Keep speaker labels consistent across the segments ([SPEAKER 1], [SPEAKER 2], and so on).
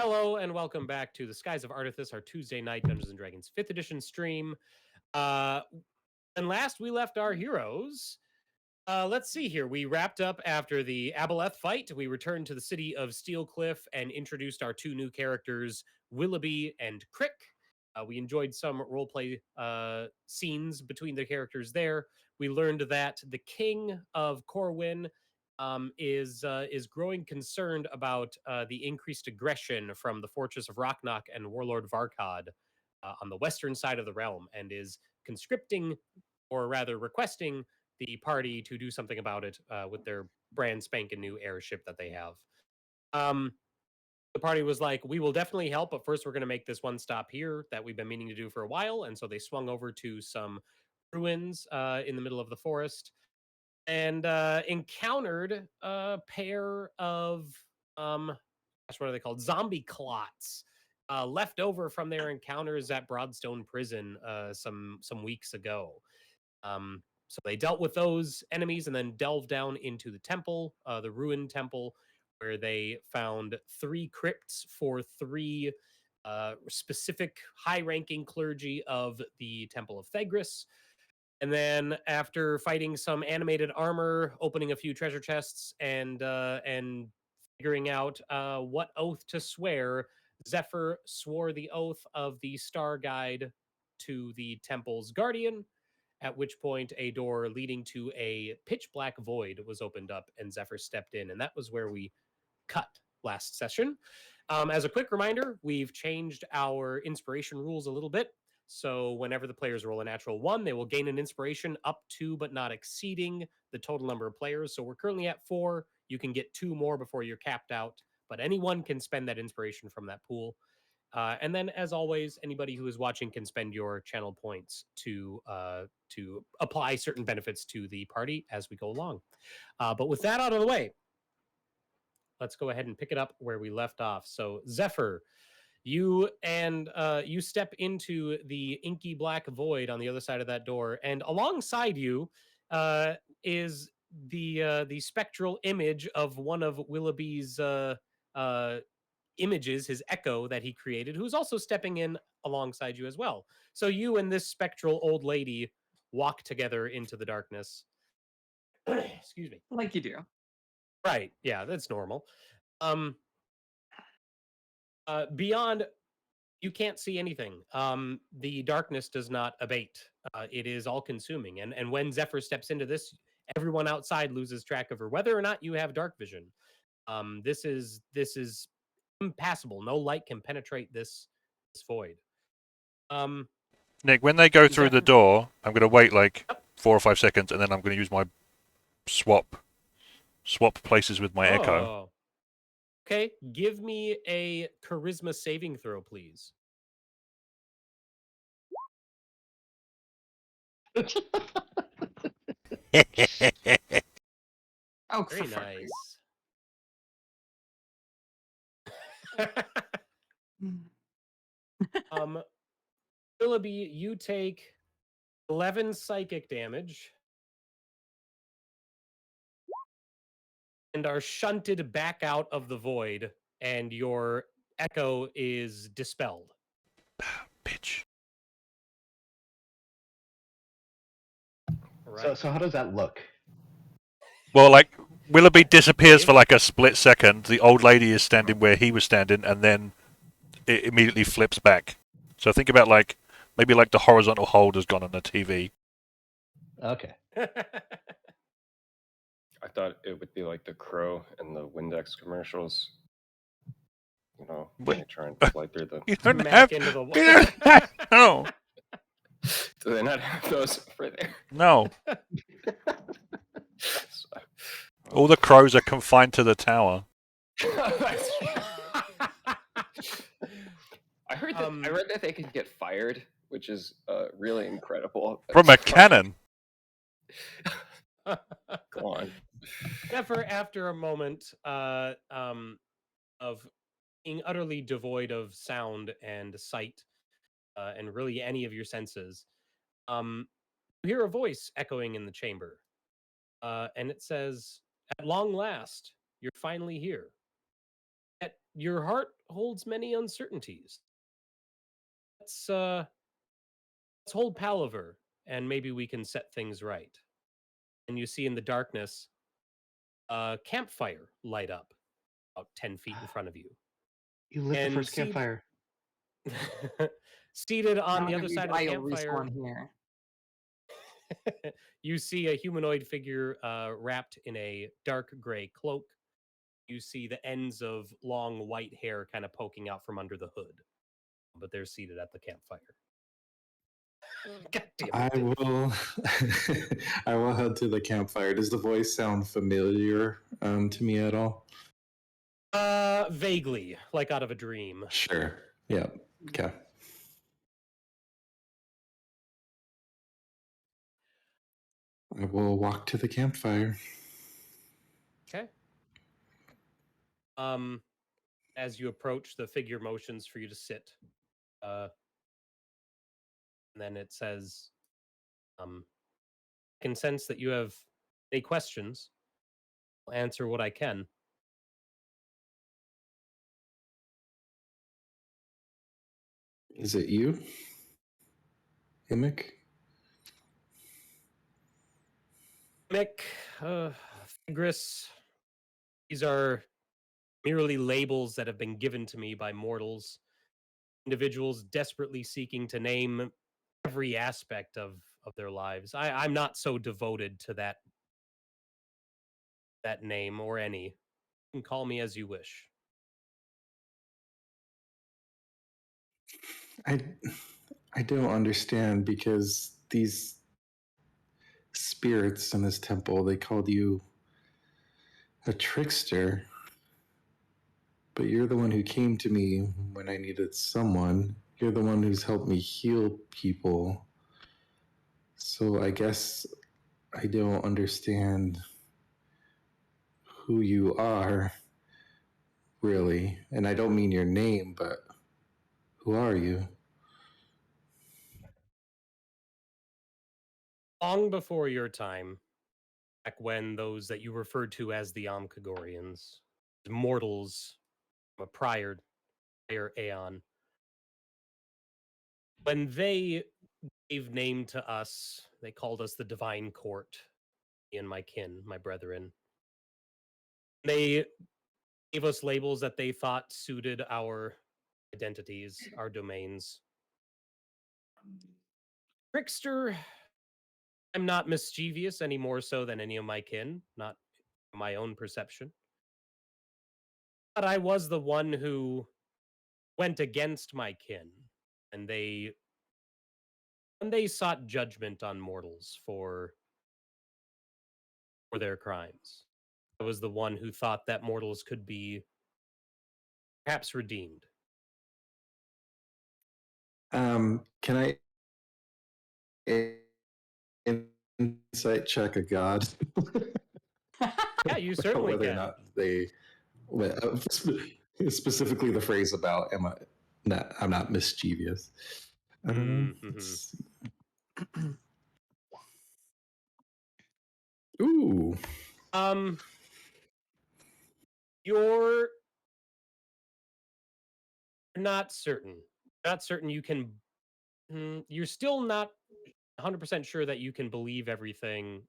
[SPEAKER 1] Hello and welcome back to the Skies of Ardathas, our Tuesday night Dungeons and Dragons 5th edition stream. And last we left our heroes, let's see here. We wrapped up after the Aboleth fight. We returned to the city of Steelcliff and introduced our two new characters, Willoughby and Crick. We enjoyed some roleplay scenes between the characters there. We learned that the king of Corwin is growing concerned about the increased aggression from the Fortress of Rocknock and Warlord Varkad on the western side of the realm, and is conscripting, or rather requesting, the party to do something about it with their brand spanking new airship that they have. The party was like, we will definitely help, but first we're going to make this one stop here that we've been meaning to do for a while. And so they swung over to some ruins in the middle of the forest and encountered a pair of, what are they called? Zombie clots. Left over from their encounters at Broadstone Prison some weeks ago. So they dealt with those enemies and then delved down into the temple, the ruined temple, where they found 3 crypts for 3 specific high-ranking clergy of the Temple of Thegris. And then after fighting some animated armor, opening a few treasure chests, and figuring out what oath to swear, Zephyr swore the oath of the Star Guide to the temple's guardian, at which point a door leading to a pitch black void was opened up and Zephyr stepped in. And that was where we cut last session. As a quick reminder, we've changed our inspiration rules a little bit. So whenever the players roll a natural 1, they will gain an inspiration up to but not exceeding the total number of players. So we're currently at 4. You can get 2 more before you're capped out, but anyone can spend that inspiration from that pool. And then, as always, anybody who is watching can spend your channel points to apply certain benefits to the party as we go along. But with that out of the way, let's go ahead and pick it up where we left off. So, Zephyr, you step into the inky black void on the other side of that door, and alongside you is the spectral image of one of Willoughby's images, his echo that he created, who's also stepping in alongside you as well. So you and this spectral old lady walk together into the darkness. Excuse me.
[SPEAKER 2] Like you do.
[SPEAKER 1] Right. Yeah, that's normal. Beyond, you can't see anything. The darkness does not abate. It is all consuming. And when Zephyr steps into this, everyone outside loses track of her, whether or not you have dark vision. This is impassable. No light can penetrate this void.
[SPEAKER 3] Nick, when they go through
[SPEAKER 1] Zephyr,
[SPEAKER 3] the door, I'm going to wait like 4 or 5 seconds, and then I'm going to use my swap places with my echo.
[SPEAKER 1] Okay, give me a charisma saving throw, please.
[SPEAKER 2] Oh,
[SPEAKER 1] Very nice. Willoughby, you take 11 psychic damage and are shunted back out of the void, and your echo is dispelled.
[SPEAKER 3] Bitch.
[SPEAKER 1] Right.
[SPEAKER 4] So how does that look?
[SPEAKER 3] Well, like, Willoughby disappears for like a split second. The old lady is standing where he was standing, and then it immediately flips back. So think about like maybe like the horizontal hold has gone on the TV.
[SPEAKER 4] Okay.
[SPEAKER 5] I thought it would be like the Crow and the Windex commercials. You know, when they try and fly through the...
[SPEAKER 3] You don't
[SPEAKER 1] Smack
[SPEAKER 3] have...
[SPEAKER 1] into the wall.
[SPEAKER 3] You don't have... No.
[SPEAKER 5] Do they not have those for there?
[SPEAKER 3] No. All the crows are confined to the tower.
[SPEAKER 5] I heard that. I read that they can get fired, which is really incredible.
[SPEAKER 3] From a cannon.
[SPEAKER 5] Go on.
[SPEAKER 1] Zephyr, after a moment of being utterly devoid of sound and sight, and really any of your senses, you hear a voice echoing in the chamber, and it says, "At long last, you're finally here. Yet your heart holds many uncertainties. Let's hold palaver, and maybe we can set things right. And you see in the darkness a campfire light up about 10 feet in front of you.
[SPEAKER 4] You lit the
[SPEAKER 1] And
[SPEAKER 4] first campfire.
[SPEAKER 1] Seated on
[SPEAKER 2] Now
[SPEAKER 1] the other
[SPEAKER 2] every
[SPEAKER 1] side of the
[SPEAKER 2] guy will
[SPEAKER 1] campfire,
[SPEAKER 2] respawn here.
[SPEAKER 1] you see a humanoid figure wrapped in a dark gray cloak. You see the ends of long white hair kind of poking out from under the hood. But they're seated at the campfire. God damn it.
[SPEAKER 6] I will. I will head to the campfire. Does the voice sound familiar to me at all?
[SPEAKER 1] Vaguely, like out of a dream.
[SPEAKER 6] Sure. Yeah. Okay. I will walk to the campfire.
[SPEAKER 1] Okay. As you approach, the figure motions for you to sit. And then it says, I can sense that you have any questions. I'll answer what I can.
[SPEAKER 6] Is it you, Imic?
[SPEAKER 1] Mick, Figris, these are merely labels that have been given to me by mortals, individuals desperately seeking to name every aspect of their lives. I'm not so devoted to that name or any. You can call me as you wish.
[SPEAKER 6] I don't understand because these spirits in this temple, they called you a trickster, but you're the one who came to me when I needed someone. You're the one who's helped me heal people. So I guess I don't understand who you are, really. And I don't mean your name, but who are you?
[SPEAKER 1] Long before your time, back when those that you referred to as the Omkagorians, mortals from a prior aeon, when they gave name to us, they called us the Divine Court, me and my kin, my brethren. They gave us labels that they thought suited our identities, our domains. Trickster, I'm not mischievous any more so than any of my kin, not my own perception. But I was the one who went against my kin, and they sought judgment on mortals for their crimes. I was the one who thought that mortals could be perhaps redeemed.
[SPEAKER 6] Can I insight check a god?
[SPEAKER 1] Yeah, you certainly
[SPEAKER 6] Whether
[SPEAKER 1] can.
[SPEAKER 6] or not they, specifically the phrase about I'm not mischievous. Let's see. Ooh.
[SPEAKER 1] You're not certain. Not certain you can. You're still not 100% sure that you can believe everything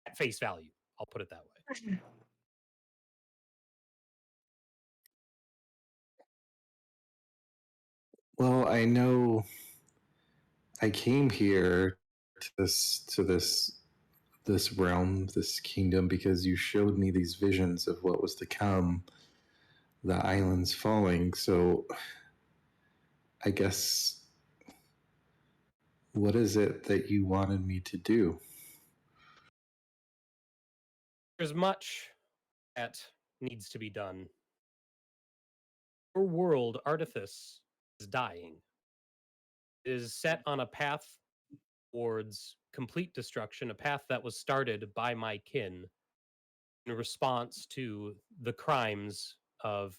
[SPEAKER 1] at face value. I'll put it that way.
[SPEAKER 6] Well, I know I came here to this realm, this kingdom, because you showed me these visions of what was to come, the islands falling. So I guess, what is it that you wanted me to do?
[SPEAKER 1] There's much that needs to be done. Your world, Ardathas, is dying. It is set on a path towards complete destruction, a path that was started by my kin in response to the crimes of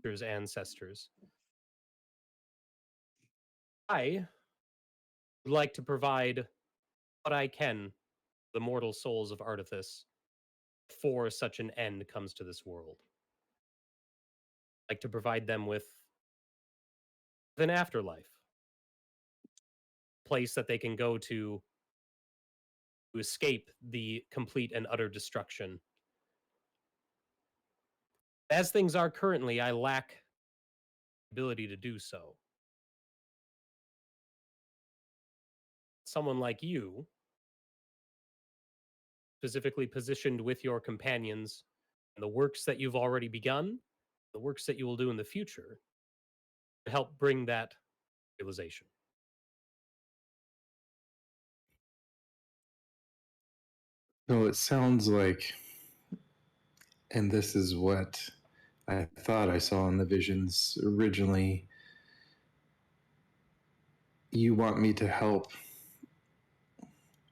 [SPEAKER 1] their ancestors. I would like to provide what I can the mortal souls of Ardathas before such an end comes to this world. like to provide them with an afterlife, place that they can go to escape the complete and utter destruction. As things are currently, I lack the ability to do so. Someone like you, specifically positioned with your companions, and the works that you've already begun, the works that you will do in the future, to help bring that realization.
[SPEAKER 6] So it sounds like, and this is what I thought I saw in the visions originally, you want me to help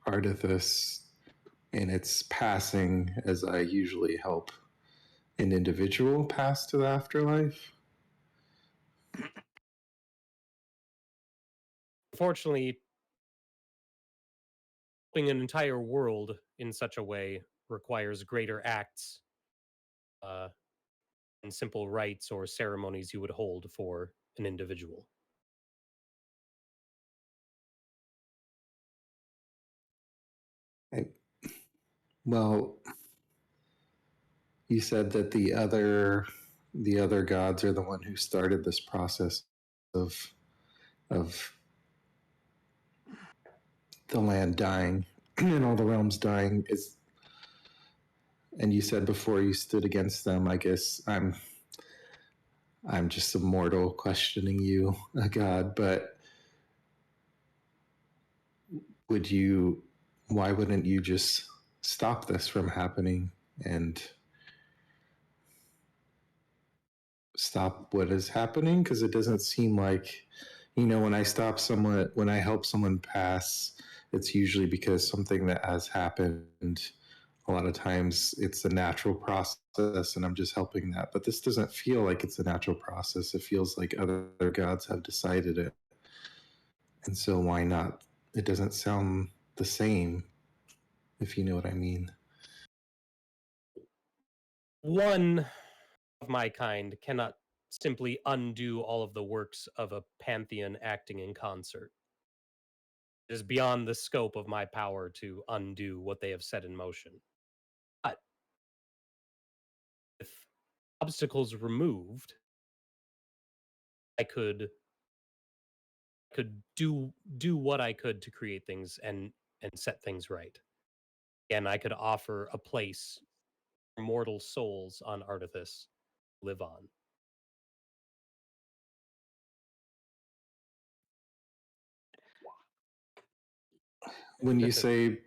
[SPEAKER 6] Ardathas in its passing as I usually help an individual pass to the afterlife?
[SPEAKER 1] Unfortunately, helping an entire world in such a way requires greater acts and simple rites or ceremonies you would hold for an individual.
[SPEAKER 6] Well, you said that the other gods are the one who started this process of the land dying and all the realms dying. And you said before you stood against them. I guess I'm just a mortal questioning you, a god, but why wouldn't you just stop this from happening and stop what is happening? Because it doesn't seem like, when I help someone pass, it's usually because something that has happened. A lot of times it's a natural process and I'm just helping that. But this doesn't feel like it's a natural process. It feels like other gods have decided it. And so why not? It doesn't sound the same, if you know what I mean.
[SPEAKER 1] One of my kind cannot simply undo all of the works of a pantheon acting in concert. It is beyond the scope of my power to undo what they have set in motion. But with obstacles removed, I could do what I could to create things and set things right. And I could offer a place for mortal souls on Ardathas to live on.
[SPEAKER 6] When you say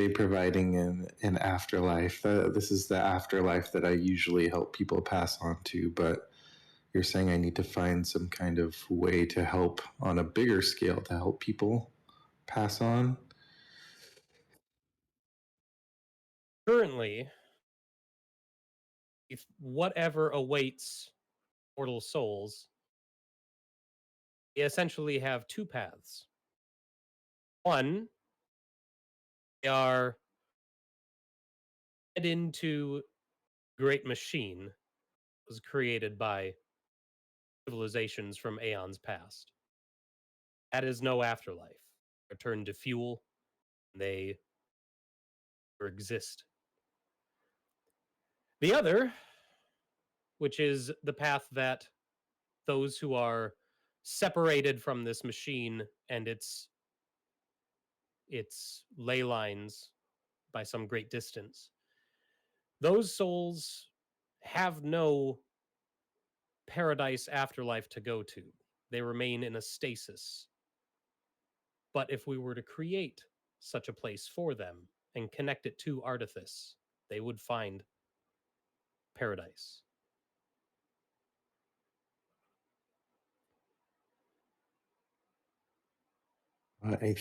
[SPEAKER 6] providing an afterlife, this is the afterlife that I usually help people pass on to, but you're saying I need to find some kind of way to help on a bigger scale to help people pass on.
[SPEAKER 1] Currently, if whatever awaits mortal souls, they essentially have two paths. One, they are fed into great machine that was created by civilizations from aeons past. That is no afterlife. They're turned to fuel. They exist. The other, which is the path that those who are separated from this machine and its ley lines by some great distance, those souls have no paradise afterlife to go to. They remain in a stasis. But if we were to create such a place for them and connect it to Ardathas, they would find paradise.
[SPEAKER 6] I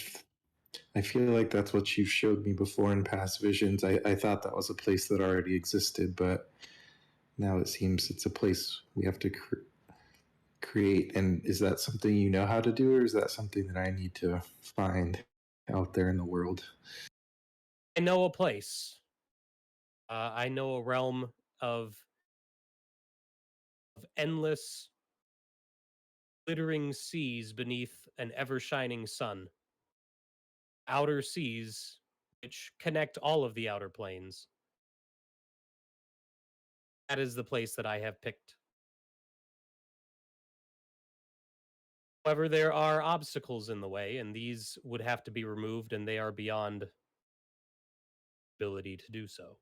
[SPEAKER 6] feel like that's what you've showed me before in past visions. I thought that was a place that already existed, but now it seems it's a place we have to create. And is that something you know how to do, or is that something that I need to find out there in the world?
[SPEAKER 1] I know a place. I know a realm of endless, glittering seas beneath an ever-shining sun. Outer seas which connect all of the outer planes. That is the place that I have picked. However, there are obstacles in the way, and these would have to be removed, and they are beyond ability to do so.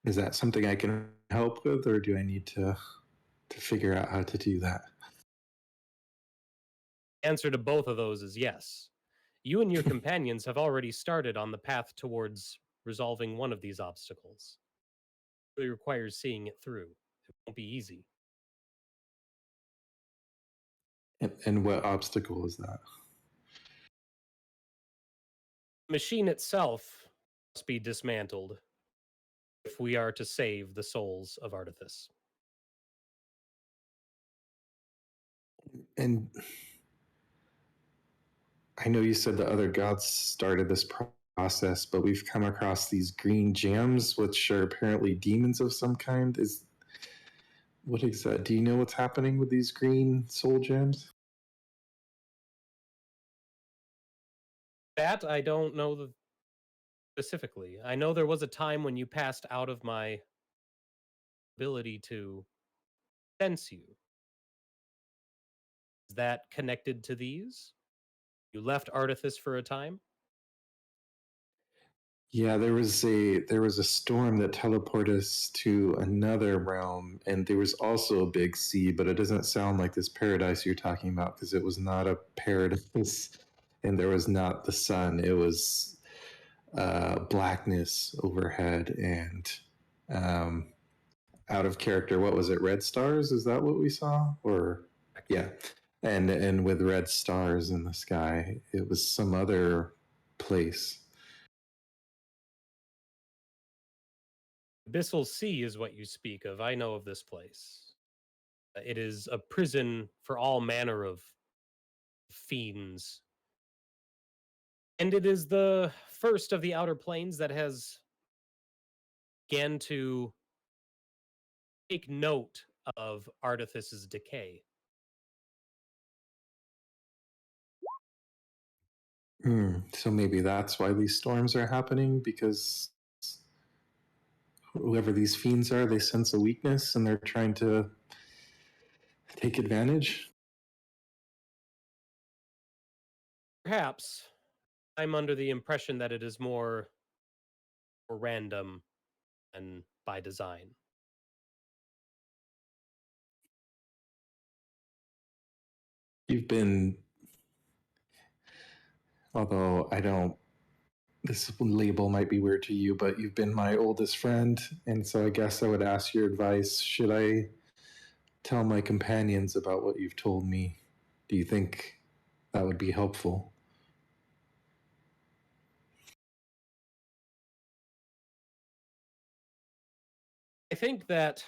[SPEAKER 6] Is that something I can help with, or do I need to figure out how to do that?
[SPEAKER 1] The answer to both of those is yes. You and your companions have already started on the path towards resolving one of these obstacles. It really requires seeing it through. It won't be easy.
[SPEAKER 6] And what obstacle is that?
[SPEAKER 1] The machine itself must be dismantled if we are to save the souls of Ardathas.
[SPEAKER 6] And I know you said the other gods started this process, but we've come across these green gems, which are apparently demons of some kind. What is that? Do you know what's happening with these green soul gems?
[SPEAKER 1] That I don't know specifically. I know there was a time when you passed out of my ability to sense you. Is that connected to these? You left Ardathas for a time?
[SPEAKER 6] Yeah, there was a storm that teleported us to another realm, and there was also a big sea, but it doesn't sound like this paradise you're talking about, because it was not a paradise, and there was not the sun. It was blackness overhead, and out of character. What was it? Red stars? Is that what we saw? Or yeah, and with red stars in the sky, it was some other place.
[SPEAKER 1] Abyssal Sea is what you speak of. I know of this place. It is a prison for all manner of fiends. And it is the first of the outer planes that has began to take note of Ardathas's decay.
[SPEAKER 6] So maybe that's why these storms are happening, because whoever these fiends are, they sense a weakness and they're trying to take advantage.
[SPEAKER 1] Perhaps I'm under the impression that it is more random and by design.
[SPEAKER 6] You've been, although I don't, this label might be weird to you, but you've been my oldest friend, and so I guess I would ask your advice. Should I tell my companions about what you've told me? Do you think that would be helpful?
[SPEAKER 1] I think that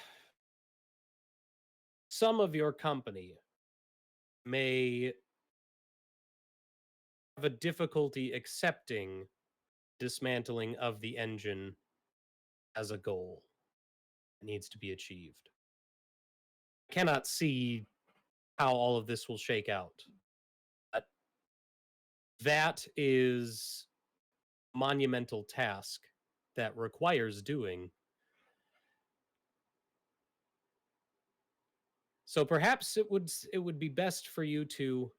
[SPEAKER 1] some of your company may have a difficulty accepting dismantling of the engine as a goal that needs to be achieved. I cannot see how all of this will shake out. But that is a monumental task that requires doing. So perhaps it would be best for you to,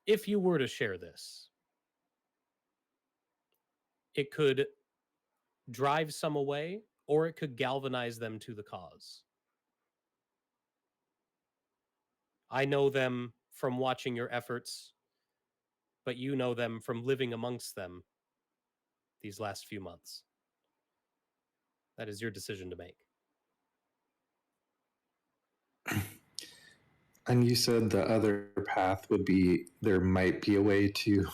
[SPEAKER 1] if you were to share this, it could drive some away, or it could galvanize them to the cause. I know them from watching your efforts, but you know them from living amongst them these last few months. That is your decision to make.
[SPEAKER 6] And you said the other path would be, there might be a way to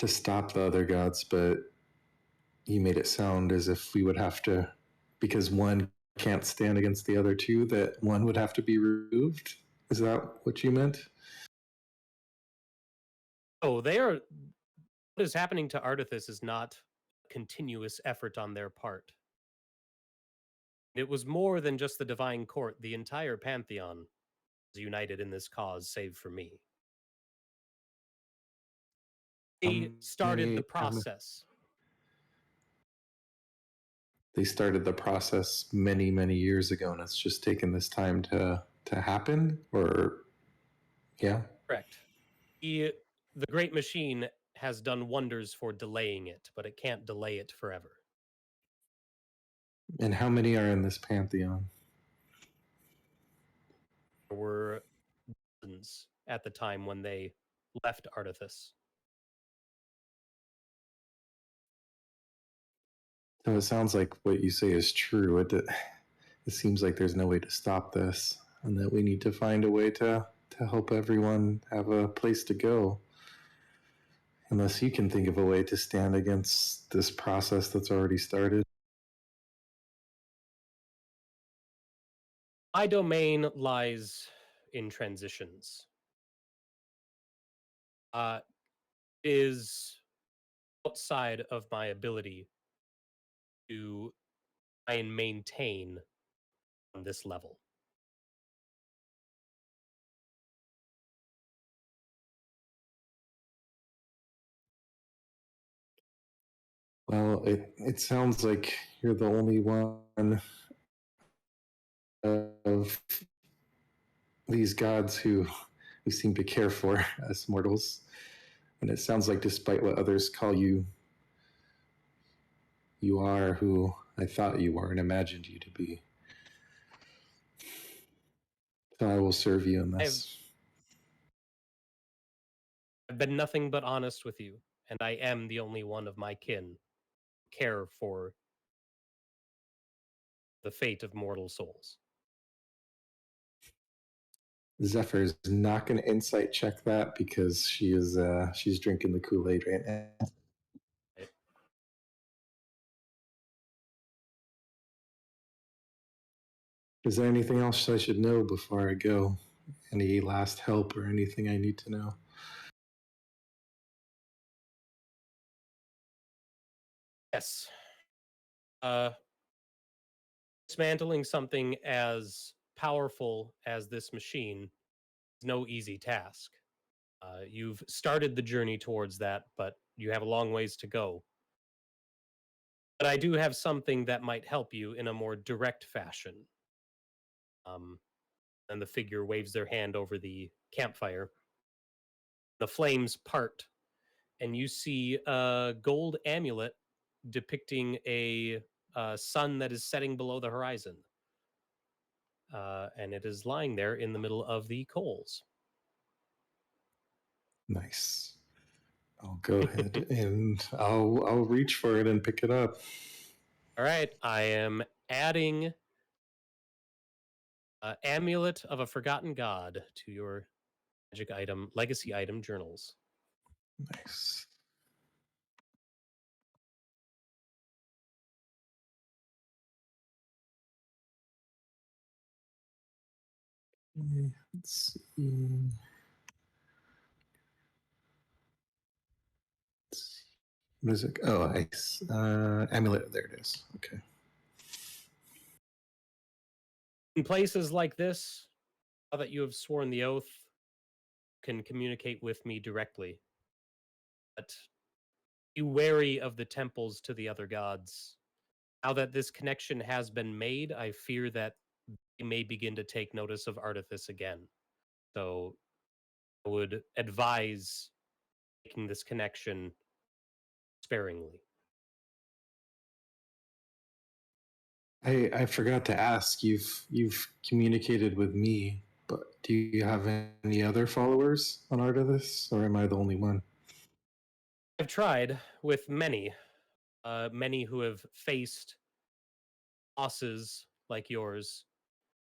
[SPEAKER 6] stop the other gods, but you made it sound as if we would have to, because one can't stand against the other two, that one would have to be removed. Is that what you meant?
[SPEAKER 1] Oh, what is happening to Ardathas is not a continuous effort on their part. It was more than just the Divine Court. The entire Pantheon was united in this cause, save for me. They started the process.
[SPEAKER 6] They started the process many, many years ago, and it's just taken this time to happen? Or, yeah?
[SPEAKER 1] Correct. The Great Machine has done wonders for delaying it, but it can't delay it forever.
[SPEAKER 6] And how many are in this pantheon?
[SPEAKER 1] There were dozens at the time when they left Ardathas.
[SPEAKER 6] So it sounds like what you say is true. It seems like there's no way to stop this, and that we need to find a way to help everyone have a place to go. Unless you can think of a way to stand against this process that's already started.
[SPEAKER 1] My domain lies in transitions. Is outside of my ability to try and maintain on this level.
[SPEAKER 6] Well, it sounds like you're the only one of these gods who seem to care for us mortals. And it sounds like despite what others call you, you are who I thought you were and imagined you to be. So I will serve you in this.
[SPEAKER 1] I've been nothing but honest with you, and I am the only one of my kin who care for the fate of mortal souls.
[SPEAKER 6] Zephyr is not going to insight check that because she's drinking the Kool-Aid right now.
[SPEAKER 1] Right.
[SPEAKER 6] Is there anything else I should know before I go? Any last help or anything I need to know?
[SPEAKER 1] Yes. Dismantling something as powerful as this machine is no easy task. You've started the journey towards that, but you have a long ways to go. But I do have something that might help you in a more direct fashion. And the figure waves their hand over the campfire. The flames part, and you see a gold amulet depicting a sun that is setting below the horizon. And it is lying there in the middle of the coals.
[SPEAKER 6] Nice. I'll go ahead and I'll reach for it and pick it up.
[SPEAKER 1] All right, I am adding Amulet of a Forgotten God to your magic item, legacy item journals.
[SPEAKER 6] Nice. Let's see. What is it? Oh, ice. Amulet. There it is. Okay.
[SPEAKER 1] In places like this, now that you have sworn the oath, can communicate with me directly. But be wary of the temples to the other gods. Now that this connection has been made, I fear that they may begin to take notice of Ardathas again. So I would advise making this connection sparingly.
[SPEAKER 6] I forgot to ask. You've communicated with me, but do you have any other followers on Ardathas, or am I the only one?
[SPEAKER 1] I've tried with many, many who have faced bosses like yours,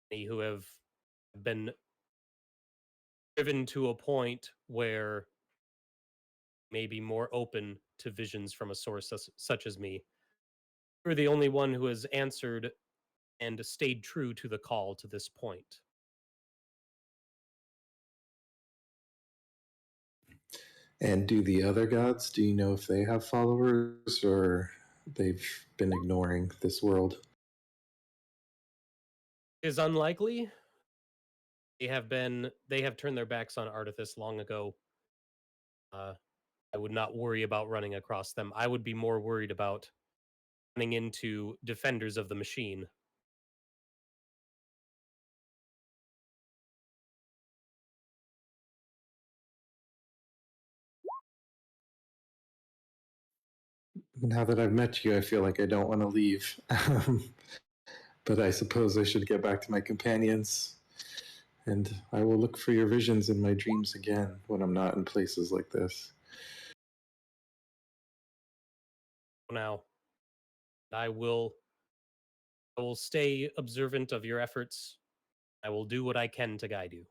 [SPEAKER 1] many who have been driven to a point where maybe more open to visions from a source such as me. You're the only one who has answered and stayed true to the call to this point.
[SPEAKER 6] And do the other gods? Do you know if they have followers, or they've been ignoring this world.
[SPEAKER 1] Is unlikely. They have turned their backs on Ardathas long ago. I would not worry about running across them. I would be more worried about running into defenders of the machine.
[SPEAKER 6] Now that I've met you, I feel like I don't want to leave. But I suppose I should get back to my companions. And I will look for your visions in my dreams again when I'm not in places like this.
[SPEAKER 1] Now, I will stay observant of your efforts. I will do what I can to guide you.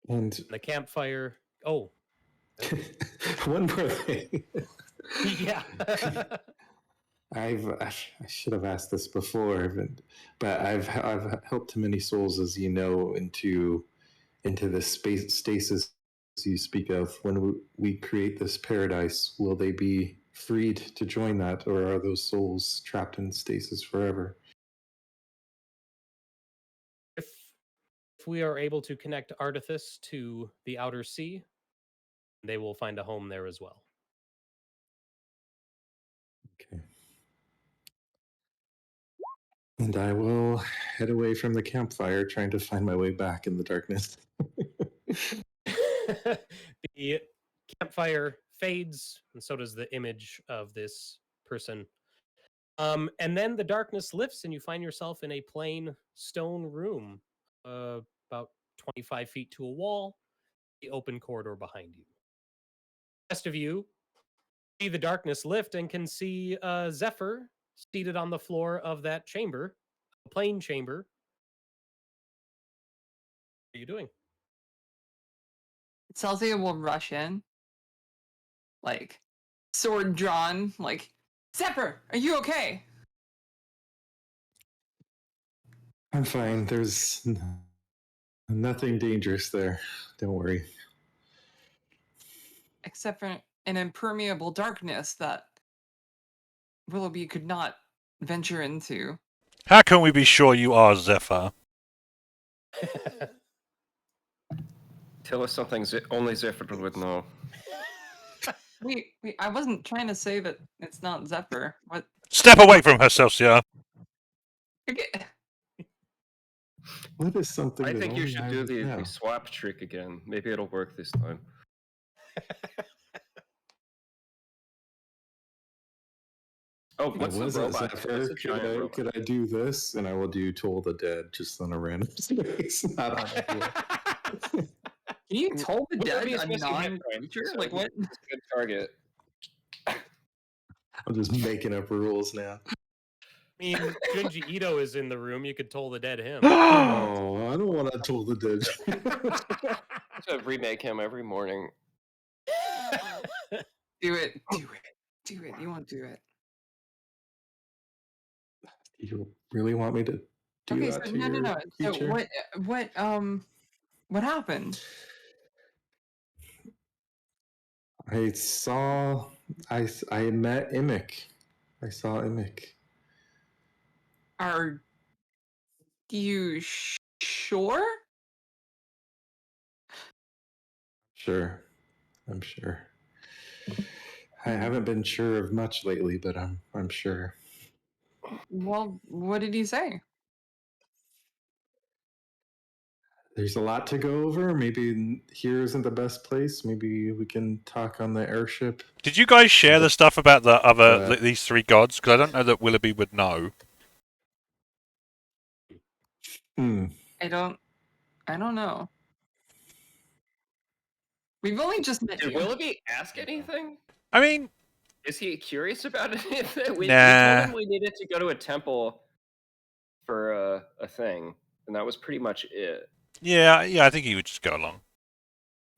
[SPEAKER 6] And
[SPEAKER 1] The campfire. Oh,
[SPEAKER 6] one more thing.
[SPEAKER 1] yeah.
[SPEAKER 6] I should have asked this before, but I've helped many souls, as you know, into the space stasis you speak of. When we create this paradise, will they be freed to join that, or are those souls trapped in stasis forever?
[SPEAKER 1] If we are able to connect Ardathas to the outer sea, they will find a home there as well.
[SPEAKER 6] Okay. And I will head away from the campfire, trying to find my way back in the darkness.
[SPEAKER 1] The campfire fades, and so does the image of this person. And then the darkness lifts, and you find yourself in a plain stone room, about 25 feet to a wall, the open corridor behind you. The rest of you see the darkness lift and can see Zephyr seated on the floor of that chamber, a plain chamber. What are you doing?
[SPEAKER 2] Celsia will rush in, like, sword drawn, like, Zephyr, are you okay?
[SPEAKER 6] I'm fine. There's nothing dangerous there. Don't worry.
[SPEAKER 2] Except for an impermeable darkness that Willoughby could not venture into.
[SPEAKER 3] How can we be sure you are Zephyr?
[SPEAKER 5] Tell us something only Zephyr would know.
[SPEAKER 2] Wait, I wasn't trying to say that it's not Zephyr. What?
[SPEAKER 3] Step away from her, Celsia.
[SPEAKER 2] Okay.
[SPEAKER 6] What is something
[SPEAKER 5] I
[SPEAKER 6] that
[SPEAKER 5] think you
[SPEAKER 6] only
[SPEAKER 5] should
[SPEAKER 6] I
[SPEAKER 5] do
[SPEAKER 6] would
[SPEAKER 5] the
[SPEAKER 6] know?
[SPEAKER 5] swap trick again. Maybe it'll work this time. Oh, what's the
[SPEAKER 6] Was it
[SPEAKER 5] robot?
[SPEAKER 6] Zephyr?
[SPEAKER 5] It's a giant robot.
[SPEAKER 6] Could I do this? And I will do Toll the Dead just on a random space. Not on the board.
[SPEAKER 2] Can you toll the dead
[SPEAKER 5] Willoughby's
[SPEAKER 2] a
[SPEAKER 5] missing hit
[SPEAKER 2] non-creature?
[SPEAKER 5] points, so
[SPEAKER 2] Like, what?
[SPEAKER 5] he's a good target.
[SPEAKER 6] I'm just making up rules now.
[SPEAKER 1] I mean, Junji Ito is in the room. You could toll the dead him.
[SPEAKER 6] Oh, I don't want to Toll the Dead.
[SPEAKER 5] To remake him every morning.
[SPEAKER 2] Do it. Do it. Do it. You won't do it.
[SPEAKER 6] You really want me to do
[SPEAKER 2] Okay,
[SPEAKER 6] that
[SPEAKER 2] so
[SPEAKER 6] to
[SPEAKER 2] no.
[SPEAKER 6] your
[SPEAKER 2] So
[SPEAKER 6] creature?
[SPEAKER 2] what happened?
[SPEAKER 6] I met Irynyx. I saw Irynyx.
[SPEAKER 2] Are you sure?
[SPEAKER 6] Sure. I'm sure. I haven't been sure of much lately, but I'm sure.
[SPEAKER 2] Well, what did he say?
[SPEAKER 6] There's a lot to go over. Maybe here isn't the best place. Maybe we can talk on the airship.
[SPEAKER 3] Did you guys share the stuff about the other
[SPEAKER 6] But-
[SPEAKER 3] these three gods? Because I don't know that Willoughby would know.
[SPEAKER 2] I don't know. We've only just met
[SPEAKER 5] Did
[SPEAKER 2] you.
[SPEAKER 5] Willoughby ask anything?
[SPEAKER 3] I mean,
[SPEAKER 5] Is he curious about anything? We
[SPEAKER 3] Nah.
[SPEAKER 5] told him we needed to go to a temple for a thing, and that was pretty much it.
[SPEAKER 3] yeah, I think he would just go along.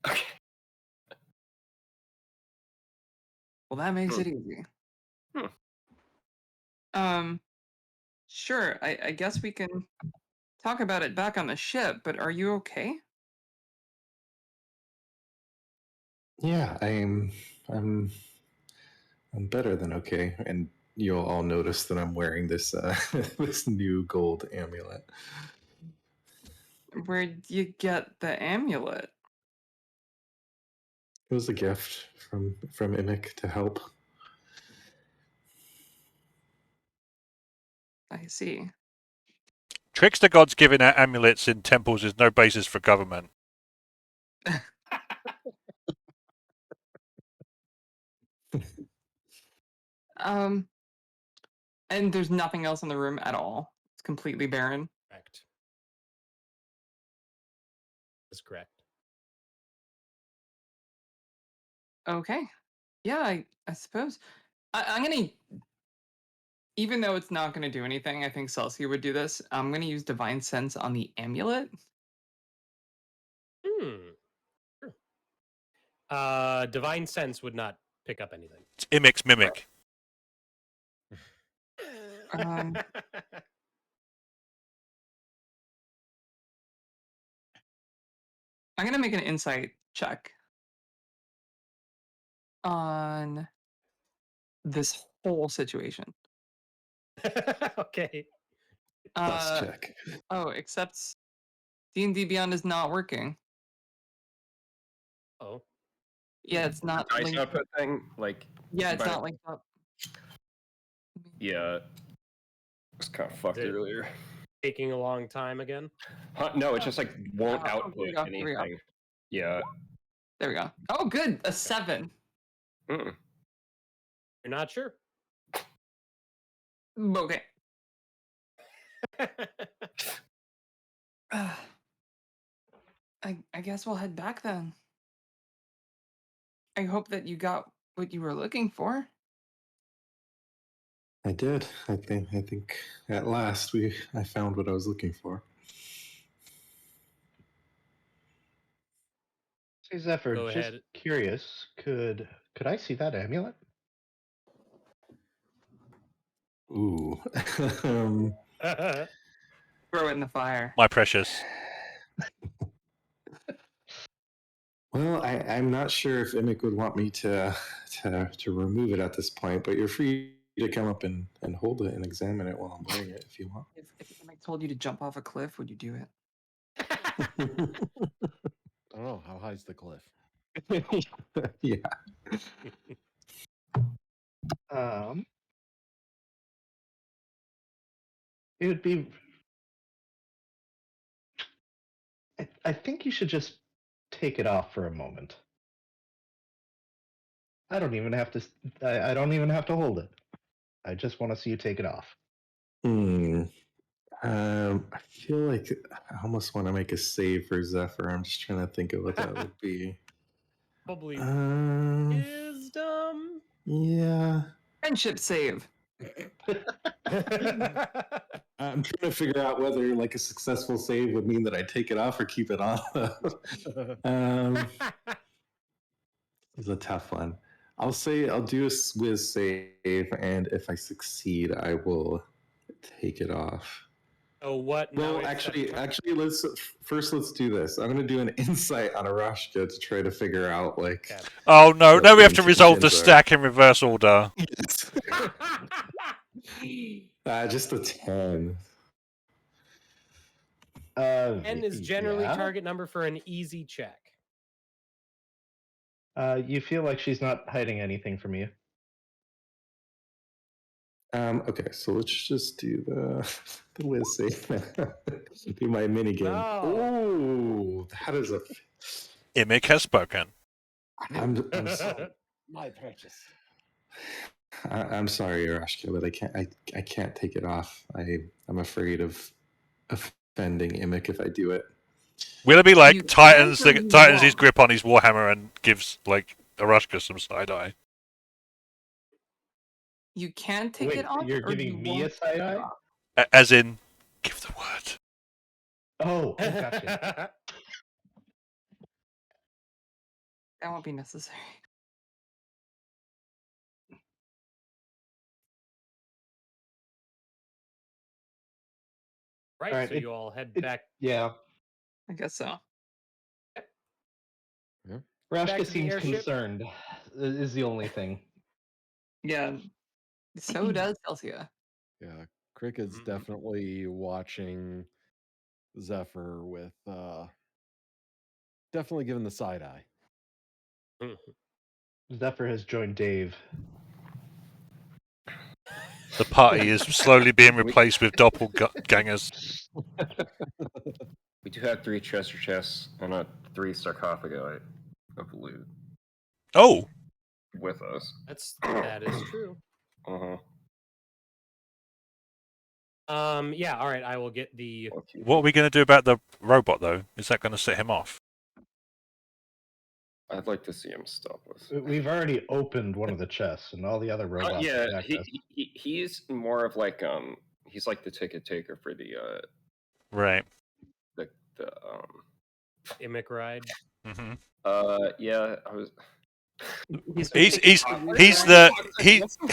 [SPEAKER 5] Okay.
[SPEAKER 2] Well, that makes it easy. Sure. I guess we can talk about it back on the ship. But are you okay?
[SPEAKER 6] Yeah, I'm I'm better than okay, and you'll all notice that I'm wearing this this new gold amulet.
[SPEAKER 2] Where'd you get the amulet?
[SPEAKER 6] It was a gift from Irynyx to help.
[SPEAKER 2] I see.
[SPEAKER 3] Trickster gods giving out amulets in temples is no basis for government.
[SPEAKER 2] And there's nothing else in the room at all. It's completely barren.
[SPEAKER 1] Correct. That's correct.
[SPEAKER 2] Okay. Yeah, I suppose. I'm gonna, even though it's not gonna do anything, I think Celsia would do this. I'm gonna use Divine Sense on the amulet.
[SPEAKER 1] Hmm. Divine Sense would not pick up anything.
[SPEAKER 3] It's Irynyx Mimic.
[SPEAKER 2] Um, I'm gonna make an insight check on this whole situation.
[SPEAKER 1] Okay.
[SPEAKER 6] Plus check.
[SPEAKER 2] Oh, except D&D Beyond is not working.
[SPEAKER 1] Oh.
[SPEAKER 2] Yeah, it's not
[SPEAKER 5] Dice
[SPEAKER 2] linked.
[SPEAKER 5] output thing, like
[SPEAKER 2] Yeah, it's
[SPEAKER 5] but-
[SPEAKER 2] not linked up.
[SPEAKER 5] yeah, it's kind of fucked
[SPEAKER 1] Is it-
[SPEAKER 5] earlier.
[SPEAKER 1] Taking a long time again.
[SPEAKER 5] Huh, no, it's just like won't
[SPEAKER 2] Oh, here
[SPEAKER 5] output
[SPEAKER 2] we go, here we go.
[SPEAKER 5] anything. Yeah.
[SPEAKER 2] There we go. Oh, good. A 7.
[SPEAKER 5] Mm-mm.
[SPEAKER 1] You're not sure.
[SPEAKER 2] Okay. I guess we'll head back then. I hope that you got what you were looking for.
[SPEAKER 6] I did. I think at last I found what I was looking for.
[SPEAKER 4] Say, Zephyr,
[SPEAKER 1] Go
[SPEAKER 4] just
[SPEAKER 1] ahead.
[SPEAKER 4] curious, could I see that amulet?
[SPEAKER 6] Ooh.
[SPEAKER 2] Throw it in the fire.
[SPEAKER 3] My precious.
[SPEAKER 6] Well, I'm not sure if Irynyx would want me to remove it at this point, but you're free to come up and hold it and examine it while I'm wearing it if you want.
[SPEAKER 2] If I told you to jump off a cliff, would you do it?
[SPEAKER 7] I don't know. How high's the cliff?
[SPEAKER 6] Yeah.
[SPEAKER 4] It would be. I think you should just take it off for a moment. I don't even have to. I don't even have to hold it. I just want to see you take it off.
[SPEAKER 6] I feel like I almost want to make a save for Zephyr. I'm just trying to think of what that would be.
[SPEAKER 1] Probably
[SPEAKER 6] Um,
[SPEAKER 1] wisdom.
[SPEAKER 6] yeah.
[SPEAKER 2] Friendship save.
[SPEAKER 6] I'm trying to figure out whether like a successful save would mean that I take it off or keep it on. It's a tough one. I'll say I'll do a whiz save, and if I succeed, I will take it off.
[SPEAKER 1] Oh, what?
[SPEAKER 6] Well,
[SPEAKER 1] now
[SPEAKER 6] actually, let's do this. I'm going to do an insight on Aerashka to try to figure out like.
[SPEAKER 1] Okay.
[SPEAKER 3] Oh no!
[SPEAKER 6] What
[SPEAKER 3] Now we
[SPEAKER 6] the
[SPEAKER 3] have to resolve the
[SPEAKER 6] intentions are.
[SPEAKER 3] stack in reverse order.
[SPEAKER 6] Just a 10.
[SPEAKER 1] 10 is generally
[SPEAKER 4] yeah.
[SPEAKER 1] target number for an easy check.
[SPEAKER 4] You feel like she's not hiding anything from you.
[SPEAKER 6] Okay, so let's just do the whiz save. Do my mini game.
[SPEAKER 1] No.
[SPEAKER 6] Oh, that is a.
[SPEAKER 3] Irynyx has spoken.
[SPEAKER 6] I'm sorry.
[SPEAKER 7] My precious.
[SPEAKER 6] I'm sorry, Aerashka, but I can't take it off. I'm afraid of offending Irynyx if I do it.
[SPEAKER 3] Will it be
[SPEAKER 2] You
[SPEAKER 3] like tightens
[SPEAKER 2] can or you
[SPEAKER 3] tightens his
[SPEAKER 2] won't?
[SPEAKER 3] grip on his warhammer and gives like Aerashka some side eye?
[SPEAKER 2] You can take
[SPEAKER 4] Wait,
[SPEAKER 2] it off.
[SPEAKER 4] you're
[SPEAKER 2] or
[SPEAKER 4] giving
[SPEAKER 2] you
[SPEAKER 4] me
[SPEAKER 2] won't
[SPEAKER 4] a
[SPEAKER 2] take
[SPEAKER 4] side
[SPEAKER 2] it
[SPEAKER 4] eye?
[SPEAKER 2] off.
[SPEAKER 3] As in, give the word.
[SPEAKER 4] Oh, gotcha.
[SPEAKER 2] That won't be necessary.
[SPEAKER 1] Right,
[SPEAKER 4] All right,
[SPEAKER 1] so you all head
[SPEAKER 4] it-
[SPEAKER 1] back.
[SPEAKER 4] Yeah.
[SPEAKER 2] I guess so.
[SPEAKER 1] Back
[SPEAKER 4] Rashka
[SPEAKER 1] to the
[SPEAKER 4] seems
[SPEAKER 1] airship?
[SPEAKER 4] concerned. is the only thing.
[SPEAKER 2] Yeah. So does Celsia.
[SPEAKER 7] Yeah, Cricket's
[SPEAKER 1] Mhm.
[SPEAKER 7] definitely watching Zephyr with definitely giving the side eye.
[SPEAKER 4] Zephyr has joined Dave.
[SPEAKER 3] The party is slowly being replaced with doppelgangers.
[SPEAKER 5] We do have 3 treasure chests and 3 sarcophagi of loot
[SPEAKER 3] Oh,
[SPEAKER 5] with us.
[SPEAKER 1] That is true.
[SPEAKER 5] Uh-huh.
[SPEAKER 1] Yeah, all right, I will get the
[SPEAKER 3] what are we going to do about the robot, though? Is that going to set him off?
[SPEAKER 5] I'd like to see him stop us.
[SPEAKER 4] We've already opened one of the chests, and all the other robots
[SPEAKER 5] Yeah,
[SPEAKER 4] attacked us.
[SPEAKER 5] he's more of like he's like the ticket taker for the
[SPEAKER 3] Right.
[SPEAKER 5] the
[SPEAKER 1] Imic ride.
[SPEAKER 3] hmm
[SPEAKER 5] yeah, I was
[SPEAKER 3] He's
[SPEAKER 5] What's
[SPEAKER 3] the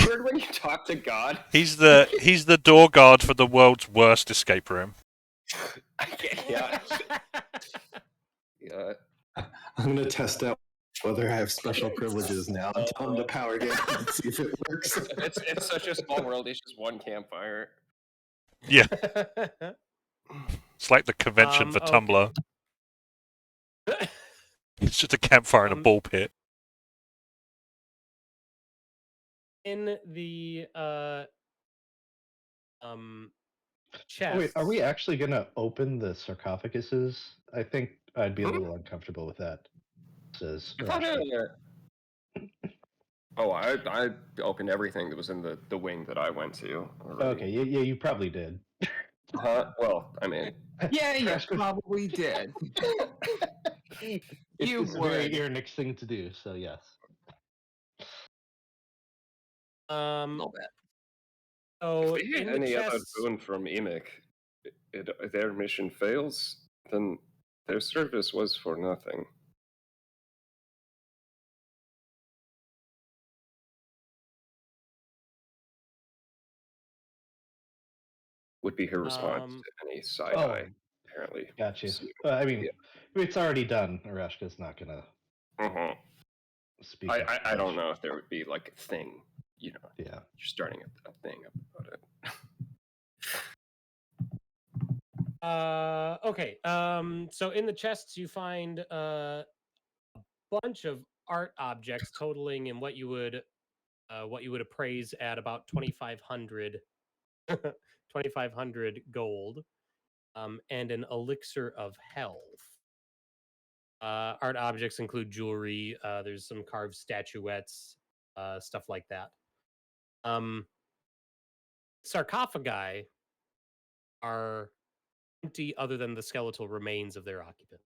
[SPEAKER 5] word when you talk to God?
[SPEAKER 3] he's the door guard for the world's worst escape room.
[SPEAKER 5] Yeah. Yeah.
[SPEAKER 6] I'm gonna test out whether I have special privileges now and tell him to power down and see if it works.
[SPEAKER 5] It's such a small world. It's just one campfire.
[SPEAKER 3] Yeah, it's like the convention for
[SPEAKER 1] Okay.
[SPEAKER 3] Tumblr. It's just a campfire in a ball pit.
[SPEAKER 1] In the chest.
[SPEAKER 4] Oh, wait, are we actually gonna open the sarcophaguses? I think I'd be a little uncomfortable with that. Says Aerashka.
[SPEAKER 5] Oh, I opened everything that was in the wing that I went to. already.
[SPEAKER 4] Okay, yeah, you probably did.
[SPEAKER 5] Well, I mean,
[SPEAKER 2] Yeah, you probably did.
[SPEAKER 4] It's a very Irynyx thing to do, so yes.
[SPEAKER 2] A little bit.
[SPEAKER 1] So
[SPEAKER 5] if we
[SPEAKER 1] in
[SPEAKER 5] get
[SPEAKER 1] the
[SPEAKER 5] any other
[SPEAKER 1] chests,
[SPEAKER 5] boon from Emic, their mission fails, then their service was for nothing. Would be her response to any side eye, apparently.
[SPEAKER 4] Gotcha.
[SPEAKER 5] So,
[SPEAKER 4] I mean, it's already done. Aerashka's not gonna speak.
[SPEAKER 5] I don't know if there would be like a thing, you know.
[SPEAKER 4] Yeah.
[SPEAKER 5] You're starting a thing about it.
[SPEAKER 1] Okay. So in the chests, you find a bunch of art objects totaling in what you would appraise at about 2,500 gold, and an elixir of health. Art objects include jewelry. There's some carved statuettes, stuff like that. Sarcophagi are empty, other than the skeletal remains of their occupant.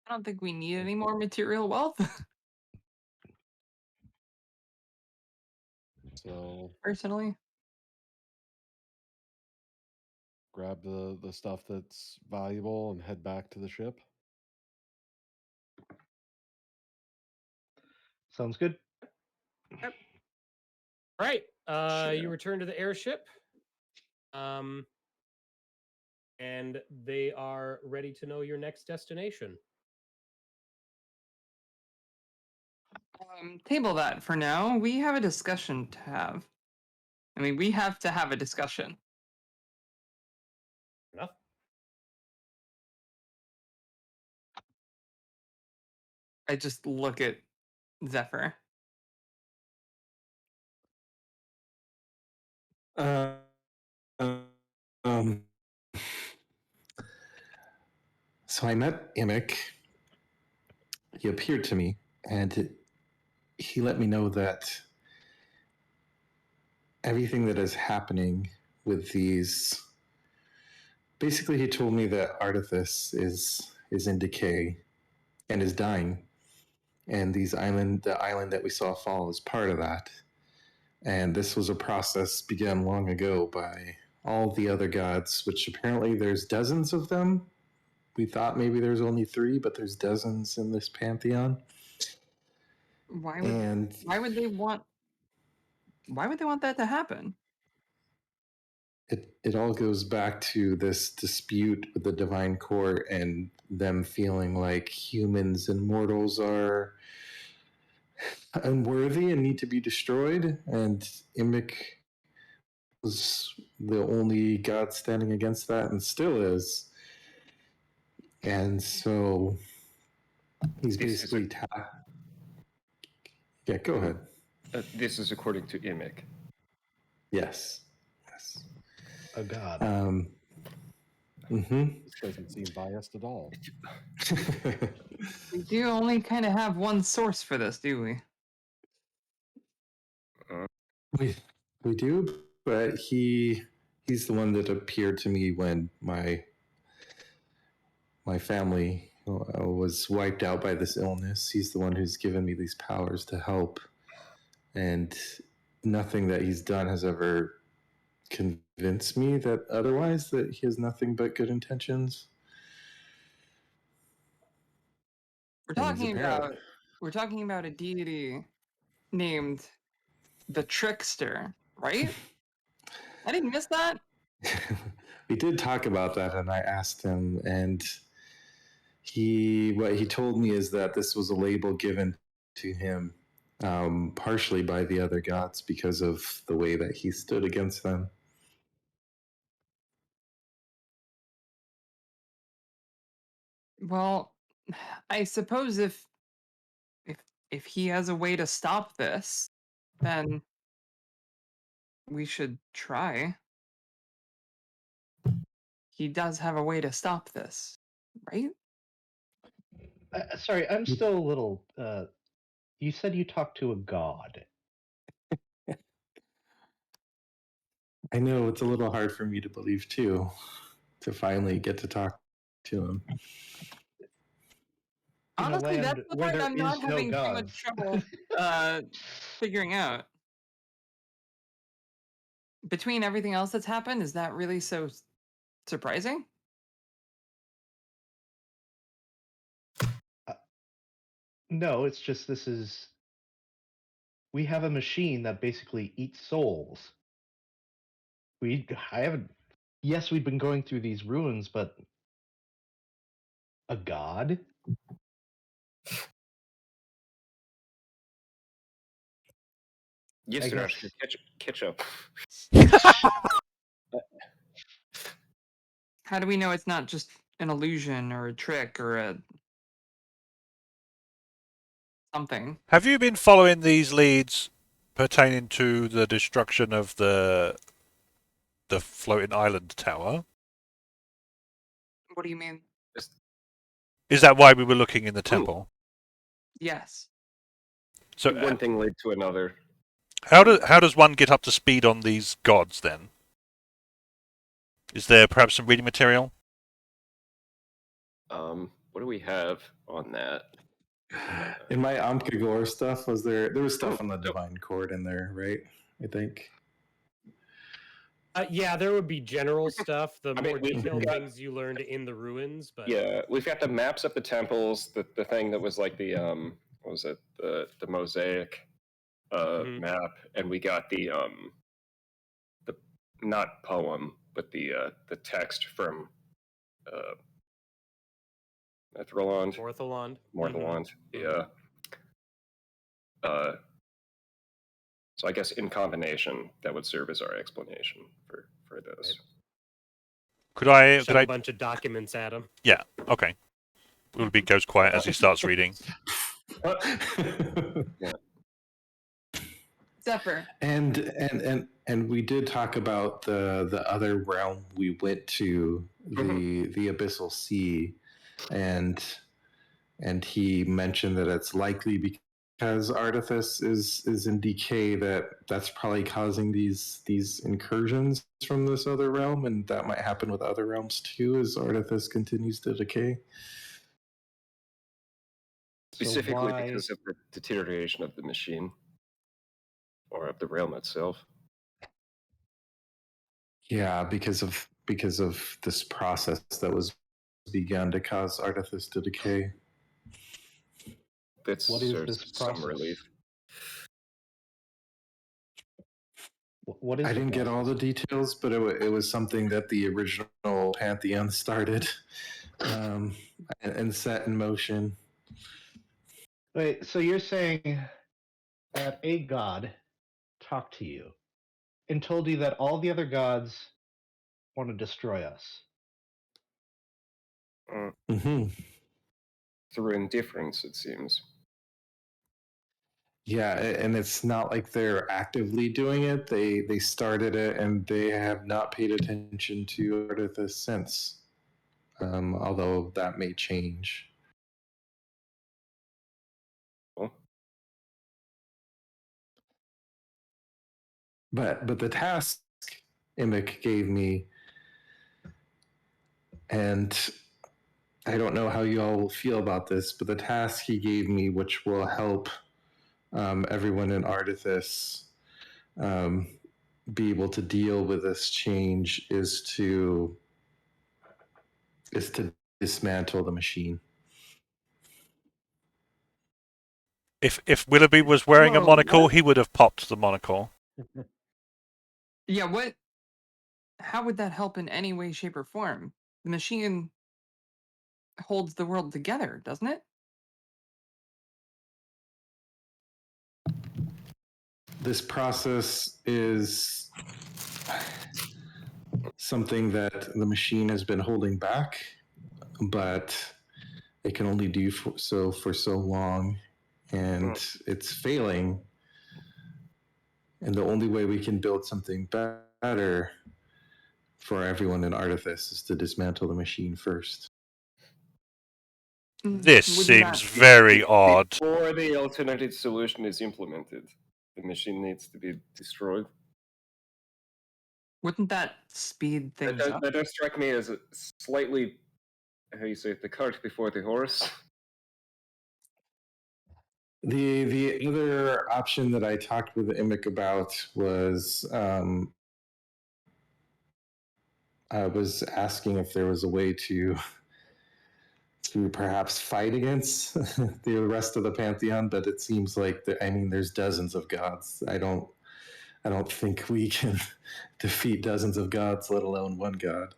[SPEAKER 2] I don't think we need any more material wealth.
[SPEAKER 7] So
[SPEAKER 2] Personally.
[SPEAKER 7] grab the stuff that's valuable and head back to the ship.
[SPEAKER 4] Sounds good.
[SPEAKER 1] All right.
[SPEAKER 5] Sure.
[SPEAKER 1] You return to the airship. And they are ready to know your next destination.
[SPEAKER 2] Table that for now. We have a discussion to have. I mean, we have to have a discussion.
[SPEAKER 1] Enough.
[SPEAKER 2] I just look at Zephyr.
[SPEAKER 6] So I met Emic. He appeared to me, and he let me know that everything that is happening with these. Basically, he told me that Ardathas is in decay and is dying, and the island that we saw fall is part of that. And this was a process began long ago by all the other gods, which apparently there's dozens of them. we thought maybe there's only 3, but there's dozens in this pantheon.
[SPEAKER 2] Why would
[SPEAKER 6] And
[SPEAKER 2] why would they want that to happen?
[SPEAKER 6] it all goes back to this dispute with the divine court and them feeling like humans and mortals are unworthy and need to be destroyed, and Imik was the only god standing against that and still is. And so he's
[SPEAKER 5] This is
[SPEAKER 6] basically yeah, go ahead.
[SPEAKER 5] This is according to Irynyx.
[SPEAKER 6] Yes.
[SPEAKER 4] A god.
[SPEAKER 7] This doesn't seem biased at all.
[SPEAKER 2] We do only kind of have one source for this, do we?
[SPEAKER 6] we do, but he's the one that appeared to me when my family was wiped out by this illness. He's the one who's given me these powers to help, and nothing that he's done has ever convinced me that otherwise, that he has nothing but good intentions.
[SPEAKER 2] We're talking about a deity named the Trickster, right? I didn't miss that.
[SPEAKER 6] We did talk about that, and I asked him, and what he told me is that this was a label given to him partially by the other gods because of the way that he stood against them.
[SPEAKER 2] Well, I suppose if he has a way to stop this, then we should try. He does have a way to stop this, right?
[SPEAKER 4] Sorry, I'm still a little. You said you talked to a god.
[SPEAKER 6] I know it's a little hard for me to believe too, to finally get to talk to him.
[SPEAKER 4] In a
[SPEAKER 2] Honestly, that's
[SPEAKER 4] land
[SPEAKER 2] the
[SPEAKER 4] where
[SPEAKER 2] part
[SPEAKER 4] there
[SPEAKER 2] I'm not
[SPEAKER 4] is no
[SPEAKER 2] having too
[SPEAKER 4] gods.
[SPEAKER 2] much trouble figuring out. Between everything else that's happened, is that really so surprising?
[SPEAKER 4] No, it's just we have a machine that basically eats souls. Yes, we've been going through these ruins, but a god?
[SPEAKER 5] Yes,
[SPEAKER 4] I
[SPEAKER 5] Aerashka,
[SPEAKER 4] guess.
[SPEAKER 5] catch up.
[SPEAKER 2] How do we know it's not just an illusion or a trick or a something?
[SPEAKER 3] Have you been following these leads pertaining to the destruction of the floating island tower?
[SPEAKER 2] What do you mean?
[SPEAKER 3] Is that why we were looking in the temple?
[SPEAKER 2] Yes.
[SPEAKER 3] So
[SPEAKER 5] One thing led to another.
[SPEAKER 3] how does one get up to speed on these gods then? Is there perhaps some reading material?
[SPEAKER 5] What do we have on that?
[SPEAKER 6] In my Amkagor stuff, there was stuff on the divine court in there, right? I think.
[SPEAKER 1] Yeah, there would be general stuff, the
[SPEAKER 5] I mean,
[SPEAKER 1] more
[SPEAKER 5] we've
[SPEAKER 1] detailed
[SPEAKER 5] got-
[SPEAKER 1] things you learned in the ruins. But
[SPEAKER 5] Yeah, we've got the maps of the temples, the thing that was like the what was it, the mosaic map, and we got the not poem, but the text from Ethralond.
[SPEAKER 1] Morthalond.
[SPEAKER 5] Yeah. So I guess in combination, that would serve as our explanation for this.
[SPEAKER 3] Could I?
[SPEAKER 1] Shove a bunch of documents at him.
[SPEAKER 3] Yeah. Okay. Willoughby goes quiet as he starts reading.
[SPEAKER 5] Yeah.
[SPEAKER 2] Zephyr.
[SPEAKER 6] And we did talk about the other realm we went to, the Abyssal Sea, and he mentioned that it's likely because Ardathas is in decay, that's probably causing these incursions from this other realm, and that might happen with other realms too as Ardathas continues to decay.
[SPEAKER 5] Specifically because of the deterioration of the machine or of the realm itself.
[SPEAKER 6] Yeah, because of this process that was begun to cause Ardathas to decay.
[SPEAKER 5] That's
[SPEAKER 4] What is
[SPEAKER 5] sort of
[SPEAKER 4] this
[SPEAKER 5] some
[SPEAKER 4] process?
[SPEAKER 5] relief.
[SPEAKER 4] What is
[SPEAKER 6] I
[SPEAKER 4] the
[SPEAKER 6] didn't get all the
[SPEAKER 4] process?
[SPEAKER 6] details, but it was something that the original Pantheon started and set in motion.
[SPEAKER 4] Wait, so you're saying that a god talked to you and told you that all the other gods want to destroy us?
[SPEAKER 6] Mm-hmm.
[SPEAKER 5] Through indifference, it seems.
[SPEAKER 6] Yeah, and it's not like they're actively doing it. They started it, and they have not paid attention to Ardathas since. Although that may change.
[SPEAKER 5] Well,
[SPEAKER 6] But the task Imik gave me, and I don't know how you all will feel about this, but the task he gave me, which will help everyone in Ardathas be able to deal with this change, is to dismantle the machine.
[SPEAKER 3] If Willoughby was wearing a
[SPEAKER 2] Whoa,
[SPEAKER 3] monocle,
[SPEAKER 2] what?
[SPEAKER 3] he would have popped the monocle.
[SPEAKER 2] Yeah, what? How would that help in any way, shape, or form? The machine holds the world together, doesn't it?
[SPEAKER 6] This process is something that the machine has been holding back, but it can only do so for so long, and it's failing. And the only way we can build something better for everyone in Ardathas is to dismantle the machine first.
[SPEAKER 3] This
[SPEAKER 2] Wouldn't
[SPEAKER 3] seems
[SPEAKER 2] that-
[SPEAKER 3] very odd.
[SPEAKER 5] Before the alternative solution is implemented, the machine needs to be destroyed.
[SPEAKER 2] Wouldn't that speed
[SPEAKER 5] That
[SPEAKER 2] things
[SPEAKER 5] does,
[SPEAKER 2] up?
[SPEAKER 5] that does strike me as a slightly, how you say it, the cart before the horse.
[SPEAKER 6] The other option that I talked with Imik about was I was asking if there was a way to perhaps fight against the rest of the pantheon, but it seems like there's dozens of gods. I don't think we can defeat dozens of gods, let alone one god.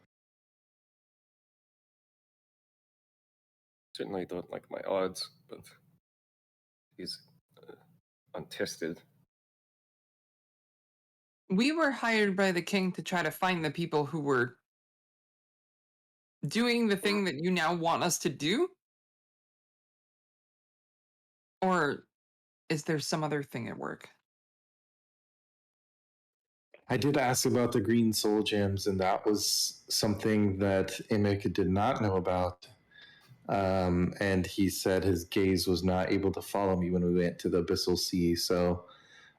[SPEAKER 5] Certainly don't like my odds, but he's untested.
[SPEAKER 2] We were hired by the king to try to find the people who were doing the thing that you now want us to do? Or is there some other thing at work?
[SPEAKER 6] I did ask about the green soul gems, and that was something that Imik did not know about. And he said his gaze was not able to follow me when we went to the Abyssal Sea. So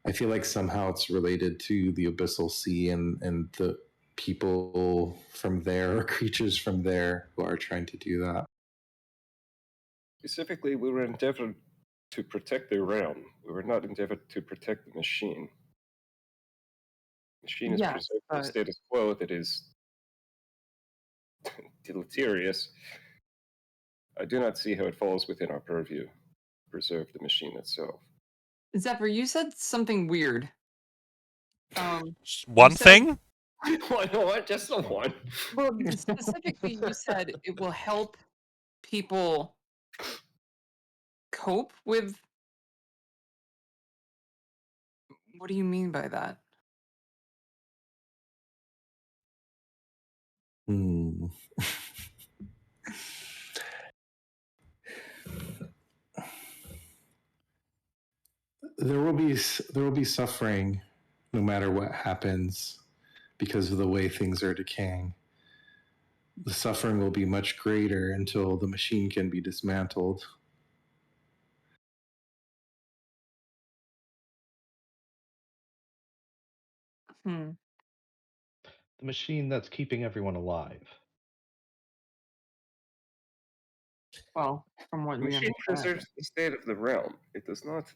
[SPEAKER 6] I feel like somehow it's related to the Abyssal Sea and the people from there or creatures from there who are trying to do that.
[SPEAKER 5] Specifically, we were endeavored to protect the realm. We were not endeavored to protect the machine. The machine is
[SPEAKER 2] Yes,
[SPEAKER 5] preserving the
[SPEAKER 2] but-
[SPEAKER 5] status quo that is deleterious. I do not see how it falls within our purview to preserve the machine itself.
[SPEAKER 2] Zephyr, you said something weird.
[SPEAKER 3] One
[SPEAKER 2] said-
[SPEAKER 3] thing?
[SPEAKER 5] What? Just the one.
[SPEAKER 2] Well, specifically, you said it will help people cope with. What do you mean by that?
[SPEAKER 6] There will be suffering no matter what happens because of the way things are decaying. The suffering will be much greater until the machine can be dismantled.
[SPEAKER 2] Hmm.
[SPEAKER 4] The machine that's keeping everyone alive.
[SPEAKER 2] Well, from what
[SPEAKER 5] The
[SPEAKER 2] we
[SPEAKER 5] machine
[SPEAKER 2] understand.
[SPEAKER 5] preserves the state of the realm. It does not.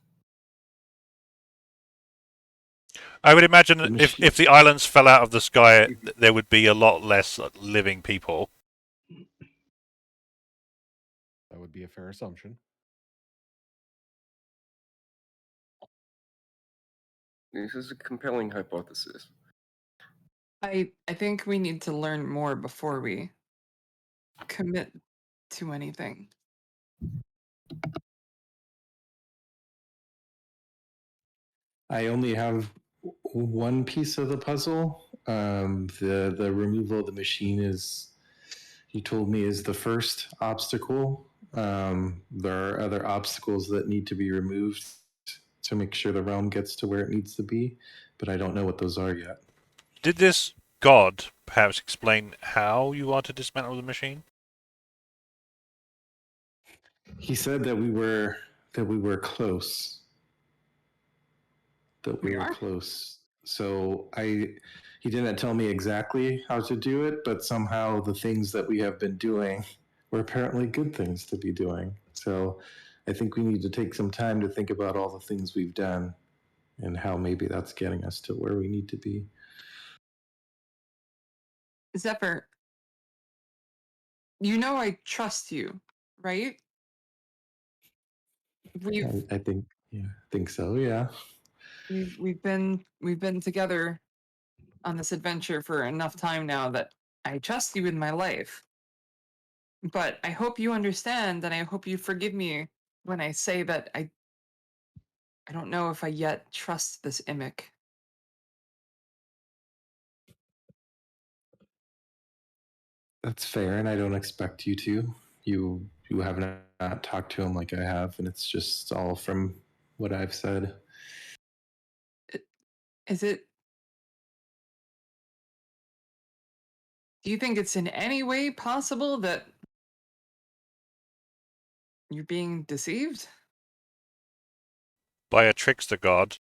[SPEAKER 3] I would imagine
[SPEAKER 6] The
[SPEAKER 3] if
[SPEAKER 6] machine-
[SPEAKER 3] the islands fell out of the sky, there would be a lot less living people.
[SPEAKER 7] would be a fair assumption.
[SPEAKER 5] This is a compelling hypothesis.
[SPEAKER 2] I think we need to learn more before we commit to anything.
[SPEAKER 6] I only have one piece of the puzzle. The removal of the machine is, you told me, is the first obstacle. There are other obstacles that need to be removed to make sure the realm gets to where it needs to be, but I don't know what those are yet.
[SPEAKER 3] Did this god perhaps explain how you are to dismantle the machine?
[SPEAKER 6] He said that we were close. That we
[SPEAKER 2] We
[SPEAKER 6] were
[SPEAKER 2] are?
[SPEAKER 6] close. So he didn't tell me exactly how to do it, but somehow the things that we have been doing were apparently good things to be doing. So I think we need to take some time to think about all the things we've done and how maybe that's getting us to where we need to be.
[SPEAKER 2] Zephyr, you know I trust you, right? We've
[SPEAKER 6] I think so. Yeah.
[SPEAKER 2] we've been together on this adventure for enough time now that I trust you with my life. But I hope you understand and I hope you forgive me when I say that I don't know if I yet trust this Irynyx.
[SPEAKER 6] That's fair, and I don't expect you to. You have not talked to him like I have, and it's just all from what I've said.
[SPEAKER 2] Is it? Do you think it's in any way possible that you're being deceived?
[SPEAKER 3] By a trickster god.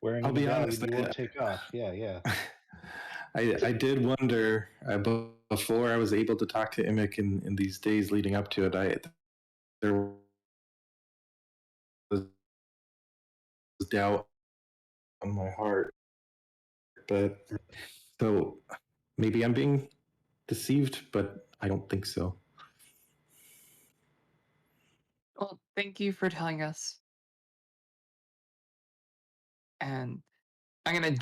[SPEAKER 4] Wearing
[SPEAKER 6] I'll
[SPEAKER 4] a
[SPEAKER 6] be
[SPEAKER 4] medallion
[SPEAKER 6] honest,
[SPEAKER 4] you won't take off. Yeah, yeah.
[SPEAKER 6] I did wonder before I was able to talk to Irynyx in these days leading up to it. There was doubt on my heart, but so maybe I'm being deceived, but I don't think so.
[SPEAKER 2] Well, thank you for telling us. And I'm gonna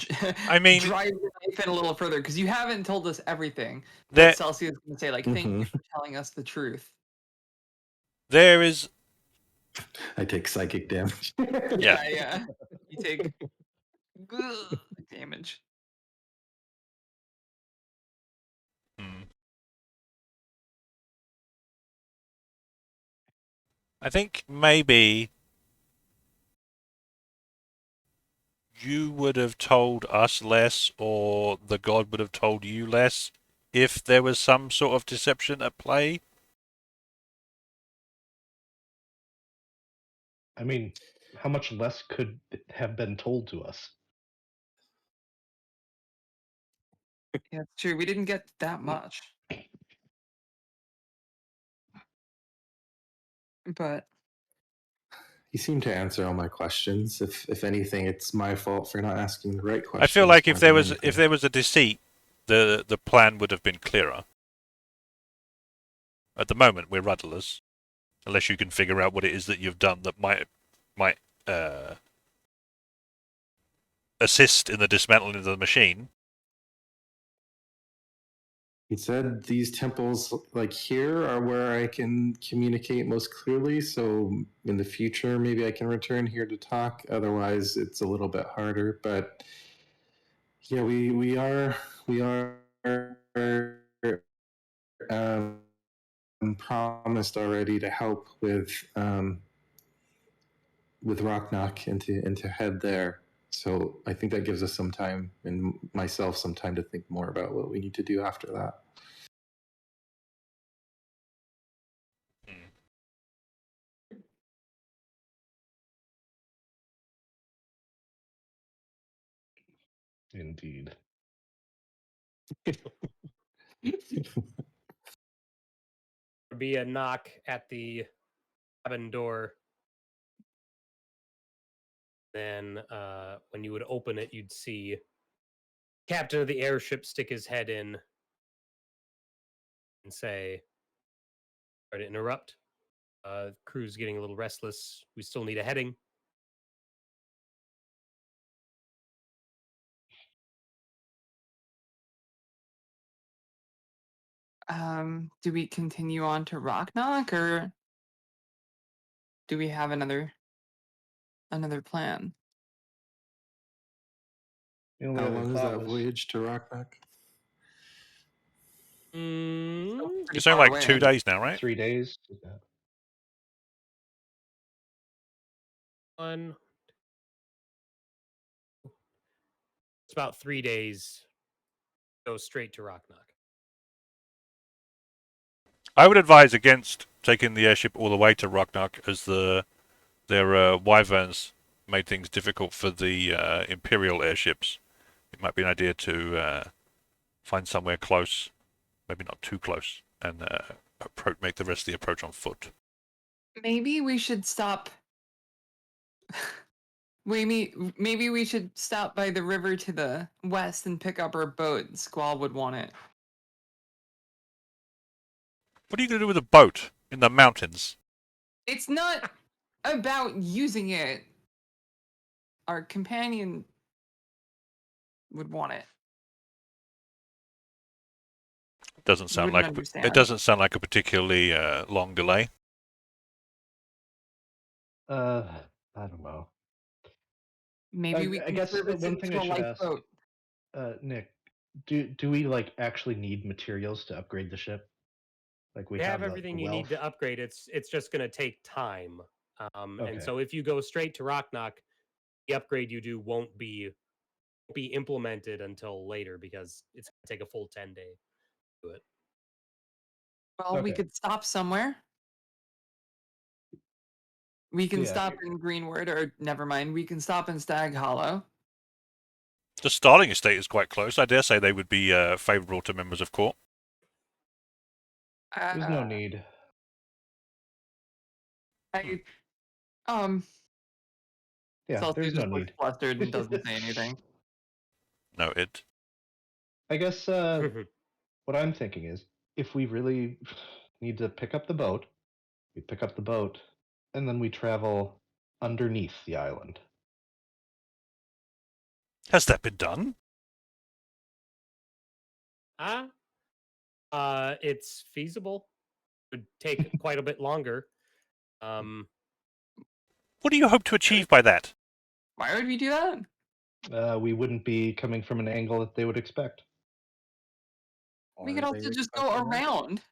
[SPEAKER 3] I mean,
[SPEAKER 2] drive the knife in a little further because you haven't told us everything. But
[SPEAKER 3] there
[SPEAKER 2] Celsia is gonna say, like, thank you
[SPEAKER 6] Mhm.
[SPEAKER 2] for telling us the truth.
[SPEAKER 3] there is
[SPEAKER 6] I take psychic damage.
[SPEAKER 3] Yeah.
[SPEAKER 2] Yeah. You take damage.
[SPEAKER 3] Hmm. I think maybe you would have told us less, or the god would have told you less, if there was some sort of deception at play.
[SPEAKER 4] I mean, how much less could have been told to us?
[SPEAKER 2] Yeah, it's true. We didn't get that much. But
[SPEAKER 6] You seem to answer all my questions. If anything, it's my fault for not asking the right questions.
[SPEAKER 3] I feel like
[SPEAKER 6] more
[SPEAKER 3] if
[SPEAKER 6] than
[SPEAKER 3] there
[SPEAKER 6] anything.
[SPEAKER 3] was a deceit, the plan would have been clearer. At the moment, we're rudderless, unless you can figure out what it is that you've done that might assist in the dismantling of the machine.
[SPEAKER 6] He said these temples like here are where I can communicate most clearly. So in the future, maybe I can return here to talk. Otherwise, it's a little bit harder. But yeah, we are um, promised already to help with Rocknock and to head there. So I think that gives us some time and myself some time to think more about what we need to do after that.
[SPEAKER 4] Indeed.
[SPEAKER 1] Be a knock at the cabin door. Then, when you would open it, you'd see captain of the airship stick his head in. and say, sorry to interrupt. Crew's getting a little restless. We still need a heading.
[SPEAKER 2] Do we continue on to Rocknock, or do we have another plan?
[SPEAKER 4] The only
[SPEAKER 6] How
[SPEAKER 4] other
[SPEAKER 6] long is
[SPEAKER 4] thought
[SPEAKER 6] that
[SPEAKER 4] was
[SPEAKER 6] voyage to Rocknock?
[SPEAKER 1] Mm,
[SPEAKER 2] Pretty
[SPEAKER 3] It's only
[SPEAKER 2] far
[SPEAKER 3] like
[SPEAKER 2] away.
[SPEAKER 3] 2 days now, right?
[SPEAKER 4] 3 days.
[SPEAKER 1] one. It's about 3 days. Go straight to Rocknock.
[SPEAKER 3] I would advise against taking the airship all the way to Rocknock, as their wyverns made things difficult for the Imperial airships. It might be an idea to find somewhere close, maybe not too close, and make the rest of the approach on foot.
[SPEAKER 2] Maybe we should stop. Maybe we should stop by the river to the west and pick up our boat. Squall would want it.
[SPEAKER 3] What are you going to do with a boat in the mountains?
[SPEAKER 2] It's not about using it. Our companion would want it.
[SPEAKER 3] Doesn't sound
[SPEAKER 2] Wouldn't
[SPEAKER 3] like
[SPEAKER 2] understand.
[SPEAKER 3] it doesn't sound like a particularly long delay.
[SPEAKER 4] I don't know.
[SPEAKER 2] Maybe we
[SPEAKER 4] I
[SPEAKER 2] can
[SPEAKER 4] guess
[SPEAKER 2] service
[SPEAKER 4] one
[SPEAKER 2] it
[SPEAKER 4] thing
[SPEAKER 2] to
[SPEAKER 4] I
[SPEAKER 2] a
[SPEAKER 4] should ask,
[SPEAKER 2] lifeboat.
[SPEAKER 4] Nick, do we like actually need materials to upgrade the ship? Like we
[SPEAKER 1] You have
[SPEAKER 4] the
[SPEAKER 1] everything you need
[SPEAKER 4] wealth?
[SPEAKER 1] to upgrade. It's just going to take time. And
[SPEAKER 4] Okay.
[SPEAKER 1] so if you go straight to Rocknock, the upgrade you do won't be implemented until later because it's going to take a full 10 day to do it.
[SPEAKER 2] Well, we
[SPEAKER 4] Okay.
[SPEAKER 2] could stop somewhere. We can
[SPEAKER 4] Yeah.
[SPEAKER 2] stop in Greenwood, or never mind. We can stop in Stag Hollow.
[SPEAKER 3] The Starling estate is quite close. I dare say they would be favourable to members of court.
[SPEAKER 4] There's no need.
[SPEAKER 2] I
[SPEAKER 4] Yeah,
[SPEAKER 2] Celsia
[SPEAKER 4] there's no
[SPEAKER 2] just looks
[SPEAKER 4] need.
[SPEAKER 2] flustered and doesn't say anything.
[SPEAKER 3] Noted.
[SPEAKER 4] I guess what I'm thinking is, if we really need to pick up the boat, we pick up the boat, and then we travel underneath the island.
[SPEAKER 3] Has that been done?
[SPEAKER 1] It's feasible. It would take quite a bit longer.
[SPEAKER 3] What do you hope to achieve by that?
[SPEAKER 2] Why would we do that?
[SPEAKER 4] We wouldn't be coming from an angle that they would expect.
[SPEAKER 2] We could also just go around.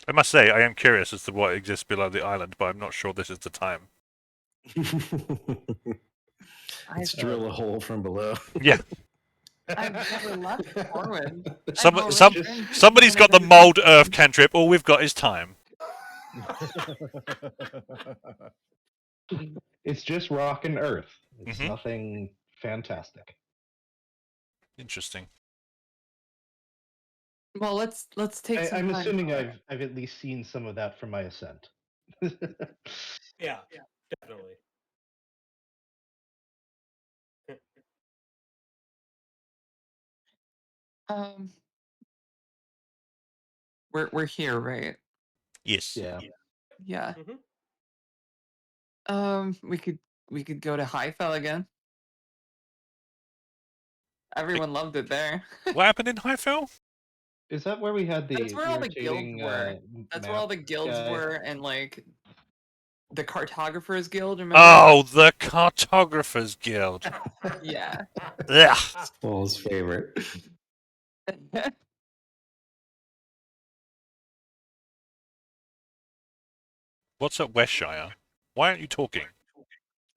[SPEAKER 3] I must say, I am curious as to what exists below the island, but I'm not sure this is the time.
[SPEAKER 6] Let's drill a hole from below.
[SPEAKER 3] Yeah.
[SPEAKER 2] I've never left Corwin.
[SPEAKER 3] Somebody's got the mold earth cantrip. All we've got is time.
[SPEAKER 4] It's just rock and earth. It's
[SPEAKER 3] Mhm.
[SPEAKER 4] nothing fantastic.
[SPEAKER 3] Interesting.
[SPEAKER 2] Well, let's take some
[SPEAKER 4] I'm
[SPEAKER 2] time
[SPEAKER 4] assuming
[SPEAKER 2] to-
[SPEAKER 4] I've at least seen some of that from my ascent.
[SPEAKER 1] Yeah, definitely.
[SPEAKER 2] We're here, right?
[SPEAKER 3] Yes.
[SPEAKER 4] Yeah.
[SPEAKER 2] Yeah.
[SPEAKER 1] Mm-hmm.
[SPEAKER 2] We could go to Highfell again. Everyone loved it there.
[SPEAKER 3] What happened in Highfell?
[SPEAKER 4] Is that where we had the
[SPEAKER 2] That's where all the guilds
[SPEAKER 4] irritating,
[SPEAKER 2] were. That's where all the
[SPEAKER 4] map
[SPEAKER 2] guilds
[SPEAKER 4] guy?
[SPEAKER 2] were, and like the Cartographers Guild. Remember?
[SPEAKER 3] Oh, the Cartographers Guild.
[SPEAKER 2] Yeah.
[SPEAKER 3] Ugh.
[SPEAKER 6] Paul's favorite.
[SPEAKER 3] What's at Westshire? Why aren't you talking?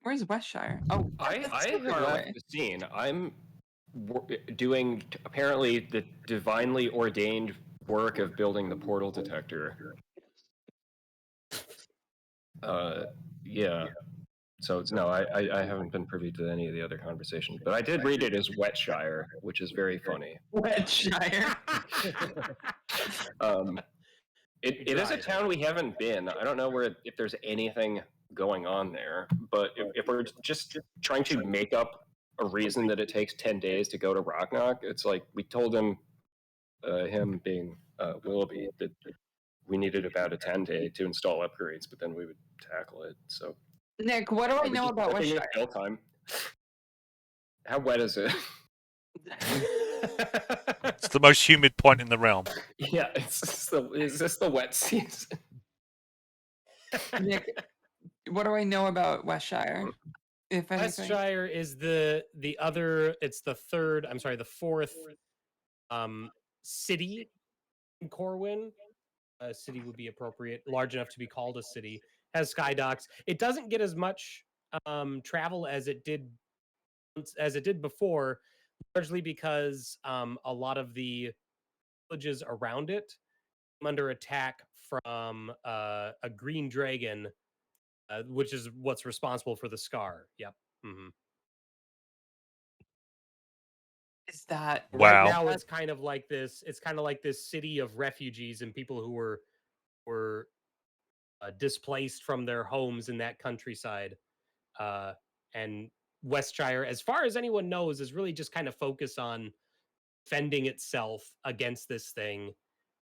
[SPEAKER 2] Where's Westshire? Oh,
[SPEAKER 5] I
[SPEAKER 2] that's too
[SPEAKER 5] have
[SPEAKER 2] far
[SPEAKER 5] left
[SPEAKER 2] away.
[SPEAKER 5] the scene. I'm doing apparently the divinely ordained work of building the portal detector. Yeah. So no, I haven't been privy to any of the other conversations, but I did read it as Wetshire, which is very funny.
[SPEAKER 2] Westshire.
[SPEAKER 5] It is a town we haven't been. I don't know if there's anything going on there. But if we're just trying to make up a reason that it takes 10 days to go to Rocknock, it's like we told him, him being Willoughby, that we needed about a 10-day to install upgrades, but then we would tackle it. So
[SPEAKER 2] Nick, what do I
[SPEAKER 5] we're
[SPEAKER 2] know
[SPEAKER 5] just
[SPEAKER 2] about
[SPEAKER 5] stepping
[SPEAKER 2] Westshire?
[SPEAKER 5] up build time. How wet is it?
[SPEAKER 3] It's the most humid point in the realm.
[SPEAKER 5] Yeah, is this the wet season?
[SPEAKER 2] Nick, what do I know about Westshire? If anything,
[SPEAKER 1] Westshire is the other. It's the third. I'm sorry, the fourth city in Corwin. A city would be appropriate, large enough to be called a city. Has sky docks. It doesn't get as much travel as it did before, largely because a lot of the villages around it come under attack from a green dragon, which is what's responsible for the scar. Yep. Mm-hmm.
[SPEAKER 2] is that
[SPEAKER 1] Right
[SPEAKER 3] Wow.
[SPEAKER 1] now it's kind of like this. It's kind of like this city of refugees and people who were displaced from their homes in that countryside. And Westshire, as far as anyone knows, is really just kind of focused on fending itself against this thing.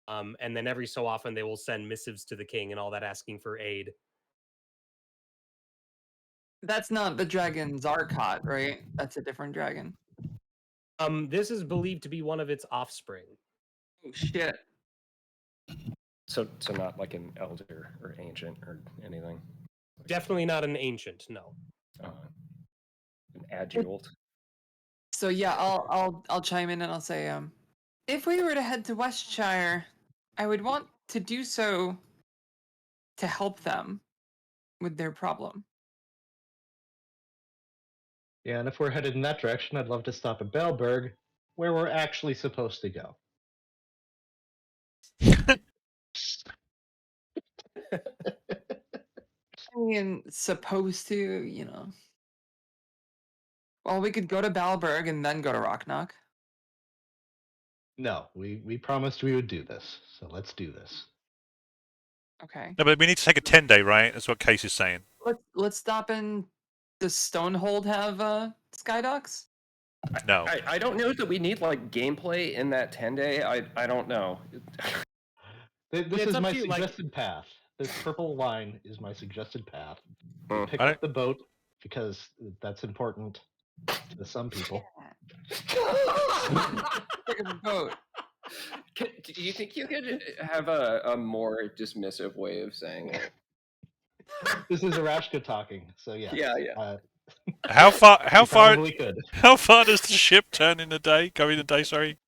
[SPEAKER 1] And then every so often they will send missives to the king and all that, asking for aid.
[SPEAKER 2] that's not the dragon Zarkot, right? That's a different dragon.
[SPEAKER 1] This is believed to be one of its offspring.
[SPEAKER 2] Oh shit!
[SPEAKER 5] So not like an elder or ancient or anything.
[SPEAKER 1] Definitely not an ancient, no.
[SPEAKER 5] An adult.
[SPEAKER 2] So yeah, I'll chime in and I'll say, if we were to head to Westshire, I would want to do so to help them with their problem.
[SPEAKER 4] Yeah, and if we're headed in that direction, I'd love to stop at Belberg, where we're actually supposed to go.
[SPEAKER 2] I mean, supposed to, you know. Well, we could go to Balberg and then go to Rocknock.
[SPEAKER 4] No, we promised we would do this, so let's do this.
[SPEAKER 2] Okay.
[SPEAKER 3] No, but we need to take a 10-day, right? That's what Cayce is saying.
[SPEAKER 2] Let's stop in. Does Stonehold have skydocks?
[SPEAKER 3] No.
[SPEAKER 5] I don't know that we need like gameplay in that 10-day. I don't know.
[SPEAKER 4] This
[SPEAKER 1] It's
[SPEAKER 4] is
[SPEAKER 1] up
[SPEAKER 4] my
[SPEAKER 1] to you, like-
[SPEAKER 4] suggested path. This purple line is my suggested path.
[SPEAKER 5] Hmm.
[SPEAKER 4] Pick
[SPEAKER 3] I
[SPEAKER 4] up the boat because that's important to some people.
[SPEAKER 2] Pick up a boat.
[SPEAKER 5] Do you think you could have a more dismissive way of saying it?
[SPEAKER 4] This is Aerashka talking, so yeah.
[SPEAKER 5] Yeah.
[SPEAKER 3] How far?
[SPEAKER 4] You probably could.
[SPEAKER 3] How far does the ship turn in a day? Go in a day, sorry.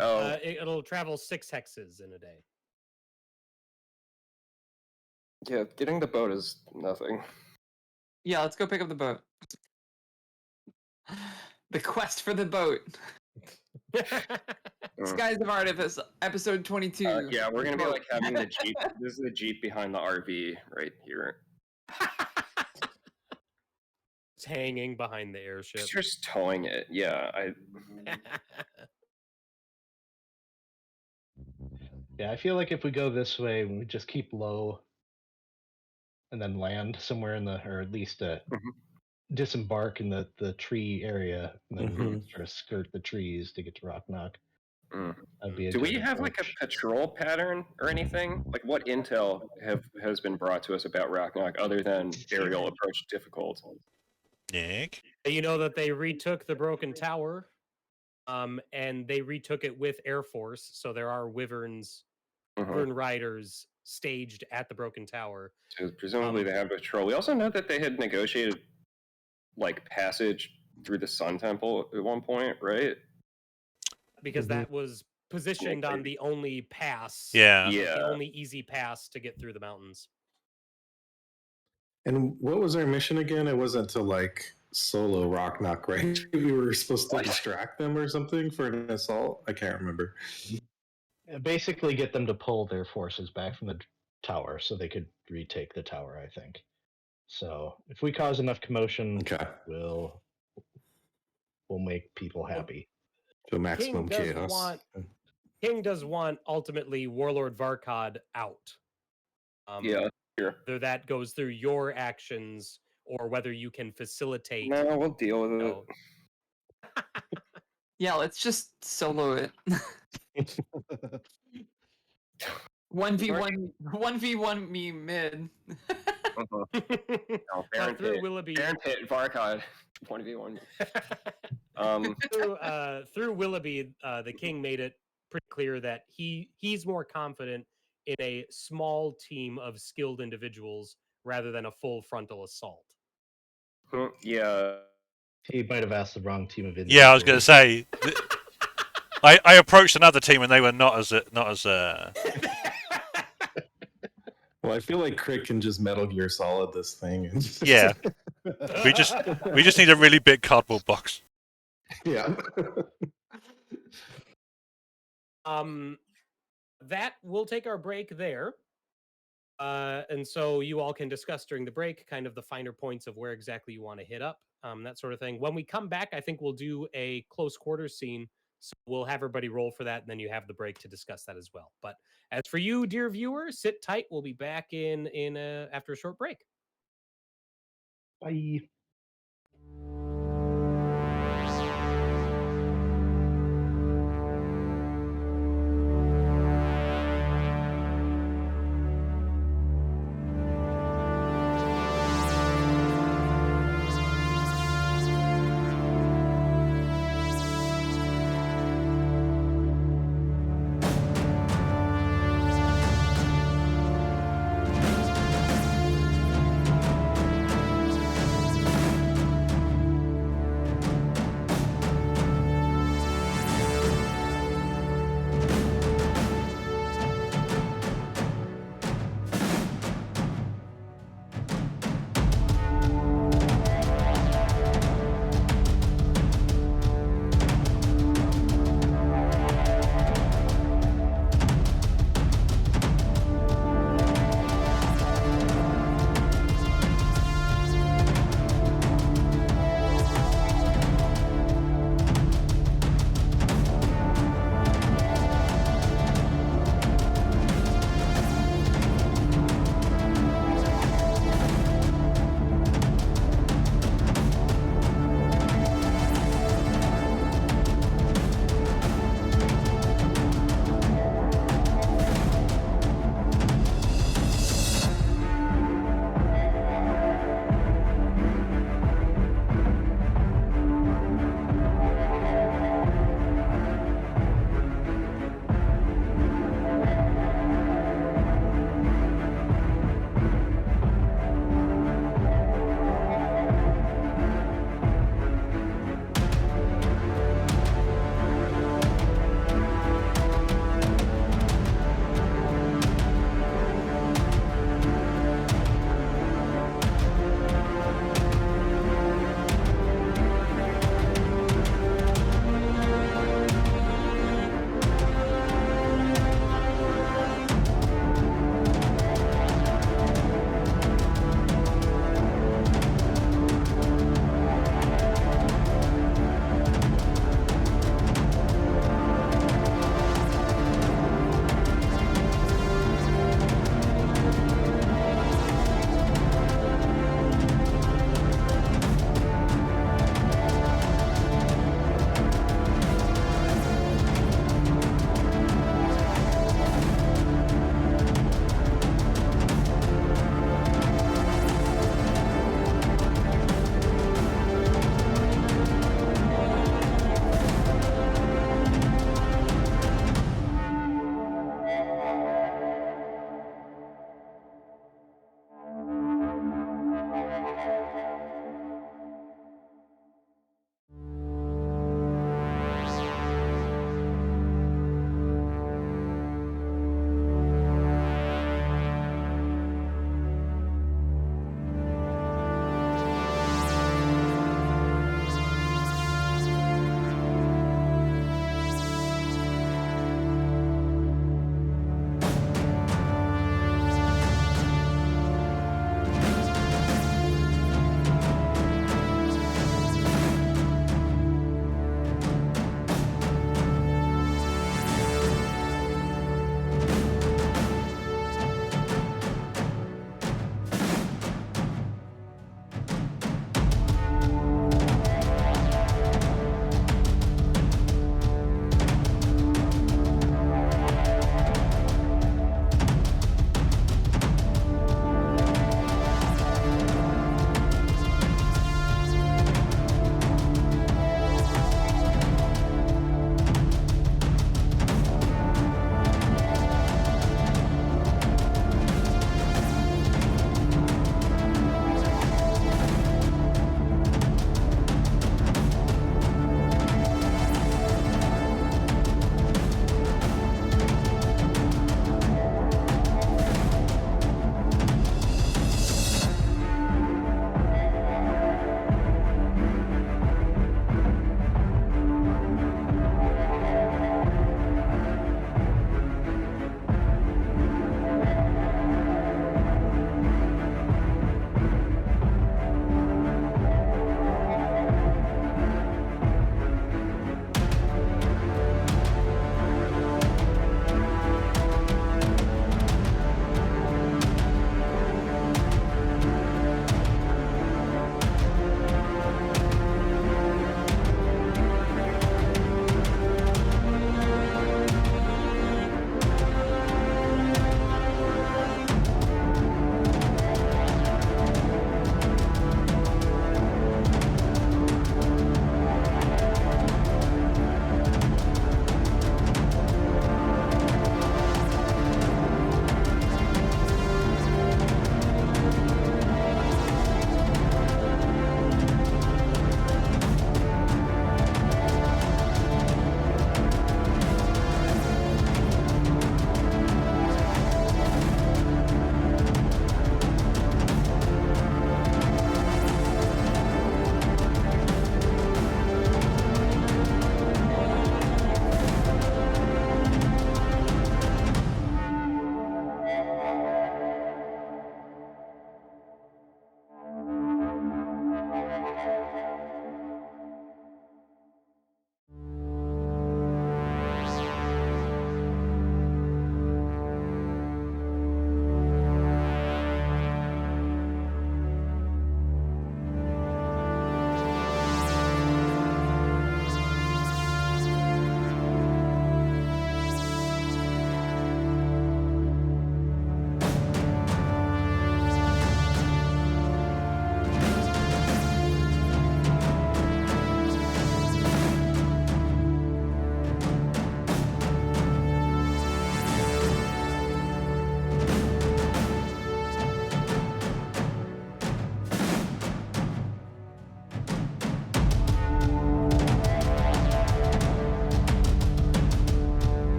[SPEAKER 5] Oh,
[SPEAKER 1] It'll travel 6 hexes in a day.
[SPEAKER 5] yeah. Getting the boat is nothing.
[SPEAKER 2] Yeah, let's go pick up the boat. The quest for the boat. Skies of Artifice, episode 22.
[SPEAKER 5] Yeah, we're gonna be like having the jeep. This is the jeep behind the RV right here.
[SPEAKER 1] It's hanging behind the airship.
[SPEAKER 5] Just towing it. Yeah,
[SPEAKER 4] Yeah, I feel like if we go this way, we just keep low and then land somewhere in the, or at least disembark in the tree area, and then we sort of skirt the trees to get to Rocknock. That'd be a
[SPEAKER 5] Do we
[SPEAKER 4] good
[SPEAKER 5] have like a
[SPEAKER 4] approach.
[SPEAKER 5] patrol pattern or anything? Like what intel has been brought to us about Rocknock other than aerial approach difficult?
[SPEAKER 3] Nick?
[SPEAKER 1] You know that they retook the broken tower, and they retook it with Air Force. So there are wyvern riders staged at the broken tower.
[SPEAKER 5] So presumably they have a patrol. We also know that they had negotiated like passage through the Sun Temple at one point, right?
[SPEAKER 1] Because that was positioned on the only pass.
[SPEAKER 3] Yeah.
[SPEAKER 1] The only easy pass to get through the mountains.
[SPEAKER 6] And what was our mission again? It wasn't to like solo Rocknock, right? We were supposed to distract them or something for an assault. I can't remember.
[SPEAKER 4] Basically, get them to pull their forces back from the tower so they could retake the tower. I think. So if we cause enough commotion,
[SPEAKER 6] Okay.
[SPEAKER 4] we'll make people happy.
[SPEAKER 6] To maximum chaos.
[SPEAKER 1] King does want ultimately Warlord Varkod out.
[SPEAKER 5] Yeah. Sure.
[SPEAKER 1] whether that goes through your actions or whether you can facilitate.
[SPEAKER 5] No, we'll deal with it.
[SPEAKER 1] know,
[SPEAKER 2] Yeah, let's just solo it. 1v1 me mid.
[SPEAKER 5] No,
[SPEAKER 1] Well,
[SPEAKER 5] Baron
[SPEAKER 1] through
[SPEAKER 5] Pit.
[SPEAKER 1] Willoughby,
[SPEAKER 5] Baron Pit, Varkod, 1v1.
[SPEAKER 1] through Willoughby, the king made it pretty clear that he's more confident in a small team of skilled individuals rather than a full frontal assault.
[SPEAKER 5] Yeah.
[SPEAKER 4] He might have asked the wrong team of individuals.
[SPEAKER 3] Yeah, I was going to say. I approached another team and they were not as
[SPEAKER 6] Well, I feel like Crick can just Metal Gear Solid this thing. And just-
[SPEAKER 3] yeah. We just need a really big cardboard box.
[SPEAKER 6] yeah.
[SPEAKER 1] That will take our break there. And so you all can discuss during the break kind of the finer points of where exactly you want to hit up, that sort of thing. When we come back, I think we'll do a close quarters scene. So we'll have everybody roll for that, and then you have the break to discuss that as well. But as for you, dear viewer, sit tight. We'll be back in after a short break.
[SPEAKER 4] Bye.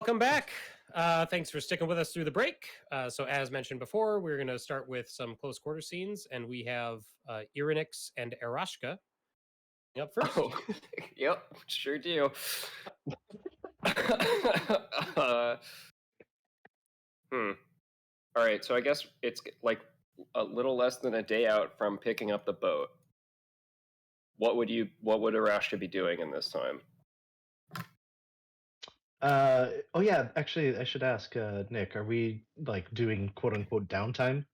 [SPEAKER 1] welcome back. Thanks for sticking with us through the break. So as mentioned before, we're going to start with some close quarter scenes, and we have Irynyx and Aerashka up first.
[SPEAKER 5] Oh, yep, sure do. All right, so I guess it's like a little less than a day out from picking up the boat. What would Aerashka be doing in this time?
[SPEAKER 4] Oh yeah, actually, I should ask Nick. Are we like doing quote unquote downtime?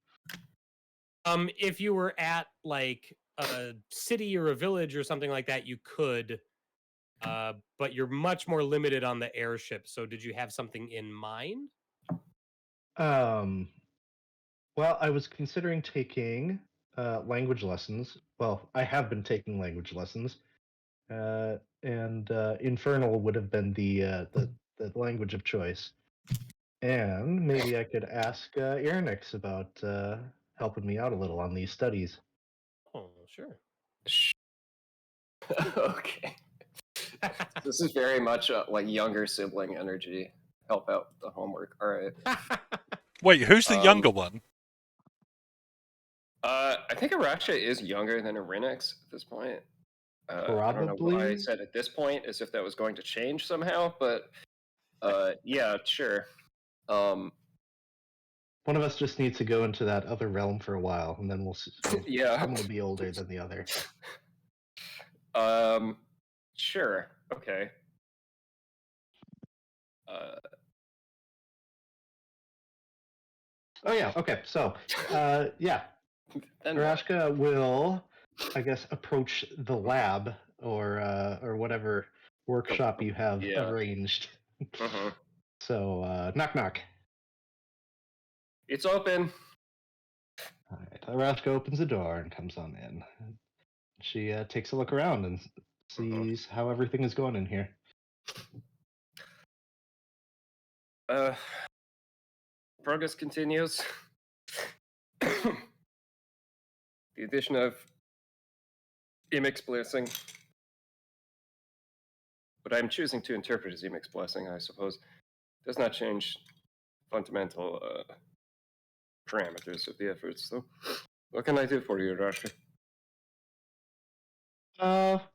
[SPEAKER 1] If you were at like a city or a village or something like that, you could. But you're much more limited on the airship. So did you have something in mind?
[SPEAKER 4] Well, I was considering taking language lessons. Well, I have been taking language lessons, and Infernal would have been the language of choice. And maybe I could ask Irynyx about helping me out a little on these studies.
[SPEAKER 1] Oh, sure.
[SPEAKER 5] Okay. This is very much like younger sibling energy. Help out with the homework. All right.
[SPEAKER 3] Wait, who's the younger one?
[SPEAKER 5] I think Aerashka is younger than Irynyx at this point. I don't know why I
[SPEAKER 4] Probably.
[SPEAKER 5] said at this point, as if that was going to change somehow, but yeah, sure.
[SPEAKER 4] One of us just needs to go into that other realm for a while, and then
[SPEAKER 5] Yeah.
[SPEAKER 4] someone will be older than the other.
[SPEAKER 5] Sure. Okay.
[SPEAKER 4] Oh yeah. Okay. So, yeah,
[SPEAKER 5] Then what?
[SPEAKER 4] Aerashka will, I guess, approach the lab or whatever workshop you have
[SPEAKER 5] Yeah.
[SPEAKER 4] arranged.
[SPEAKER 5] Mhm.
[SPEAKER 4] So, knock knock.
[SPEAKER 5] It's open.
[SPEAKER 4] All right. Aerashka opens the door and comes on in. She takes a look around and sees how everything is going in here.
[SPEAKER 5] Progress continues. The addition of Irynyx Blessing, what I'm choosing to interpret as Irynyx Blessing, I suppose, does not change fundamental parameters of the efforts. So, what can I do for you, Aerashka?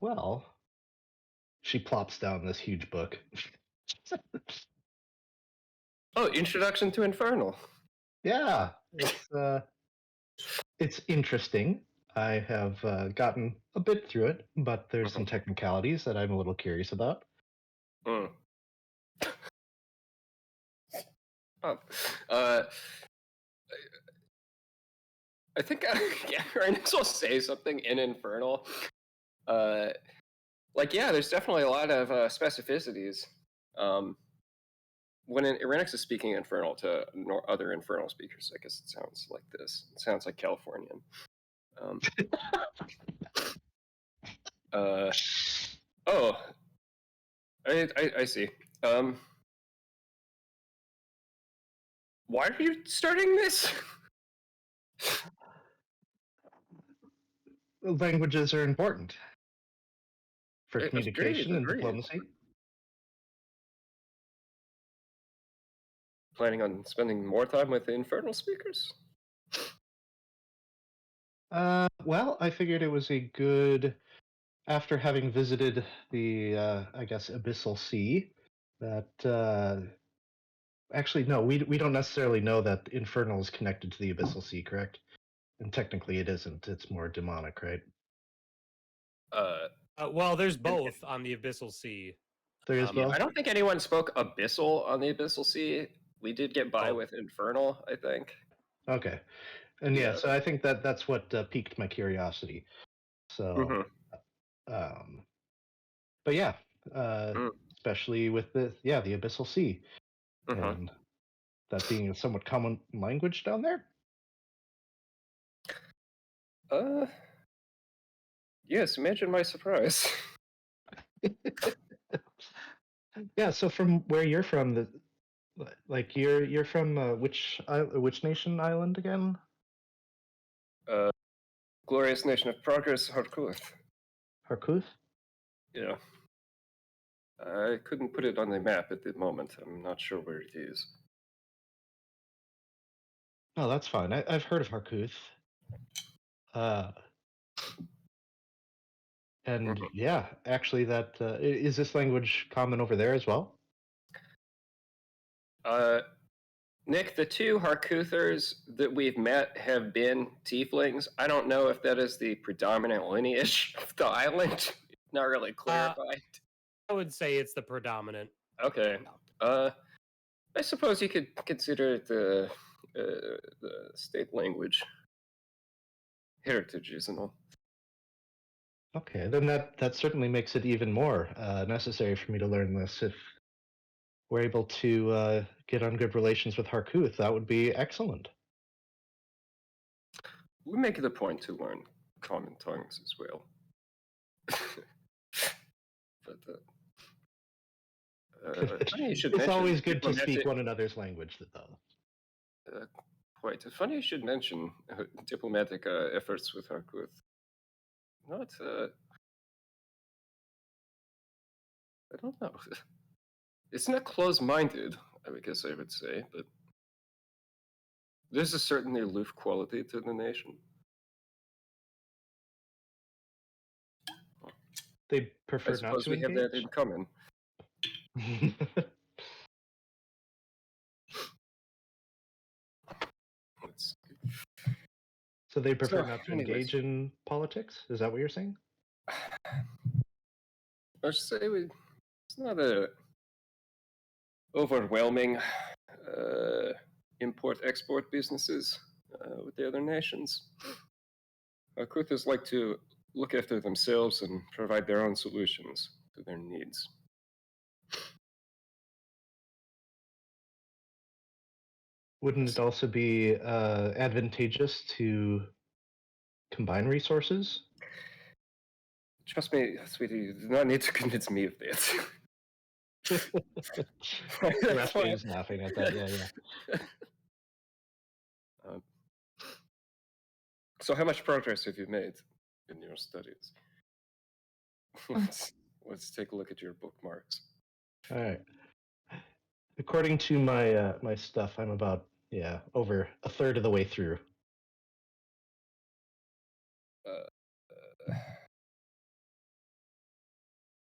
[SPEAKER 4] Well, she plops down this huge book.
[SPEAKER 5] Oh, Introduction to Infernal.
[SPEAKER 4] Yeah, it's interesting. I have gotten a bit through it, but there's some technicalities that I'm a little curious about.
[SPEAKER 5] Mm. I think yeah, Irynyx will say something in Infernal. Yeah, there's definitely a lot of specificities. When Irynyx is speaking Infernal to other Infernal speakers, I guess it sounds like this. It sounds like Californian. Oh, I see. Why are you starting this?
[SPEAKER 4] Languages are important for
[SPEAKER 5] Agreed,
[SPEAKER 4] communication and
[SPEAKER 5] agreed.
[SPEAKER 4] diplomacy.
[SPEAKER 5] Planning on spending more time with the Infernal speakers?
[SPEAKER 4] Well, I figured it was a good, after having visited the, I guess, Abyssal Sea, that, actually, no, we don't necessarily know that Infernal is connected to the Abyssal Sea, correct? And technically it isn't, it's more demonic, right?
[SPEAKER 1] Well, there's both on the Abyssal Sea.
[SPEAKER 4] There is both?
[SPEAKER 5] I don't think anyone spoke Abyssal on the Abyssal Sea. We did get by
[SPEAKER 1] Oh.
[SPEAKER 5] with Infernal, I think.
[SPEAKER 4] Okay. And yeah,
[SPEAKER 5] Yeah.
[SPEAKER 4] so I think that's what piqued my curiosity. So, but yeah, especially with the Abyssal Sea, and that being a somewhat common language down there.
[SPEAKER 5] Yes, imagine my surprise.
[SPEAKER 4] Yeah, so from where you're from, you're from which nation island again?
[SPEAKER 5] Glorious nation of progress, Harkuth.
[SPEAKER 4] Harkuth?
[SPEAKER 5] Yeah. I couldn't put it on the map at the moment. I'm not sure where it is.
[SPEAKER 4] Oh, that's fine. I've heard of Harkuth. And
[SPEAKER 5] Mhm.
[SPEAKER 4] yeah, actually, is this language common over there as well?
[SPEAKER 5] Nick, the two Harkuthers that we've met have been Tieflings. I don't know if that is the predominant lineage of the island. Not really clarified.
[SPEAKER 1] I would say it's the predominant.
[SPEAKER 5] Okay. I suppose you could consider it the state language. Heritage, isn't it?
[SPEAKER 4] Okay, then that certainly makes it even more necessary for me to learn this. If we're able to get on good relations with Harkuth, that would be excellent.
[SPEAKER 5] We make it a point to learn common tongues as well. But funny you should
[SPEAKER 4] It's
[SPEAKER 5] mention
[SPEAKER 4] always good to speak
[SPEAKER 5] diplomatic-
[SPEAKER 4] one another's language, though.
[SPEAKER 5] Quite funny you should mention diplomatic efforts with Harkuth. Not, I don't know. It's not close-minded, I guess I would say, but there's a certain aloof quality to the nation.
[SPEAKER 4] They prefer
[SPEAKER 5] I
[SPEAKER 4] not
[SPEAKER 5] suppose
[SPEAKER 4] to
[SPEAKER 5] we have that in
[SPEAKER 4] engage.
[SPEAKER 5] common. Let's-
[SPEAKER 4] So they prefer
[SPEAKER 5] So,
[SPEAKER 4] not to
[SPEAKER 5] anyways.
[SPEAKER 4] engage in politics? Is that what you're saying?
[SPEAKER 5] I should say it's not a overwhelming import-export businesses with the other nations. Harkuthers like to look after themselves and provide their own solutions to their needs.
[SPEAKER 4] Wouldn't it also be advantageous to combine resources?
[SPEAKER 5] Trust me, sweetie, you do not need to convince me of this.
[SPEAKER 4] Aerashka is laughing at that. Yeah.
[SPEAKER 5] So how much progress have you made in your studies? Let's take a look at your bookmarks.
[SPEAKER 4] All right. According to my my stuff, I'm about over a third of the way through.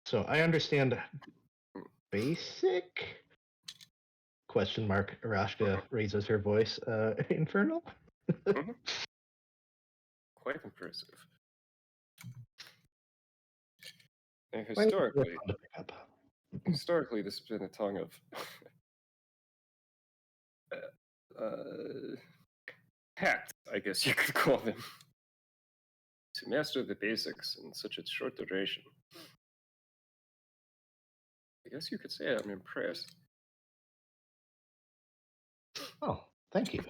[SPEAKER 4] So I understand basic ? Aerashka raises her voice. Infernal?
[SPEAKER 5] Quite impressive. And
[SPEAKER 4] Fun to pick up.
[SPEAKER 5] historically, this has been a tongue of hacks, I guess you could call them, to master the basics in such a short duration. I guess you could say I'm impressed.
[SPEAKER 4] Oh, thank you.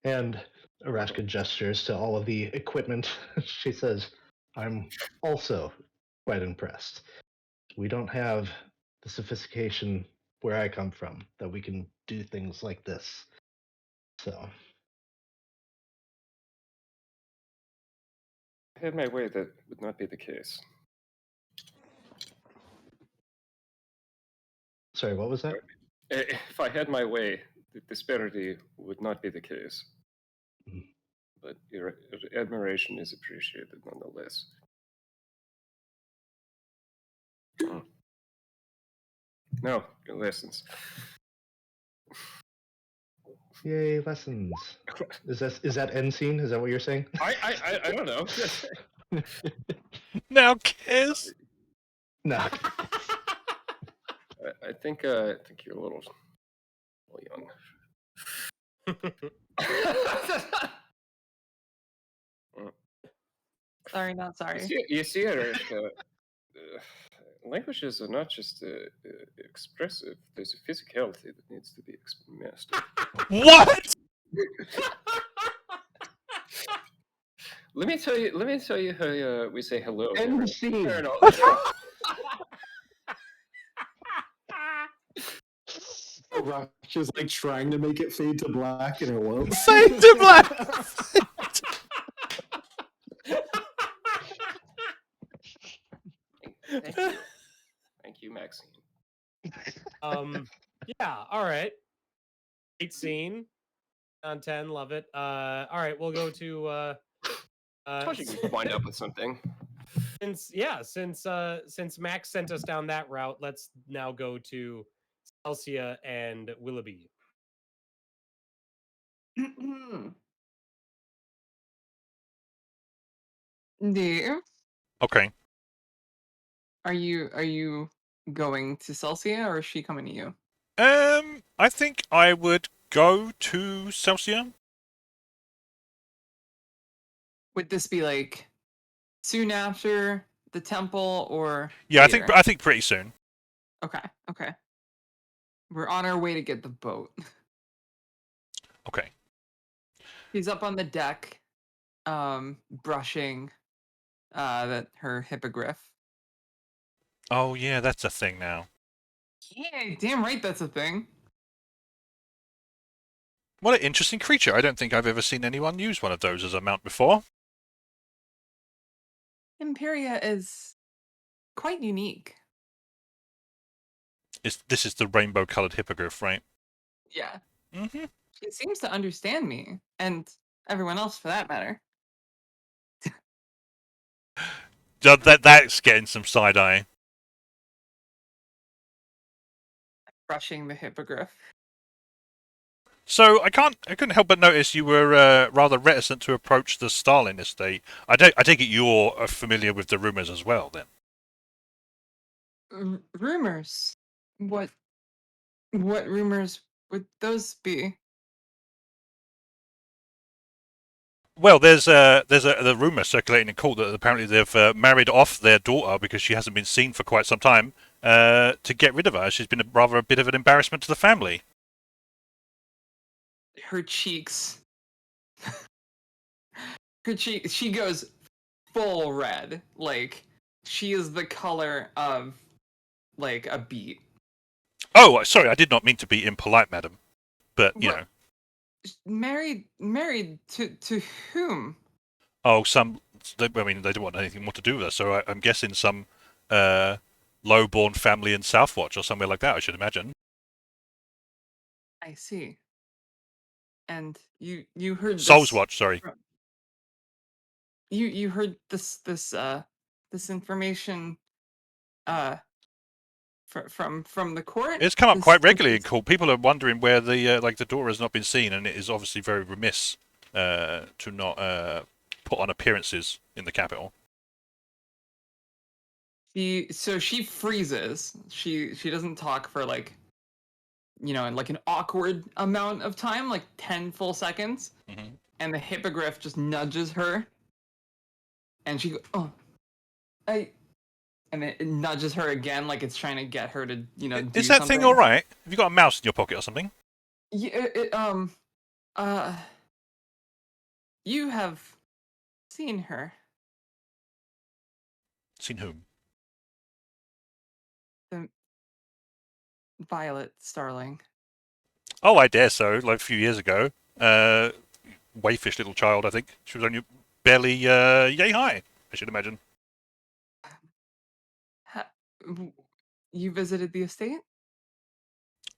[SPEAKER 4] And Aerashka gestures to all of the equipment. She says, I'm also quite impressed. We don't have the sophistication where I come from that we can do things like this. So,
[SPEAKER 5] If I had my way, that would not be the case.
[SPEAKER 4] sorry, what was that?
[SPEAKER 5] If I had my way, the disparity would not be the case.
[SPEAKER 4] Mhm.
[SPEAKER 5] But your admiration is appreciated nonetheless. No, your lessons.
[SPEAKER 4] Yay, lessons. Is that end scene? Is that what you're saying?
[SPEAKER 5] I don't know.
[SPEAKER 3] Now kiss.
[SPEAKER 4] No.
[SPEAKER 5] I think you're a little young.
[SPEAKER 2] Sorry, not sorry.
[SPEAKER 5] You see, Aerashka, languages are not just expressive. There's a physicality that needs to be mastered.
[SPEAKER 3] What?
[SPEAKER 5] Let me tell you how we say hello.
[SPEAKER 4] End scene.
[SPEAKER 6] Rock is like trying to make it fade to black and it won't.
[SPEAKER 3] Fade to black.
[SPEAKER 1] Yeah, all right. Great scene. On 10, love it. All right, we'll go to
[SPEAKER 5] Told you we'd wind up with something.
[SPEAKER 1] since Max sent us down that route, let's now go to Celsia and Willoughby.
[SPEAKER 2] Dear,
[SPEAKER 3] Okay.
[SPEAKER 2] are you going to Celsia or is she coming to you?
[SPEAKER 3] I think I would go to Celsia.
[SPEAKER 2] Would this be like soon after the temple or
[SPEAKER 3] Yeah,
[SPEAKER 2] later?
[SPEAKER 3] I think pretty soon.
[SPEAKER 2] Okay, okay. We're on our way to get the boat.
[SPEAKER 3] Okay.
[SPEAKER 2] She's up on the deck, brushing her hippogriff.
[SPEAKER 3] Oh yeah, that's a thing now.
[SPEAKER 2] Yeah, damn right that's a thing.
[SPEAKER 3] What an interesting creature. I don't think I've ever seen anyone use one of those as a mount before.
[SPEAKER 2] Imperia is quite unique.
[SPEAKER 3] This is the rainbow-coloured hippogriff, right?
[SPEAKER 2] Yeah.
[SPEAKER 3] Mm-hmm.
[SPEAKER 2] She seems to understand me, and everyone else for that matter.
[SPEAKER 3] That's getting some side-eye.
[SPEAKER 2] Brushing the hippogriff.
[SPEAKER 3] So I couldn't help but notice you were rather reticent to approach the Starling estate. I take it you're familiar with the rumors as well, then.
[SPEAKER 2] Rumors. What rumors would those be?
[SPEAKER 3] Well, there's the rumor circulating in court that apparently they've married off their daughter because she hasn't been seen for quite some time to get rid of her. She's been rather a bit of an embarrassment to the family.
[SPEAKER 2] Her cheeks. She goes full red. Like she is the color of like a beet.
[SPEAKER 3] Oh, sorry, I did not mean to be impolite, madam. But you
[SPEAKER 2] What?
[SPEAKER 3] know,
[SPEAKER 2] Married to whom?
[SPEAKER 3] oh, they didn't want anything more to do with her, so I'm guessing some low-born family in Southwatch or somewhere like that. I should imagine.
[SPEAKER 2] I see. And you heard this
[SPEAKER 3] Soulswatch, sorry.
[SPEAKER 2] you heard this information from the court?
[SPEAKER 3] It's come up quite regularly in
[SPEAKER 2] This-
[SPEAKER 3] court. People are wondering where the daughter has not been seen, and it is obviously very remiss to not put on appearances in the capital.
[SPEAKER 2] she freezes. She doesn't talk for like in like an awkward amount of time, like 10 full seconds.
[SPEAKER 3] Mm-hmm.
[SPEAKER 2] And the hippogriff just nudges her. And she goes, "Oh, and it nudges her again, like it's trying to get her to, do
[SPEAKER 3] Is that
[SPEAKER 2] something.
[SPEAKER 3] thing all right? Have you got a mouse in your pocket or something?
[SPEAKER 2] Yeah, you have seen her.
[SPEAKER 3] Seen whom?
[SPEAKER 2] The Violet Starling.
[SPEAKER 3] Oh, I dare so. Like a few years ago, waifish little child. I think she was only barely yay high. I should imagine.
[SPEAKER 2] You visited the estate?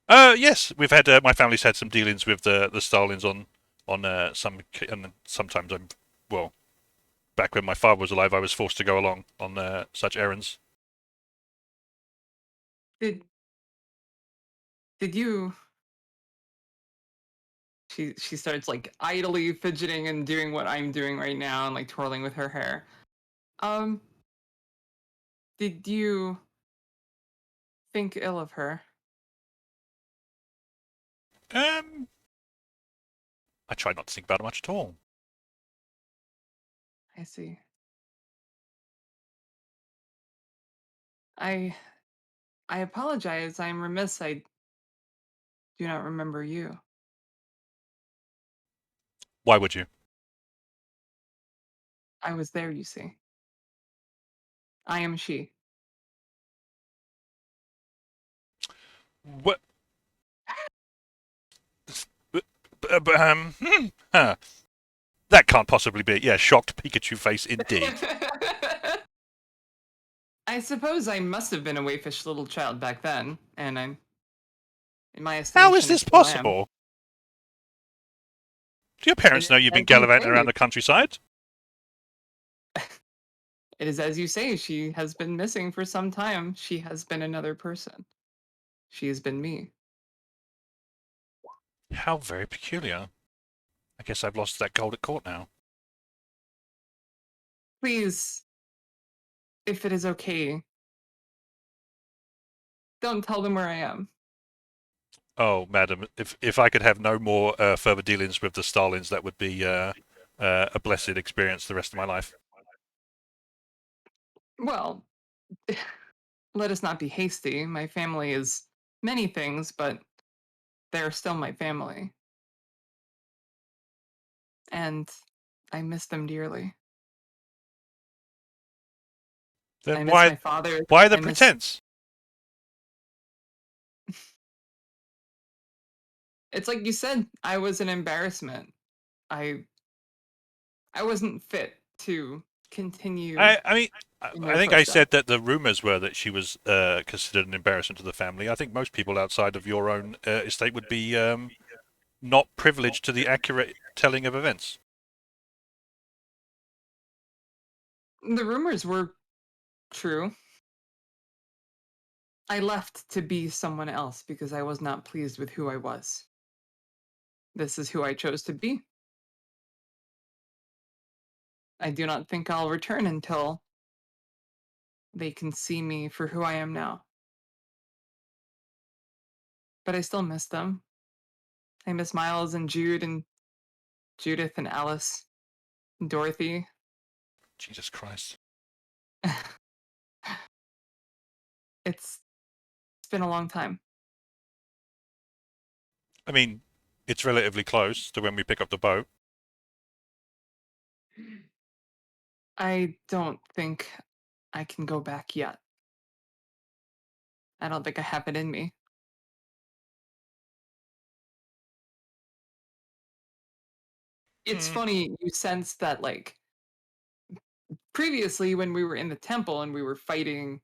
[SPEAKER 3] Yes, we've had my family's had some dealings with the Starlings on and sometimes back when my father was alive, I was forced to go along on such errands.
[SPEAKER 2] Did you? She starts like idly fidgeting and doing what I'm doing right now and like twirling with her hair. Did you think ill of her?
[SPEAKER 3] I try not to think about it much at all.
[SPEAKER 2] I see. I apologize. I'm remiss. I do not remember you.
[SPEAKER 3] Why would you?
[SPEAKER 2] I was there, you see. I am she.
[SPEAKER 3] What? Huh. That can't possibly be it. Yeah, shocked Pikachu face indeed.
[SPEAKER 2] I suppose I must have been a wayfish little child back then, and I'm, in my
[SPEAKER 3] How
[SPEAKER 2] estimation,
[SPEAKER 3] is
[SPEAKER 2] I
[SPEAKER 3] this
[SPEAKER 2] still am.
[SPEAKER 3] possible? Do your parents
[SPEAKER 2] It
[SPEAKER 3] know
[SPEAKER 2] is
[SPEAKER 3] you've been
[SPEAKER 2] as you
[SPEAKER 3] gallivanting
[SPEAKER 2] say.
[SPEAKER 3] around the countryside?
[SPEAKER 2] It is as you say. She has been missing for some time. She has been another person. She has been me.
[SPEAKER 3] How very peculiar. I guess I've lost that gold at court now.
[SPEAKER 2] Please, if it is okay, don't tell them where I am.
[SPEAKER 3] Oh, madam, if I could have no more further dealings with the Stalins, that would be a blessed experience the rest of my life.
[SPEAKER 2] Well, let us not be hasty. My family is many things, but they're still my family. And I miss them dearly. I
[SPEAKER 3] Then
[SPEAKER 2] miss my
[SPEAKER 3] why
[SPEAKER 2] father.
[SPEAKER 3] why the
[SPEAKER 2] I miss.
[SPEAKER 3] pretense?
[SPEAKER 2] It's like you said, I was an embarrassment. I wasn't fit to continue
[SPEAKER 3] I mean,
[SPEAKER 2] in
[SPEAKER 3] I
[SPEAKER 2] your
[SPEAKER 3] think I said
[SPEAKER 2] footsteps.
[SPEAKER 3] that the rumors were that she was considered an embarrassment to the family. I think most people outside of your own estate would be not privileged to the accurate telling of events.
[SPEAKER 2] The rumors were true. I left to be someone else because I was not pleased with who I was. This is who I chose to be. I do not think I'll return until they can see me for who I am now. But I still miss them. I miss Miles and Jude and Judith and Alice and Dorothy.
[SPEAKER 3] Jesus Christ.
[SPEAKER 2] It's been a long time.
[SPEAKER 3] I mean, it's relatively close to when we pick up the boat.
[SPEAKER 2] I don't think I can go back yet. I don't think I have it in me. It's funny you sense that, like, previously when we were in the temple and we were fighting,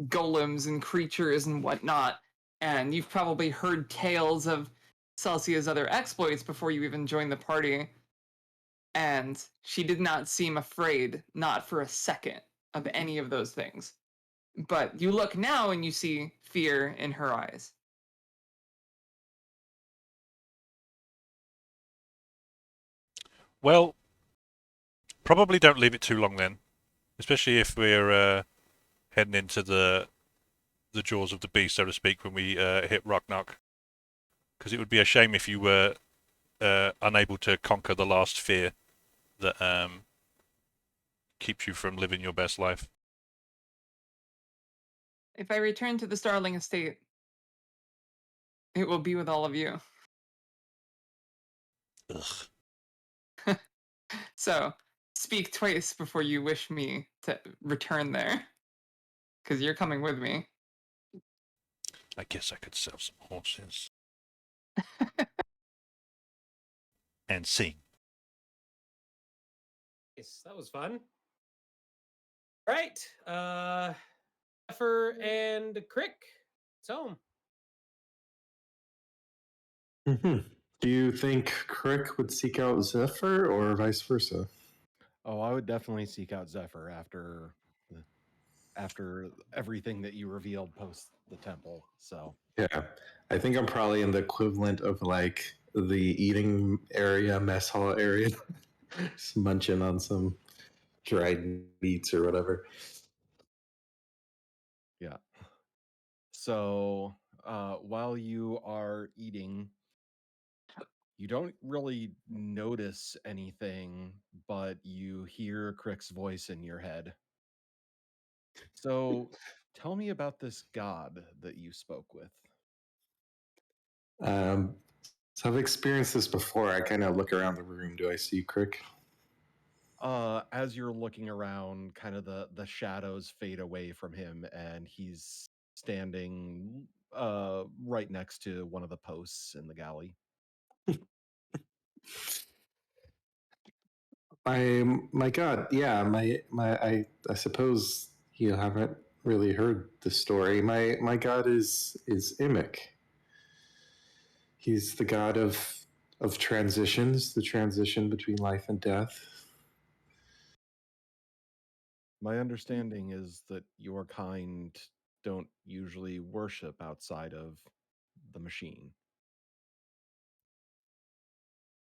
[SPEAKER 2] golems and creatures and whatnot, and you've probably heard tales of Celsia's other exploits before you even joined the party, and she did not seem afraid, not for a second, of any of those things. But you look now and you see fear in her eyes.
[SPEAKER 3] Well, probably don't leave it too long then, especially if we're heading into the jaws of the beast, so to speak, when we hit Rocknock. Because it would be a shame if you were unable to conquer the last fear that keeps you from living your best life.
[SPEAKER 2] If I return to the Starling Estate, it will be with all of you.
[SPEAKER 3] Ugh.
[SPEAKER 2] So, speak twice before you wish me to return there. Because you're coming with me.
[SPEAKER 3] I guess I could sell some horses. And sing.
[SPEAKER 1] Yes, that was fun. Right. Zephyr and Crick. It's home.
[SPEAKER 6] Do you think Crick would seek out Zephyr or vice versa?
[SPEAKER 7] Oh, I would definitely seek out Zephyr after everything that you revealed post the temple. So
[SPEAKER 6] Yeah, I think I'm probably in the equivalent of like the eating area, mess hall area, just munching on some dried meats or whatever.
[SPEAKER 7] yeah. So while you are eating, you don't really notice anything, but you hear Crick's voice in your head. So tell me about this god that you spoke with.
[SPEAKER 6] Um, so I've experienced this before. I kind of look around the room. Do I see Crick?
[SPEAKER 7] As you're looking around, kind of the shadows fade away from him, and he's standing right next to one of the posts in the galley.
[SPEAKER 6] My God, yeah, I suppose you haven't really heard the story. My god is Irynyx. He's the god of transitions, the transition between life and death.
[SPEAKER 7] My understanding is that your kind don't usually worship outside of the machine.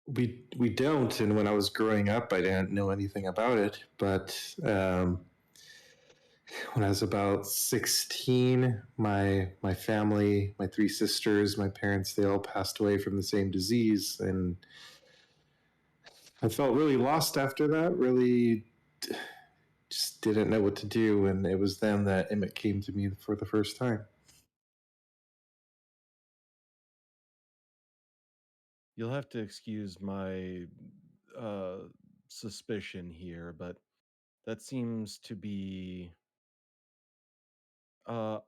[SPEAKER 6] We don't, and when I was growing up, I didn't know anything about it. But when I was about 16, my family, my 3 sisters, my parents, they all passed away from the same disease, and I felt really lost after that. Really, just didn't know what to do, and it was then that Irynyx came to me for the first time.
[SPEAKER 7] You'll have to excuse my suspicion here, but that seems to be uh,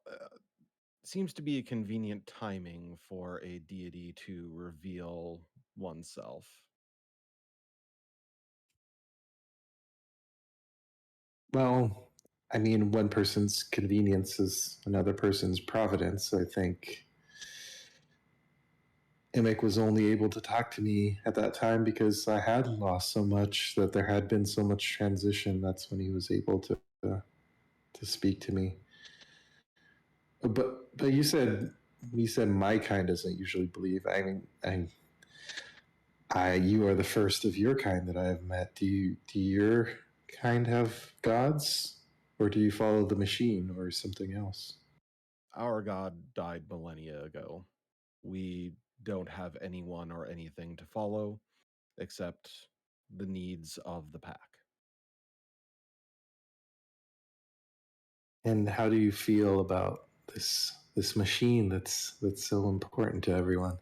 [SPEAKER 7] seems to be a convenient timing for a deity to reveal oneself.
[SPEAKER 6] Well, I mean, one person's convenience is another person's providence. I think Irynyx was only able to talk to me at that time because I had lost so much, that there had been so much transition. That's when he was able to speak to me. But you said my kind doesn't usually believe. I mean, you are the first of your kind that I have met. Do your kind have gods, or do you follow the machine or something else?
[SPEAKER 7] Our god died millennia ago. We don't have anyone or anything to follow except the needs of the pack.
[SPEAKER 6] And how do you feel about this machine that's so important to everyone?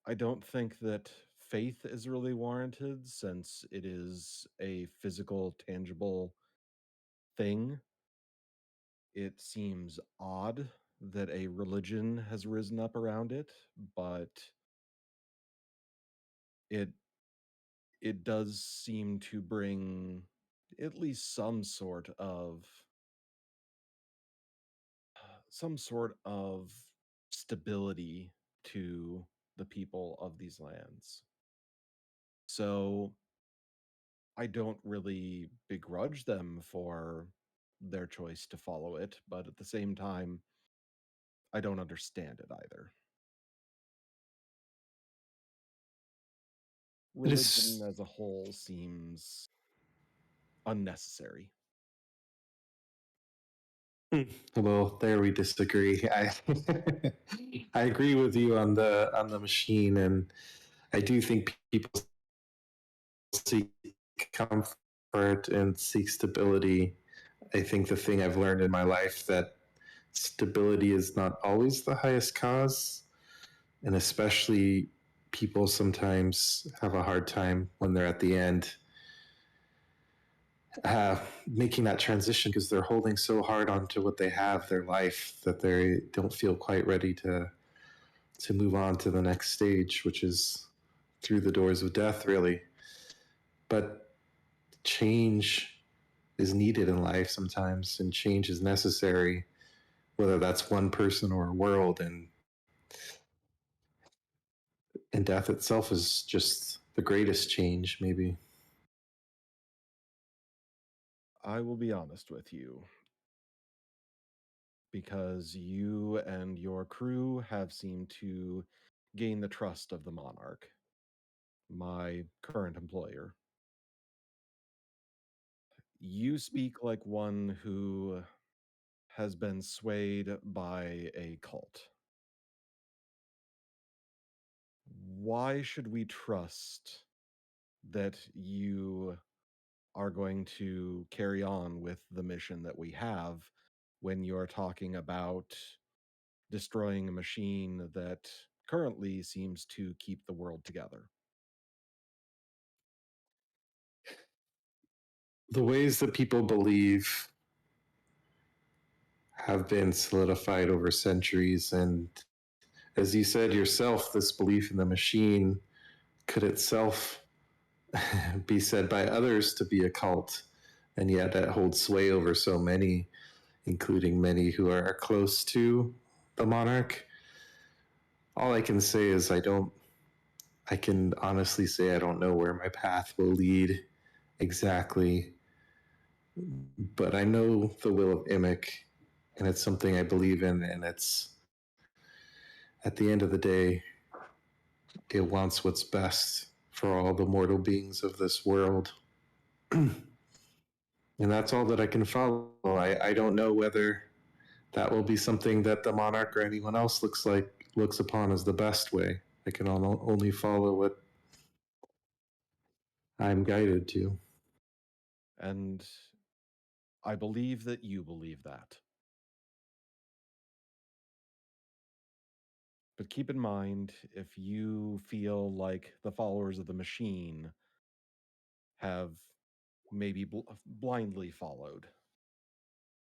[SPEAKER 7] I don't think that faith is really warranted, since it is a physical, tangible thing. It seems odd that a religion has risen up around it, but it does seem to bring at least some sort of stability to the people of these lands. So I don't really begrudge them for their choice to follow it, but at the same time, I don't understand it either.
[SPEAKER 6] It is-
[SPEAKER 7] Religion as a whole seems unnecessary.
[SPEAKER 6] Well, there we disagree. I agree with you on the machine, and I do think people seek comfort and seek stability. I think the thing I've learned in my life, that stability is not always the highest cause, and especially people sometimes have a hard time when they're at the end making that transition, because they're holding so hard onto what they have, their life, that they don't feel quite ready to move on to the next stage, which is through the doors of death, really. But change is needed in life sometimes, and change is necessary, whether that's one person or a world. And death itself is just the greatest change, maybe.
[SPEAKER 7] I will be honest with you, because you and your crew have seemed to gain the trust of the monarch, my current employer. You speak like one who has been swayed by a cult. Why should we trust that you are going to carry on with the mission that we have when you're talking about destroying a machine that currently seems to keep the world together?
[SPEAKER 6] The ways that people believe have been solidified over centuries, and as you said yourself, this belief in the machine could itself be said by others to be a cult. and yet it holds sway over so many, including many who are close to the monarch. All I can say is I can honestly say I don't know where my path will lead exactly, but I know the will of Immick, and it's something I believe in, and it's, at the end of the day, it wants what's best for all the mortal beings of this world. And that's all that I can follow. I don't know whether that will be something that the monarch or anyone else looks upon as the best way. I can only follow what I'm guided to.
[SPEAKER 7] And I believe that you believe that. But keep in mind, if you feel like the followers of the machine have maybe blindly followed,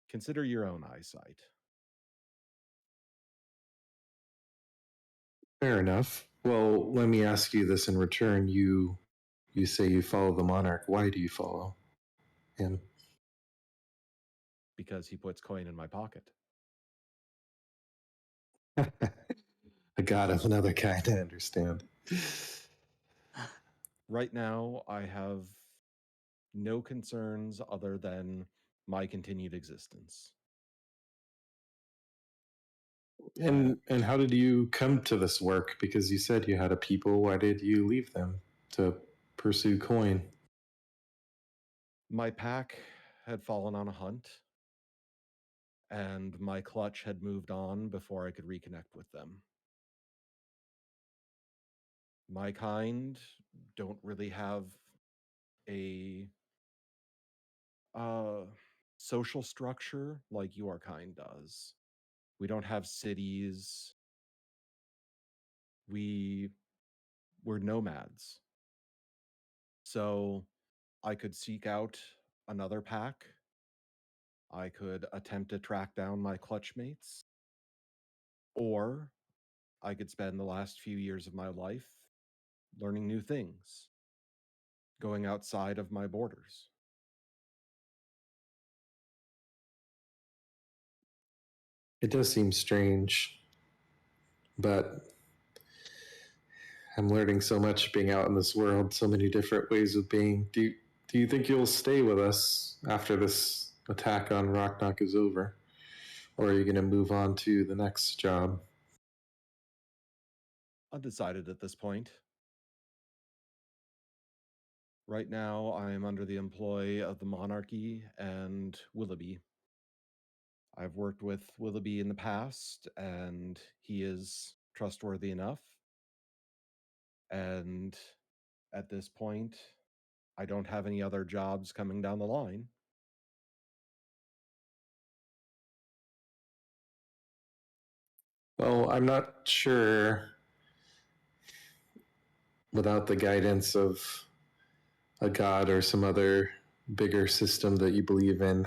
[SPEAKER 7] consider your own eyesight.
[SPEAKER 6] Fair enough. Well, let me ask you this in return. You say you follow the monarch. Why do you follow him?
[SPEAKER 7] Because he puts coin in my pocket.
[SPEAKER 6] A god of another kind, I understand.
[SPEAKER 7] Right now, I have no concerns other than my continued existence.
[SPEAKER 6] And how did you come to this work? Because you said you had a people. Why did you leave them to pursue coin?
[SPEAKER 7] My pack had fallen on a hunt, and my clutch had moved on before I could reconnect with them. My kind don't really have a social structure like your kind does. We don't have cities. We're nomads. So I could seek out another pack. I could attempt to track down my clutch mates. Or I could spend the last few years of my life learning new things, going outside of my borders.
[SPEAKER 6] It does seem strange, but I'm learning so much being out in this world, so many different ways of being. Do you think you'll stay with us after this attack on Rocknock is over? Or are you going to move on to the next job?
[SPEAKER 7] Undecided at this point. Right now, I am under the employ of the monarchy and Willoughby. I've worked with Willoughby in the past, and he is trustworthy enough. And at this point, I don't have any other jobs coming down the line.
[SPEAKER 6] Well, I'm not sure, without the guidance of a god or some other bigger system that you believe in,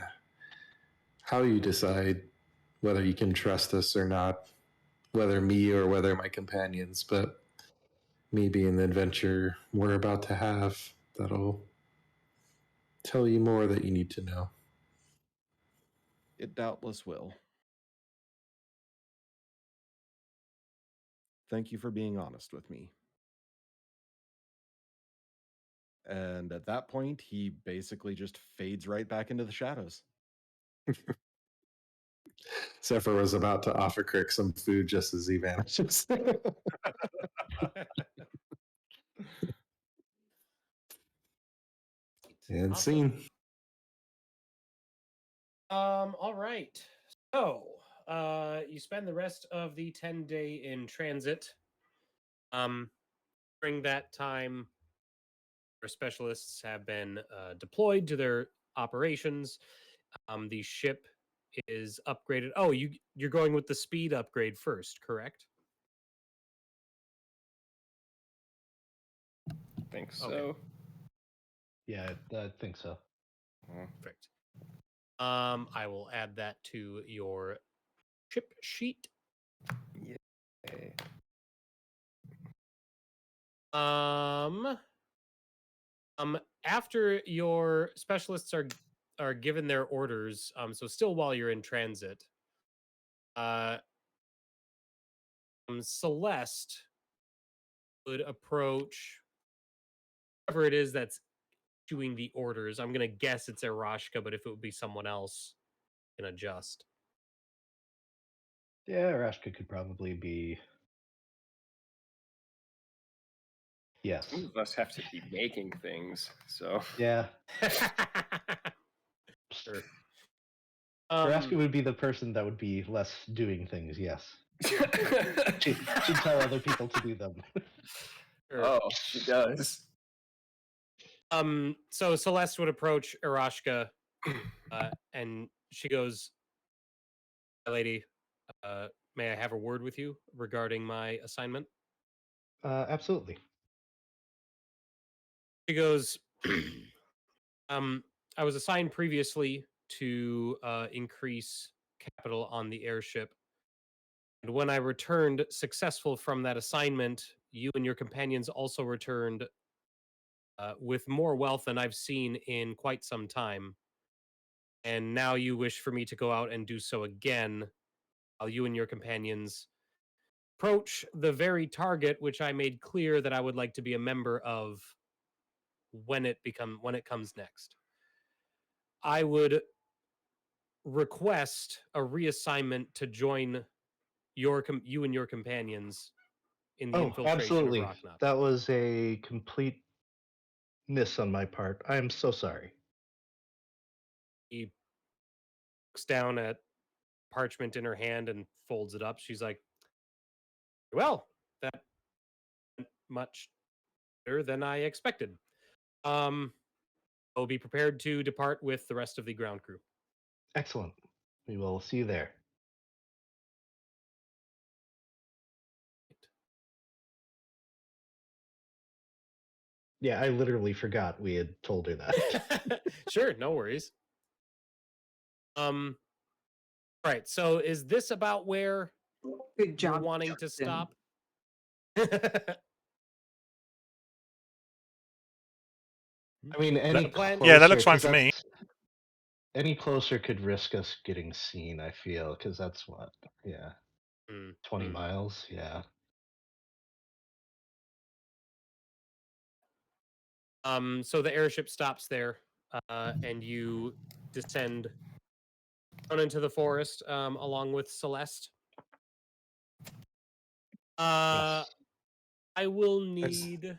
[SPEAKER 6] how you decide whether you can trust us or not, whether me or whether my companions, but me being the adventure we're about to have, that'll tell you more that you need to know.
[SPEAKER 7] It doubtless will. Thank you for being honest with me. And at that point, he basically just fades right back into the shadows.
[SPEAKER 6] Zephyr was about to offer Crick some food just as he vanishes. And
[SPEAKER 1] Awesome.
[SPEAKER 6] scene.
[SPEAKER 1] All right. So, you spend the rest of the 10-day in transit. During that time, our specialists have been deployed to their operations. The ship is upgraded. Oh, you're going with the speed upgrade first, correct?
[SPEAKER 5] I think so.
[SPEAKER 1] Okay.
[SPEAKER 4] Yeah, I think so.
[SPEAKER 1] Perfect. I will add that to your ship sheet.
[SPEAKER 5] Yeah.
[SPEAKER 1] After your specialists are are given their orders. So still while you're in transit, Celeste would approach whoever it is that's doing the orders. I'm gonna guess it's Aerashka, but if it would be someone else, can adjust.
[SPEAKER 4] Yeah, Aerashka could probably be. Yes.
[SPEAKER 5] Some of us have to be making things, so
[SPEAKER 4] Yeah.
[SPEAKER 1] Sure.
[SPEAKER 4] Aerashka would be the person that would be less doing things. Yes. She'd tell other people to do them.
[SPEAKER 1] Sure.
[SPEAKER 5] Oh, she does.
[SPEAKER 1] So Celeste would approach Aerashka, and she goes, "Hi, lady, may I have a word with you regarding my assignment?"
[SPEAKER 4] Absolutely.
[SPEAKER 1] She goes, I was assigned previously to increase capital on the airship. And when I returned successful from that assignment, you and your companions also returned with more wealth than I've seen in quite some time. And now you wish for me to go out and do so again, while you and your companions approach the very target which I made clear that I would like to be a member of when it comes next. I would request a reassignment to join you and your companions in the infiltration
[SPEAKER 4] absolutely.
[SPEAKER 1] of Rocknot.
[SPEAKER 4] That was a complete miss on my part. I am so sorry.
[SPEAKER 1] He looks down at parchment in her hand and folds it up. She's like, "Well, that went much better than I expected. I'll be prepared to depart with the rest of the ground crew."
[SPEAKER 4] Excellent. We will see you there. Yeah, I literally forgot we had told her that.
[SPEAKER 1] Sure, no worries. Right. So is this about where
[SPEAKER 2] Good
[SPEAKER 1] you're
[SPEAKER 2] job,
[SPEAKER 1] wanting to
[SPEAKER 2] Justin.
[SPEAKER 1] stop?
[SPEAKER 4] I mean, any
[SPEAKER 1] plan?
[SPEAKER 3] Yeah, that
[SPEAKER 4] closer,
[SPEAKER 3] looks fine
[SPEAKER 4] 'cause
[SPEAKER 3] for me.
[SPEAKER 4] any closer could risk us getting seen, I feel, because that's what, 20
[SPEAKER 1] Mm.
[SPEAKER 4] miles, yeah.
[SPEAKER 1] So the airship stops there, and you descend down into the forest along with Celeste.
[SPEAKER 4] Yes.
[SPEAKER 1] I will need.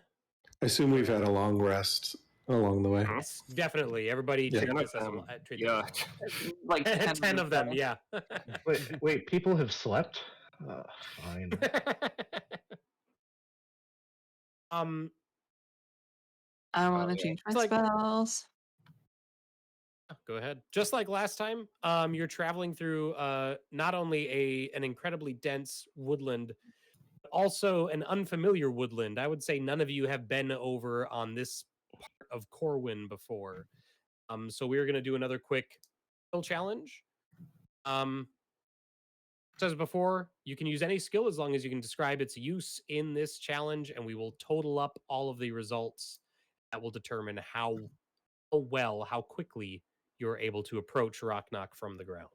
[SPEAKER 6] I assume we've had a long rest along the way.
[SPEAKER 1] Yes, definitely. Everybody
[SPEAKER 6] Yeah.
[SPEAKER 1] treat this as treat them
[SPEAKER 5] Yeah.
[SPEAKER 1] as
[SPEAKER 2] Like
[SPEAKER 1] 10 of them.
[SPEAKER 2] so.
[SPEAKER 1] Yeah.
[SPEAKER 4] Wait, people have slept? Fine.
[SPEAKER 1] um,
[SPEAKER 2] I want to
[SPEAKER 5] yeah.
[SPEAKER 2] change my
[SPEAKER 1] It's like-
[SPEAKER 2] spells.
[SPEAKER 1] Go ahead. Just like last time, you're traveling through not only an incredibly dense woodland, but also an unfamiliar woodland. I would say none of you have been over on this part of Corwin before. So we're going to do another quick skill challenge. As before, you can use any skill as long as you can describe its use in this challenge, and we will total up all of the results. That will determine how quickly you're able to approach Rocknock from the ground.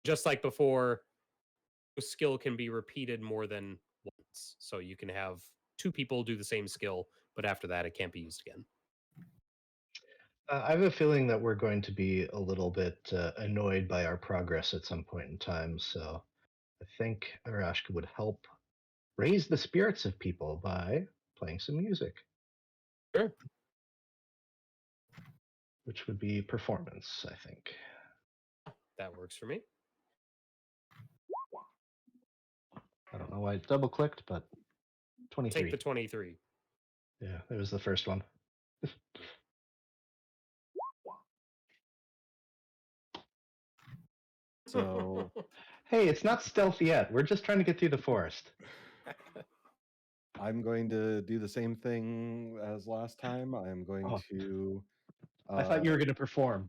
[SPEAKER 1] Just like before, skill can be repeated more than once. So you can have two people do the same skill, but after that, it can't be used again.
[SPEAKER 4] I have a feeling that we're going to be a little bit annoyed by our progress at some point in time, so I think Aerashka would help raise the spirits of people by playing some music.
[SPEAKER 1] Sure.
[SPEAKER 4] Which would be performance, I think.
[SPEAKER 1] That works for me.
[SPEAKER 4] I don't know why I double clicked, but 23.
[SPEAKER 1] Take the 23.
[SPEAKER 4] Yeah, it was the first one.
[SPEAKER 7] So
[SPEAKER 4] Hey, it's not stealth yet. We're just trying to get through the forest.
[SPEAKER 7] I'm going to do the same thing as last time. I'm going
[SPEAKER 4] Oh.
[SPEAKER 7] to.
[SPEAKER 4] I thought you were going to perform.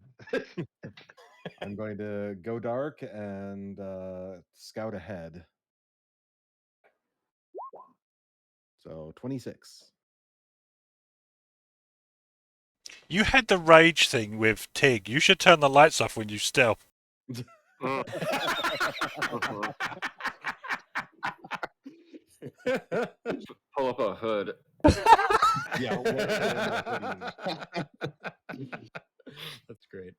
[SPEAKER 7] I'm going to go dark and scout ahead. So 26.
[SPEAKER 3] You had the rage thing with Tig. You should turn the lights off when you stealth.
[SPEAKER 5] Mm. Pull up a hood.
[SPEAKER 7] Yeah, wear hoodies.
[SPEAKER 1] That's great.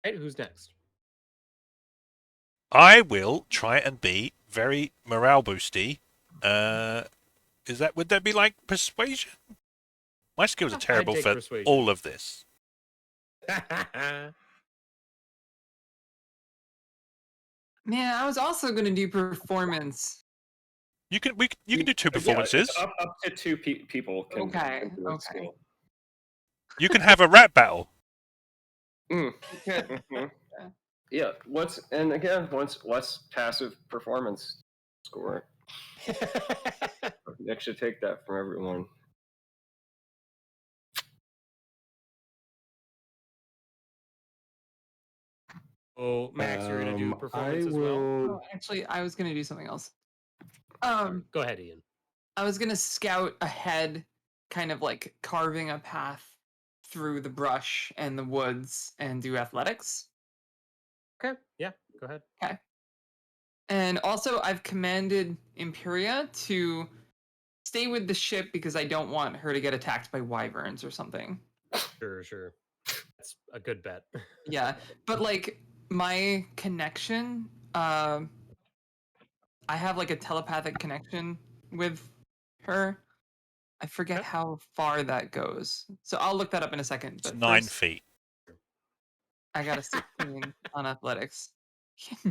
[SPEAKER 1] All right, who's next?
[SPEAKER 3] I will try and be very morale boosty. Would that be like persuasion? My skills are
[SPEAKER 1] I'd
[SPEAKER 3] terrible
[SPEAKER 1] take
[SPEAKER 3] for
[SPEAKER 1] persuasion.
[SPEAKER 3] all of this.
[SPEAKER 2] Man, I was also gonna do performance.
[SPEAKER 3] You can do 2
[SPEAKER 5] Yeah,
[SPEAKER 3] performances.
[SPEAKER 5] it's up to 2 people can
[SPEAKER 2] Okay,
[SPEAKER 5] do a
[SPEAKER 2] okay.
[SPEAKER 5] skill.
[SPEAKER 3] You can have a rap battle.
[SPEAKER 5] Mm.
[SPEAKER 2] Good.
[SPEAKER 5] Mhm. Yeah, what's passive performance score? Nick should take that from everyone.
[SPEAKER 1] Oh, Max, you're gonna do performance
[SPEAKER 6] I
[SPEAKER 1] as well.
[SPEAKER 6] will.
[SPEAKER 2] Oh, actually, I was gonna do something else.
[SPEAKER 1] Go ahead, Ian.
[SPEAKER 2] I was gonna scout ahead, kind of like carving a path through the brush and the woods and do athletics.
[SPEAKER 1] Okay, yeah, go ahead.
[SPEAKER 2] Okay. And also, I've commanded Imperia to stay with the ship because I don't want her to get attacked by wyverns or something.
[SPEAKER 1] Sure. That's a good bet.
[SPEAKER 2] Yeah, but like my connection, I have like a telepathic connection with her. I forget
[SPEAKER 1] Okay.
[SPEAKER 2] how far that goes, so I'll look that up in a second.
[SPEAKER 3] It's
[SPEAKER 2] But
[SPEAKER 3] 9
[SPEAKER 2] first,
[SPEAKER 3] feet.
[SPEAKER 2] I got a 16 on athletics.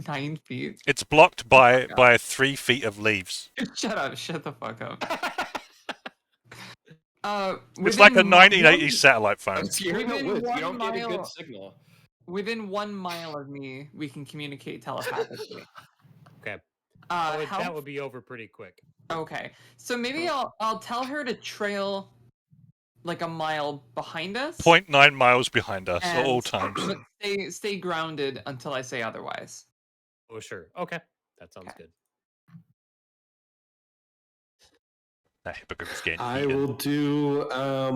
[SPEAKER 2] 9 feet.
[SPEAKER 3] It's blocked by
[SPEAKER 2] God.
[SPEAKER 3] 3 feet of leaves.
[SPEAKER 2] Shut up! Shut the fuck up.
[SPEAKER 3] It's like a
[SPEAKER 2] Within
[SPEAKER 3] 1980s satellite phone.
[SPEAKER 5] You're in the
[SPEAKER 2] Within
[SPEAKER 5] woods. You
[SPEAKER 2] 1
[SPEAKER 5] don't get a good
[SPEAKER 2] mile-
[SPEAKER 5] signal.
[SPEAKER 2] Within 1 mile of me, we can communicate telepathically.
[SPEAKER 1] Okay,
[SPEAKER 2] How
[SPEAKER 1] that would be over pretty quick.
[SPEAKER 2] Okay, so maybe I'll tell her to trail like a mile behind us.
[SPEAKER 3] 0.9 miles behind us at all
[SPEAKER 2] and-
[SPEAKER 3] times.
[SPEAKER 2] But stay grounded until I say otherwise.
[SPEAKER 1] Oh, sure. Okay, that sounds
[SPEAKER 2] Okay.
[SPEAKER 1] good.
[SPEAKER 3] That hippogriff's getting
[SPEAKER 6] I
[SPEAKER 3] eaten.
[SPEAKER 6] will do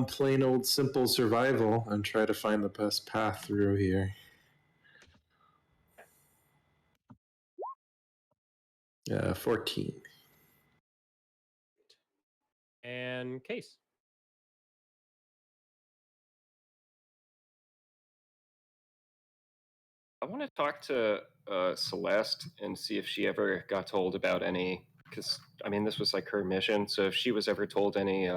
[SPEAKER 6] plain old simple survival and try to find the best path through here. 14.
[SPEAKER 1] And Cayce.
[SPEAKER 5] I want to talk to Celeste and see if she ever got told about any, because I mean this was like her mission. So if she was ever told any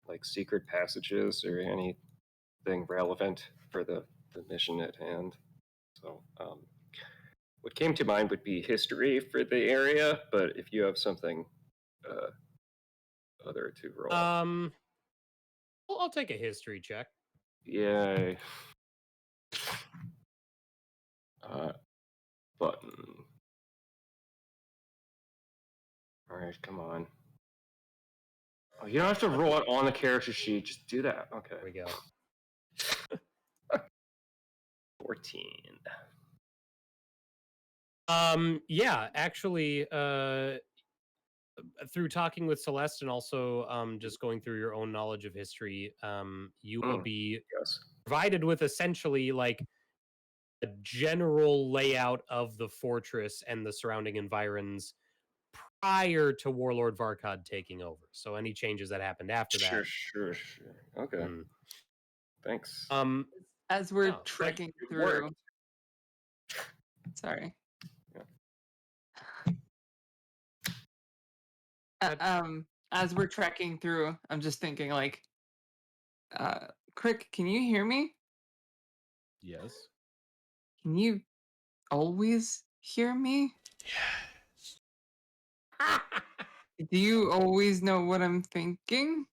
[SPEAKER 5] like secret passages or anything relevant for the mission at hand. So what came to mind would be history for the area, but if you have something other to roll,
[SPEAKER 1] Well, I'll take a history check.
[SPEAKER 5] yay. Button. All right, come on. Oh, you don't have to roll it on the character sheet. Just do that. Okay.
[SPEAKER 1] There we go.
[SPEAKER 5] 14.
[SPEAKER 1] Yeah, actually, through talking with Celeste and also just going through your own knowledge of history, you will be
[SPEAKER 5] Yes.
[SPEAKER 1] provided with essentially like a general layout of the fortress and the surrounding environs prior to Warlord Varkad taking over. So any changes that happened after that.
[SPEAKER 5] Sure. Okay.
[SPEAKER 1] Mm.
[SPEAKER 5] Thanks.
[SPEAKER 2] As we're
[SPEAKER 1] Oh, but
[SPEAKER 2] trekking
[SPEAKER 5] it
[SPEAKER 2] through.
[SPEAKER 5] worked.
[SPEAKER 2] Sorry.
[SPEAKER 1] Yeah.
[SPEAKER 2] As we're trekking through, I'm just thinking like, Crick, can you hear me?
[SPEAKER 7] Yes.
[SPEAKER 2] Can you always hear me? Do you always know what I'm thinking?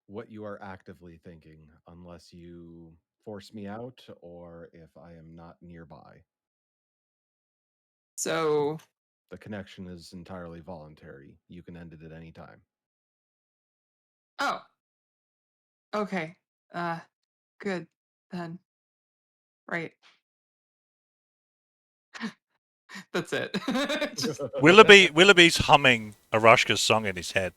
[SPEAKER 7] What you are actively thinking, unless you force me out or if I am not nearby.
[SPEAKER 2] So,
[SPEAKER 7] The connection is entirely voluntary. You can end it at any time.
[SPEAKER 2] oh, okay. Good then. Right. That's it. Just,
[SPEAKER 3] Willoughby's humming Aerashka's song in his head.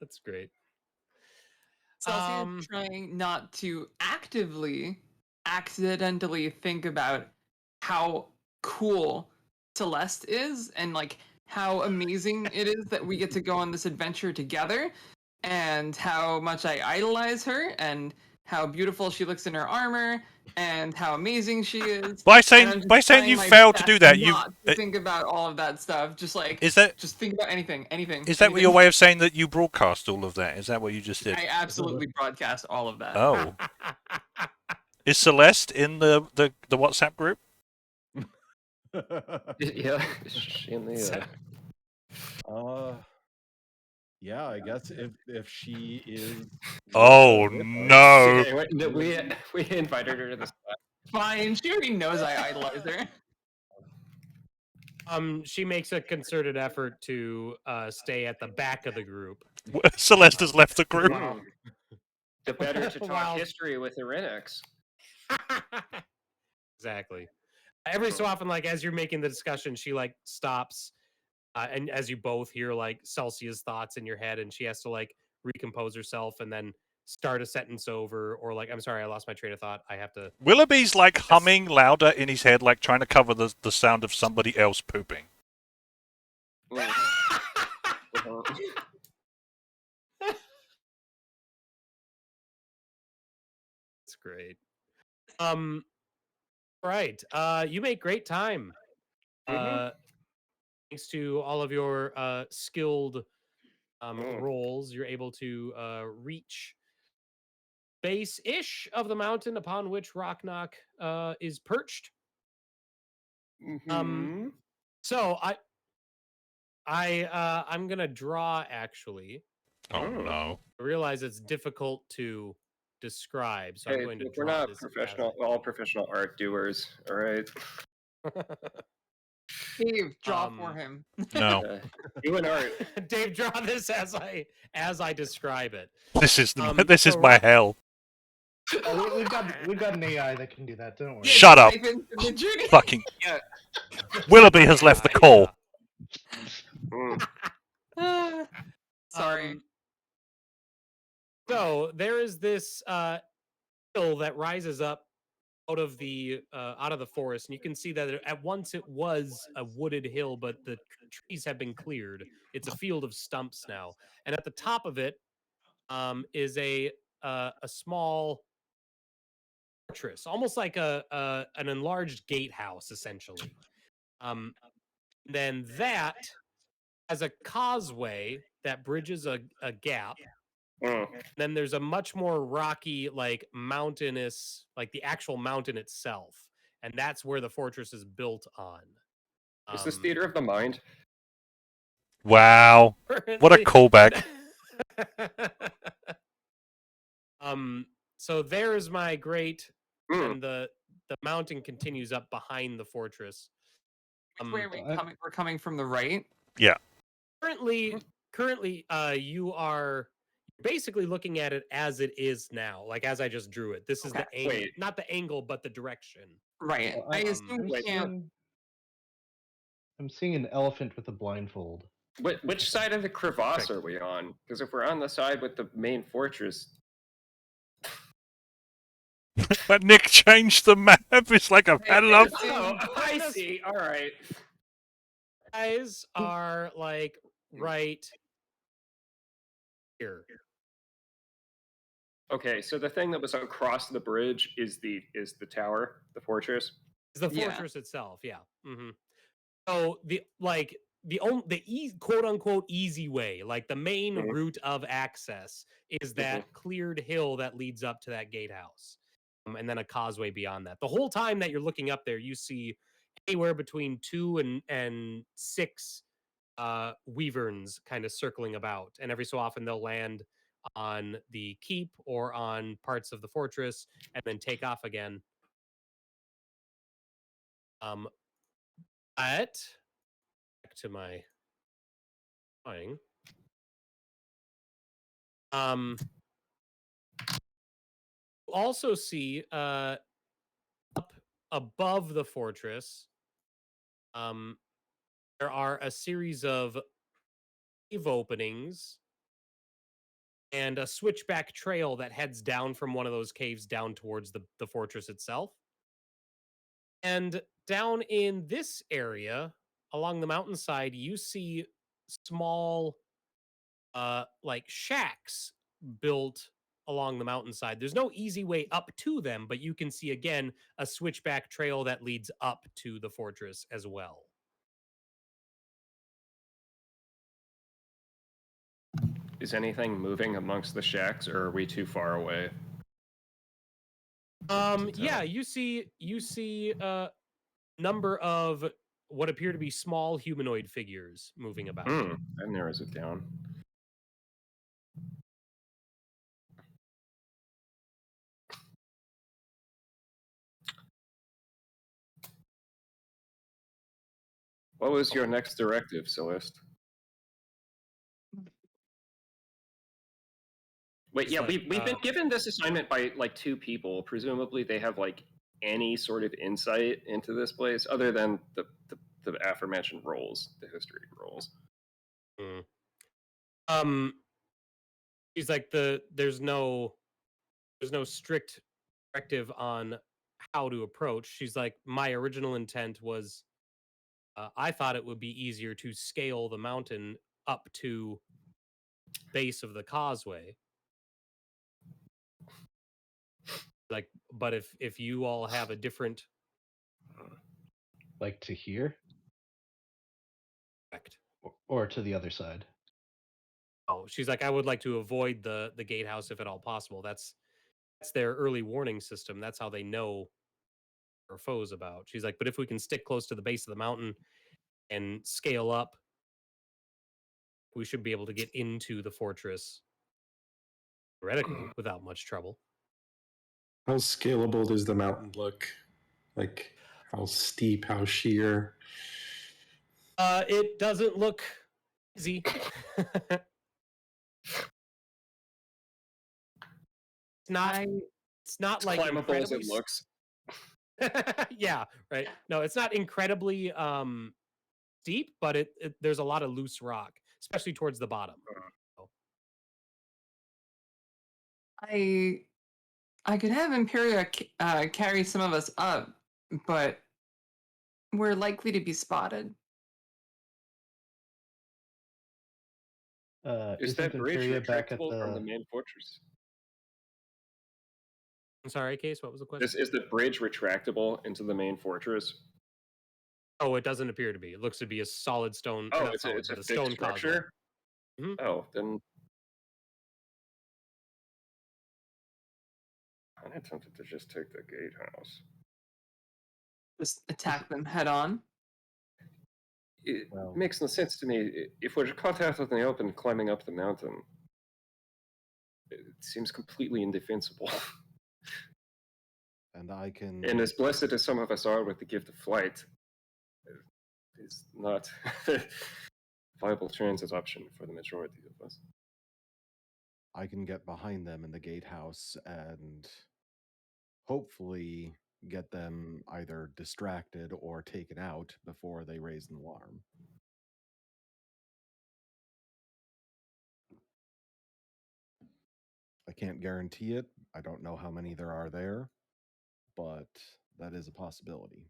[SPEAKER 1] That's great.
[SPEAKER 2] Celsia's trying not to accidentally think about how cool Celeste is and like how amazing it is that we get to go on this adventure together and how much I idolize her and how beautiful she looks in her armor and how amazing she is.
[SPEAKER 3] By
[SPEAKER 2] And I'm
[SPEAKER 3] saying
[SPEAKER 2] just trying
[SPEAKER 3] you
[SPEAKER 2] my
[SPEAKER 3] failed to
[SPEAKER 2] best
[SPEAKER 3] do that, you
[SPEAKER 2] not to think about all of that stuff. Just like
[SPEAKER 3] is that
[SPEAKER 2] just think about anything.
[SPEAKER 3] is that your way of saying that you broadcast all of that? Is that what you just did?
[SPEAKER 2] I absolutely broadcast all of that.
[SPEAKER 3] Oh, is Celeste in the WhatsApp group?
[SPEAKER 5] Yeah. In the,
[SPEAKER 7] Yeah, I guess if she is.
[SPEAKER 3] Oh
[SPEAKER 7] with us-
[SPEAKER 3] no!
[SPEAKER 5] yeah, no, we invited her to the spot.
[SPEAKER 2] Fine, she already knows I idolize her.
[SPEAKER 1] She makes a concerted effort to stay at the back of the group.
[SPEAKER 3] Celeste has left the group.
[SPEAKER 1] Wow.
[SPEAKER 5] The better to talk
[SPEAKER 1] Wow.
[SPEAKER 5] history with Irynyx.
[SPEAKER 1] Exactly. Every so often, like as you're making the discussion, she like stops, and as you both hear like Celsia's thoughts in your head, and she has to like recompose herself and then start a sentence over, or like, I'm sorry, I lost my train of thought. I have to.
[SPEAKER 3] Willoughby's like humming louder in his head, like trying to cover the sound of somebody else pooping.
[SPEAKER 1] That's great. Right. You make great time. Thanks to all of your skilled rolls, you're able to reach base-ish of the mountain upon which Rocknock is perched. So I'm gonna draw actually.
[SPEAKER 3] Oh no!
[SPEAKER 1] I realize it's difficult to describe, so I'm
[SPEAKER 5] Hey,
[SPEAKER 1] going to
[SPEAKER 5] we're
[SPEAKER 1] draw
[SPEAKER 5] not
[SPEAKER 1] this.
[SPEAKER 5] professional, all professional art doers, all right?
[SPEAKER 2] Dave, draw for him.
[SPEAKER 3] No.
[SPEAKER 5] Doing art.
[SPEAKER 1] Dave, draw this as I describe it.
[SPEAKER 3] This is
[SPEAKER 1] so
[SPEAKER 3] my hell.
[SPEAKER 4] Oh, we've got an AI that can do that. Don't worry.
[SPEAKER 3] Shut up!
[SPEAKER 2] Type into the journey.
[SPEAKER 3] Fucking
[SPEAKER 5] Yeah.
[SPEAKER 3] Willoughby has left the call.
[SPEAKER 2] Sorry.
[SPEAKER 1] So there is this hill that rises up out of the forest, and you can see that at once it was a wooded hill, but the trees have been cleared. It's a field of stumps now, and at the top of it is a small fortress, almost like an enlarged gatehouse, essentially. Then that has a causeway that bridges a gap. Then there's a much more rocky, like mountainous, like the actual mountain itself, and that's where the fortress is built on.
[SPEAKER 5] Is this theater of the mind?
[SPEAKER 3] Wow! What a callback.
[SPEAKER 1] So there's my great, and the mountain continues up behind the fortress.
[SPEAKER 2] Which way are we coming? We're coming from the right.
[SPEAKER 3] Yeah.
[SPEAKER 1] Currently, you are basically looking at it as it is now, like as I just drew it. This is the angle, not the angle, but the direction.
[SPEAKER 2] Right. I assume we can't.
[SPEAKER 4] I'm seeing an elephant with a blindfold.
[SPEAKER 5] Which side of the crevasse are we on? Because if we're on the side with the main fortress.
[SPEAKER 3] But Nick changed the map. It's like I've had enough.
[SPEAKER 5] Oh, I see. All right.
[SPEAKER 1] Guys are like right here.
[SPEAKER 5] Okay, so the thing that was across the bridge is the tower, the fortress.
[SPEAKER 1] It's the fortress itself, yeah. So the quote unquote easy way, like the main route of access, is that cleared hill that leads up to that gatehouse, and then a causeway beyond that. The whole time that you're looking up there, you see anywhere between 2 and 6 wyverns kind of circling about, and every so often they'll land on the keep or on parts of the fortress and then take off again. But back to my drawing. also see up above the fortress, there are a series of cave openings and a switchback trail that heads down from one of those caves down towards the fortress itself. And down in this area, along the mountainside, you see small like shacks built along the mountainside. There's no easy way up to them, but you can see again a switchback trail that leads up to the fortress as well.
[SPEAKER 5] Is anything moving amongst the shacks, or are we too far away?
[SPEAKER 1] Yeah, you see number of what appear to be small humanoid figures moving about.
[SPEAKER 5] That narrows it down. What was your next directive, Celeste? Wait,
[SPEAKER 1] It's
[SPEAKER 5] yeah,
[SPEAKER 1] like,
[SPEAKER 5] we've been given this assignment by like 2 people. Presumably, they have like any sort of insight into this place, other than the aforementioned roles, the history roles.
[SPEAKER 1] She's like there's no strict directive on how to approach. She's like, my original intent was I thought it would be easier to scale the mountain up to base of the causeway. Like, but if you all have a different
[SPEAKER 4] Like to here
[SPEAKER 1] effect.
[SPEAKER 4] or to the other side.
[SPEAKER 1] Oh, she's like, I would like to avoid the gatehouse if at all possible. That's their early warning system. That's how they know our foes about. She's like, but if we can stick close to the base of the mountain and scale up, we should be able to get into the fortress theoretically without much trouble.
[SPEAKER 6] How scalable does the mountain look? Like, how steep, how sheer?
[SPEAKER 1] It doesn't look easy. It's not like
[SPEAKER 5] climbable as it
[SPEAKER 1] incredibly
[SPEAKER 5] looks.
[SPEAKER 1] yeah, right. No, it's not incredibly steep, but there's a lot of loose rock, especially towards the bottom.
[SPEAKER 2] I could have Imperia carry some of us up, but we're likely to be spotted.
[SPEAKER 5] Is that bridge
[SPEAKER 4] Imperia back at
[SPEAKER 5] retractable from the
[SPEAKER 4] the?
[SPEAKER 5] main fortress?
[SPEAKER 1] I'm sorry, Cayce, what was the question?
[SPEAKER 5] Is the bridge retractable into the main fortress?
[SPEAKER 1] Oh, it doesn't appear to be. It looks to be a solid stone.
[SPEAKER 5] Oh,
[SPEAKER 1] not
[SPEAKER 5] it's
[SPEAKER 1] solid,
[SPEAKER 5] a
[SPEAKER 1] but
[SPEAKER 5] fixed
[SPEAKER 1] stone
[SPEAKER 5] structure.
[SPEAKER 1] Mhm.
[SPEAKER 5] Oh, then I'm tempted to just take the gatehouse.
[SPEAKER 2] Just attack them head on.
[SPEAKER 5] It
[SPEAKER 7] Well-
[SPEAKER 5] makes no sense to me. If we're caught out in the open climbing up the mountain, it seems completely indefensible.
[SPEAKER 7] And I can.
[SPEAKER 5] And as blessed as some of us are with the gift of flight, it's not a viable transit option for the majority of us.
[SPEAKER 7] I can get behind them in the gatehouse and hopefully get them either distracted or taken out before they raise an alarm. I can't guarantee it. I don't know how many there are there, but that is a possibility.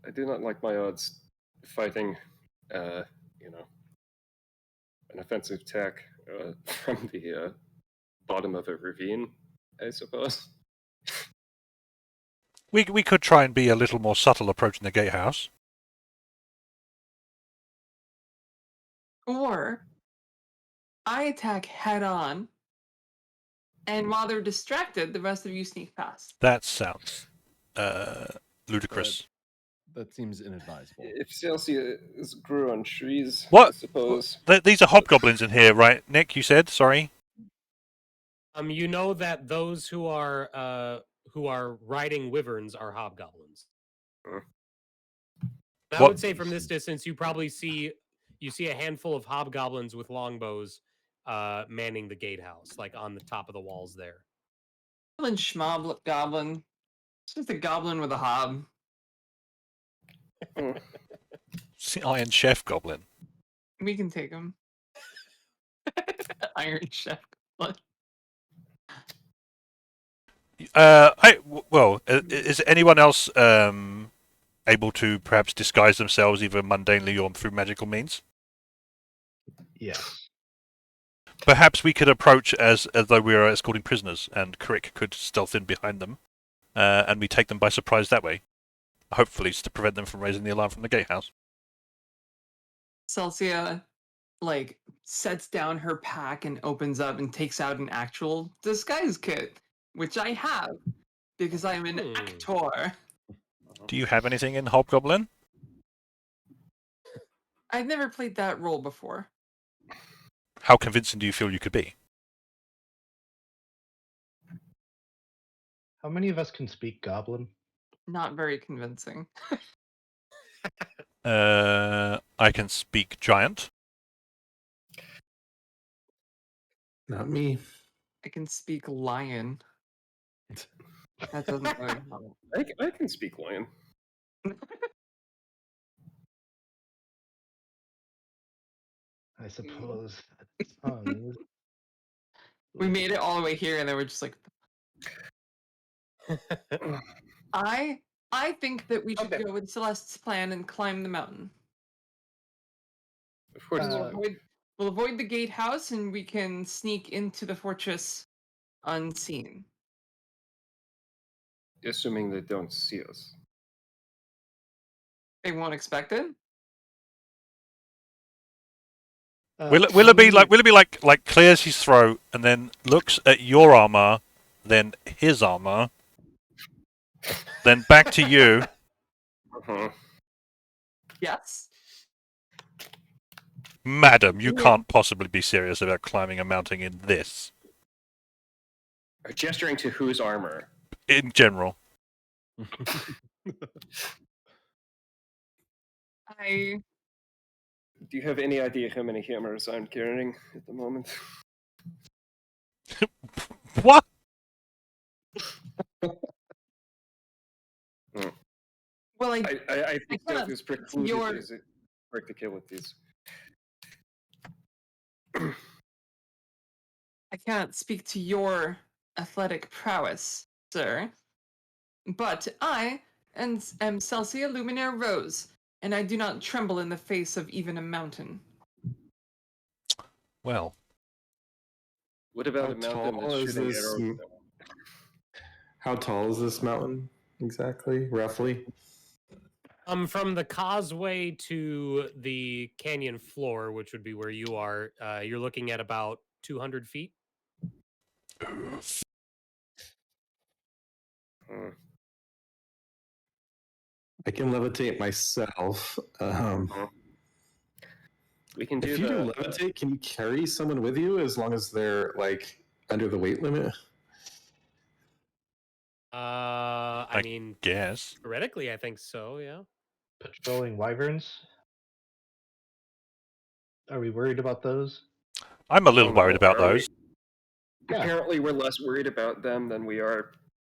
[SPEAKER 5] I do not like my odds fighting, an offensive attack from the bottom of a ravine, I suppose.
[SPEAKER 3] We could try and be a little more subtle approaching the gatehouse.
[SPEAKER 2] Or I attack head on, and while they're distracted, the rest of you sneak past.
[SPEAKER 3] That sounds ludicrous.
[SPEAKER 7] That seems inadvisable.
[SPEAKER 5] If Celsia grew on trees,
[SPEAKER 3] What?
[SPEAKER 5] I suppose.
[SPEAKER 3] These are hobgoblins in here, right? Nick, you said? Sorry.
[SPEAKER 1] You know that those who are riding wyverns are hobgoblins. I would say from this distance, you probably see you see a handful of hobgoblins with longbows manning the gatehouse, like on the top of the walls there.
[SPEAKER 2] Goblin schmob goblin. It's just a goblin with a hob.
[SPEAKER 3] It's the Iron Chef Goblin.
[SPEAKER 2] We can take him. Iron Chef goblin.
[SPEAKER 3] Is anyone else able to perhaps disguise themselves either mundanely or through magical means?
[SPEAKER 4] Yes.
[SPEAKER 3] Perhaps we could approach as though we are escorting prisoners, and Crick could stealth in behind them, and we take them by surprise that way. Hopefully, to prevent them from raising the alarm from the gatehouse.
[SPEAKER 2] Celsia like sets down her pack and opens up and takes out an actual disguise kit, which I have because I'm an actor.
[SPEAKER 3] Do you have anything in Hobgoblin?
[SPEAKER 2] I've never played that role before.
[SPEAKER 3] How convincing do you feel you could be?
[SPEAKER 4] How many of us can speak Goblin?
[SPEAKER 2] Not very convincing.
[SPEAKER 3] I can speak Giant.
[SPEAKER 6] Not me.
[SPEAKER 2] I can speak lion. That doesn't really help.
[SPEAKER 5] I can speak Lion.
[SPEAKER 4] I suppose. Tongues.
[SPEAKER 2] We made it all the way here, and then we're just like, I think that we should
[SPEAKER 5] Okay.
[SPEAKER 2] go with Celeste's plan and climb the mountain.
[SPEAKER 5] Of course.
[SPEAKER 2] We'll avoid the gatehouse, and we can sneak into the fortress unseen.
[SPEAKER 5] Assuming they don't see us.
[SPEAKER 2] They won't expect it.
[SPEAKER 3] Will it be like clears his throat and then looks at your armor, then his armor, then back to you?
[SPEAKER 2] Yes.
[SPEAKER 3] Madam, you can't possibly be serious about climbing a mountain in this.
[SPEAKER 5] Gesturing to whose armor?
[SPEAKER 3] In general.
[SPEAKER 5] Do you have any idea how many hammers I'm carrying at the moment?
[SPEAKER 3] What?
[SPEAKER 2] Well,
[SPEAKER 5] I think
[SPEAKER 2] cannot
[SPEAKER 5] stealth is precluded
[SPEAKER 2] your-
[SPEAKER 5] as a practicalities.
[SPEAKER 2] I cannot speak to your athletic prowess, sir. But I am Celsia Luminaire Rose, and I do not tremble in the face of even a mountain.
[SPEAKER 3] Well.
[SPEAKER 5] What about
[SPEAKER 6] How
[SPEAKER 5] a mountain
[SPEAKER 6] tall
[SPEAKER 5] that's
[SPEAKER 6] is
[SPEAKER 5] shooting
[SPEAKER 6] this?
[SPEAKER 5] arrows?
[SPEAKER 6] How tall is this mountain exactly, roughly?
[SPEAKER 1] From the causeway to the canyon floor, which would be where you are, you're looking at about 200 feet.
[SPEAKER 6] I can levitate myself.
[SPEAKER 5] We can do
[SPEAKER 6] If you do levitate, can you carry someone with you as long as they're like under the weight limit?
[SPEAKER 1] I mean,
[SPEAKER 3] guess.
[SPEAKER 1] Theoretically, I think so, yeah.
[SPEAKER 4] Patrolling wyverns? Are we worried about those?
[SPEAKER 3] I'm a little worried about those.
[SPEAKER 4] Yeah.
[SPEAKER 5] Apparently, we're less worried about them than we are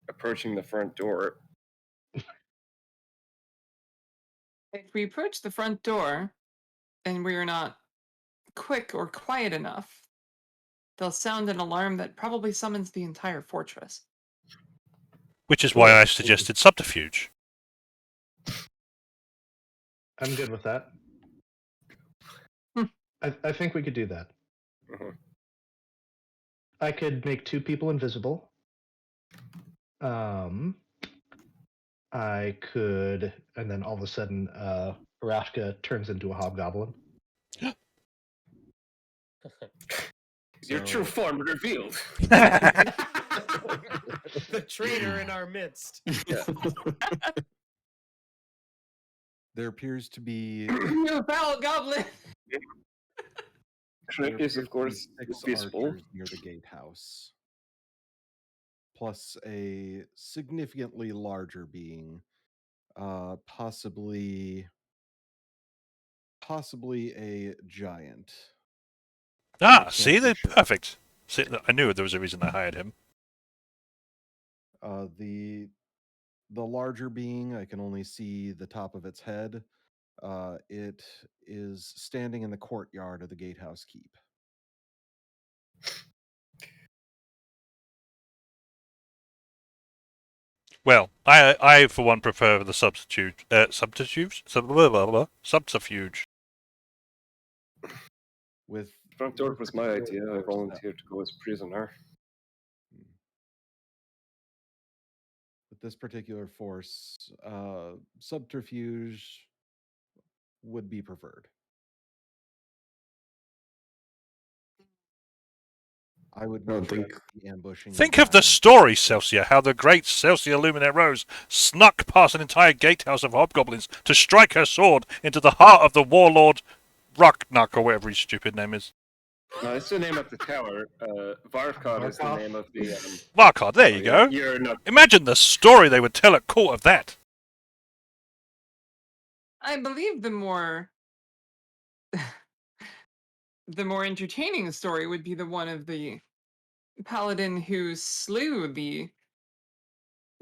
[SPEAKER 5] approaching the front door.
[SPEAKER 2] If we approach the front door and we are not quick or quiet enough, they'll sound an alarm that probably summons the entire fortress.
[SPEAKER 3] Which is why I suggested subterfuge.
[SPEAKER 4] I'm good with that. I think we could do that. I could make 2 people invisible. I could, and then all of a sudden, Aerashka turns into a hobgoblin.
[SPEAKER 5] Your true form revealed.
[SPEAKER 1] The traitor in our midst.
[SPEAKER 5] Yeah.
[SPEAKER 7] There appears to be
[SPEAKER 2] You foul goblin!
[SPEAKER 5] Crick is, of course,
[SPEAKER 7] 6
[SPEAKER 5] visible.
[SPEAKER 7] archers near the gatehouse, plus a significantly larger being, possibly possibly a giant.
[SPEAKER 3] Ah,
[SPEAKER 7] can't
[SPEAKER 3] see,
[SPEAKER 7] be
[SPEAKER 3] they're
[SPEAKER 7] sure.
[SPEAKER 3] perfect. See, I knew there was a reason I hired him.
[SPEAKER 7] The larger being, I can only see the top of its head. It is standing in the courtyard of the Gatehouse Keep.
[SPEAKER 3] Well, I for one prefer the substitute, subterfuge.
[SPEAKER 7] With
[SPEAKER 5] Front door was my idea. I volunteered to go as prisoner.
[SPEAKER 7] with this particular force, subterfuge would be preferred. I would
[SPEAKER 6] I don't
[SPEAKER 7] much rather
[SPEAKER 6] think-
[SPEAKER 7] be ambushing.
[SPEAKER 3] Think of the
[SPEAKER 7] giant.
[SPEAKER 3] story, Celsia, how the great Celsia Luminaire Rose snuck past an entire gatehouse of hobgoblins to strike her sword into the heart of the warlord Rocknuck, or whatever his stupid name is.
[SPEAKER 5] No, that's the name of the tower. Varkov is the
[SPEAKER 4] Varkov?
[SPEAKER 5] name of the.
[SPEAKER 3] Varkard, there you go.
[SPEAKER 5] You're not.
[SPEAKER 3] Imagine the story they would tell at court of that.
[SPEAKER 2] I believe the more entertaining story would be the one of the paladin who slew the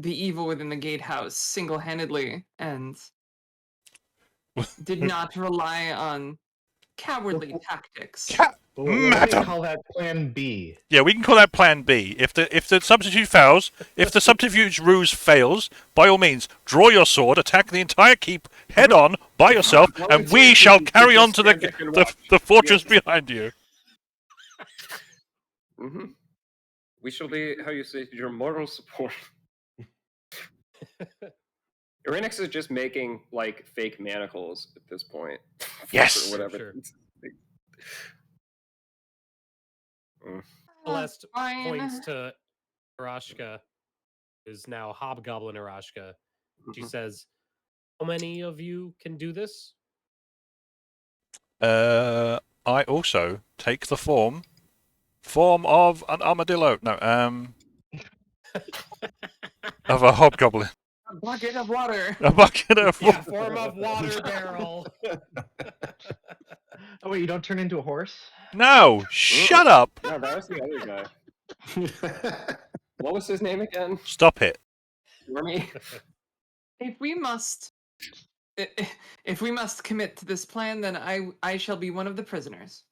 [SPEAKER 2] evil within the gatehouse single-handedly and did not rely on cowardly tactics.
[SPEAKER 4] Well, why don't we
[SPEAKER 3] Madam.
[SPEAKER 4] call that Plan B?
[SPEAKER 3] Yeah, we can call that Plan B. If the subterfuge fails, if the subterfuge ruse fails, by all means, draw your sword, attack the entire keep head on by yourself, and we shall carry on to the fortress behind you.
[SPEAKER 5] Mm-hmm. We shall be, how you say, your moral support. Irynyx is just making like fake manacles at this point.
[SPEAKER 3] Yes.
[SPEAKER 5] Or whatever.
[SPEAKER 1] Sure.
[SPEAKER 5] Mm.
[SPEAKER 1] Celeste
[SPEAKER 2] Fine.
[SPEAKER 1] points to Aerashka, who's now Hobgoblin Aerashka. She says, "How many of you can do this?"
[SPEAKER 3] I also take the form of an armadillo. No, of a hobgoblin.
[SPEAKER 2] A bucket of water.
[SPEAKER 3] A bucket of
[SPEAKER 1] Yeah, form of water barrel.
[SPEAKER 4] Oh wait, you don't turn into a horse?
[SPEAKER 3] No, shut up.
[SPEAKER 5] No, that was the other guy. What was his name again?
[SPEAKER 3] Stop it.
[SPEAKER 5] Remy?
[SPEAKER 2] If we must commit to this plan, then I shall be one of the prisoners.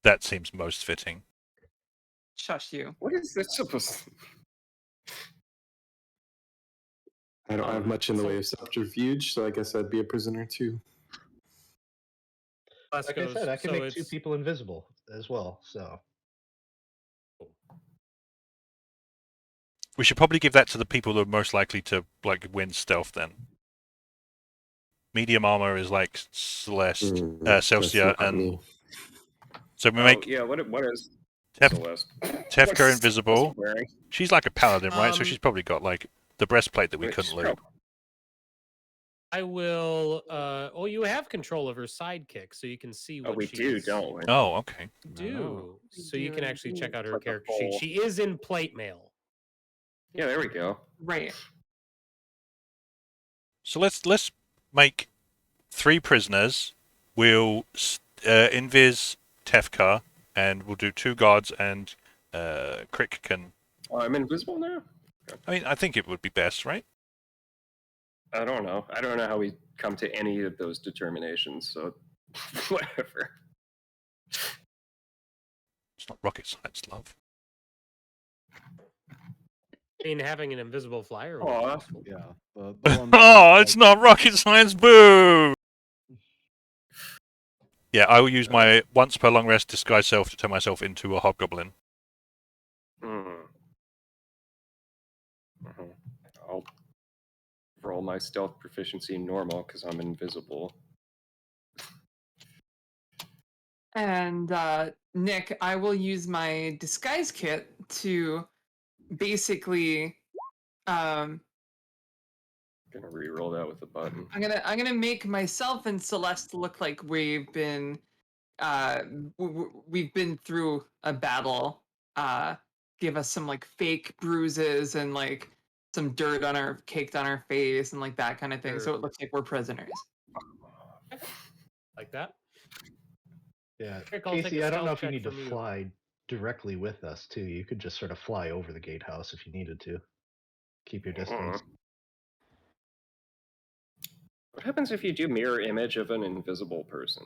[SPEAKER 3] That seems most fitting.
[SPEAKER 2] Shush you.
[SPEAKER 5] What is this supposed to...
[SPEAKER 6] I don't have much in the
[SPEAKER 1] So-
[SPEAKER 6] way of subterfuge, so I guess I'd be a prisoner too.
[SPEAKER 1] Celeste
[SPEAKER 4] Like I
[SPEAKER 1] goes,
[SPEAKER 4] said, I can
[SPEAKER 1] "So
[SPEAKER 4] make two
[SPEAKER 1] it's-
[SPEAKER 4] people invisible as well. So
[SPEAKER 3] We should probably give that to the people that are most likely to like win stealth. Then medium armor is like Celeste,
[SPEAKER 6] That's
[SPEAKER 3] Celsia,
[SPEAKER 6] not
[SPEAKER 3] and
[SPEAKER 6] me.
[SPEAKER 3] so we make
[SPEAKER 5] yeah, what is
[SPEAKER 3] Tef-
[SPEAKER 5] Celeste?
[SPEAKER 3] Tefka
[SPEAKER 5] What's
[SPEAKER 3] invisible.
[SPEAKER 5] Celeste wearing?
[SPEAKER 3] She's like a paladin, right? So
[SPEAKER 1] Um,
[SPEAKER 3] she's probably got like the breastplate that we
[SPEAKER 5] Wait,
[SPEAKER 3] couldn't
[SPEAKER 5] she's
[SPEAKER 3] loot.
[SPEAKER 1] I will. Oh, you have control of her sidekick, so you can see what
[SPEAKER 5] Oh, we
[SPEAKER 1] she's
[SPEAKER 5] do, don't we?
[SPEAKER 3] Oh, okay.
[SPEAKER 1] do.
[SPEAKER 2] We
[SPEAKER 1] So you
[SPEAKER 2] do
[SPEAKER 1] can actually check
[SPEAKER 2] indeed.
[SPEAKER 1] out her
[SPEAKER 5] Like a
[SPEAKER 1] character sheet.
[SPEAKER 5] full-
[SPEAKER 1] She is in plate mail.
[SPEAKER 5] Yeah, there we go.
[SPEAKER 2] Right.
[SPEAKER 3] So let's make 3 prisoners. We'll invis Tefka, and we'll do 2 guards, and Crick can.
[SPEAKER 5] Oh, I'm invisible now?
[SPEAKER 3] I mean, I think it would be best, right?
[SPEAKER 5] I don't know. I don't know how we come to any of those determinations, so whatever.
[SPEAKER 3] It's not rocket science, love.
[SPEAKER 1] I mean, having an invisible flyer. would be
[SPEAKER 5] Aw.
[SPEAKER 1] useful.
[SPEAKER 7] Yeah. The one that
[SPEAKER 3] Oh,
[SPEAKER 7] was
[SPEAKER 3] it's
[SPEAKER 7] like-
[SPEAKER 3] not rocket science, boo! Yeah, I will use my once per long rest disguise self to turn myself into a hobgoblin.
[SPEAKER 5] Mhm. I'll roll my stealth proficiency normal because I'm invisible.
[SPEAKER 2] And Nick, I will use my disguise kit to basically
[SPEAKER 5] Gonna re-roll that with a button.
[SPEAKER 2] I'm gonna make myself and Celeste look like we've been we've been through a battle. Give us some like fake bruises and like some dirt caked on our face and like that kind of thing, so
[SPEAKER 1] Sure.
[SPEAKER 2] it looks like we're prisoners.
[SPEAKER 1] Like that.
[SPEAKER 4] Yeah,
[SPEAKER 1] Rick, I'll take
[SPEAKER 4] Casey,
[SPEAKER 1] a
[SPEAKER 4] I don't know
[SPEAKER 1] stealth
[SPEAKER 4] if you
[SPEAKER 1] check
[SPEAKER 4] need to
[SPEAKER 1] from you.
[SPEAKER 4] fly directly with us too. You could just sort of fly over the gatehouse if you needed to. Keep your distance.
[SPEAKER 5] What happens if you do mirror image of an invisible person?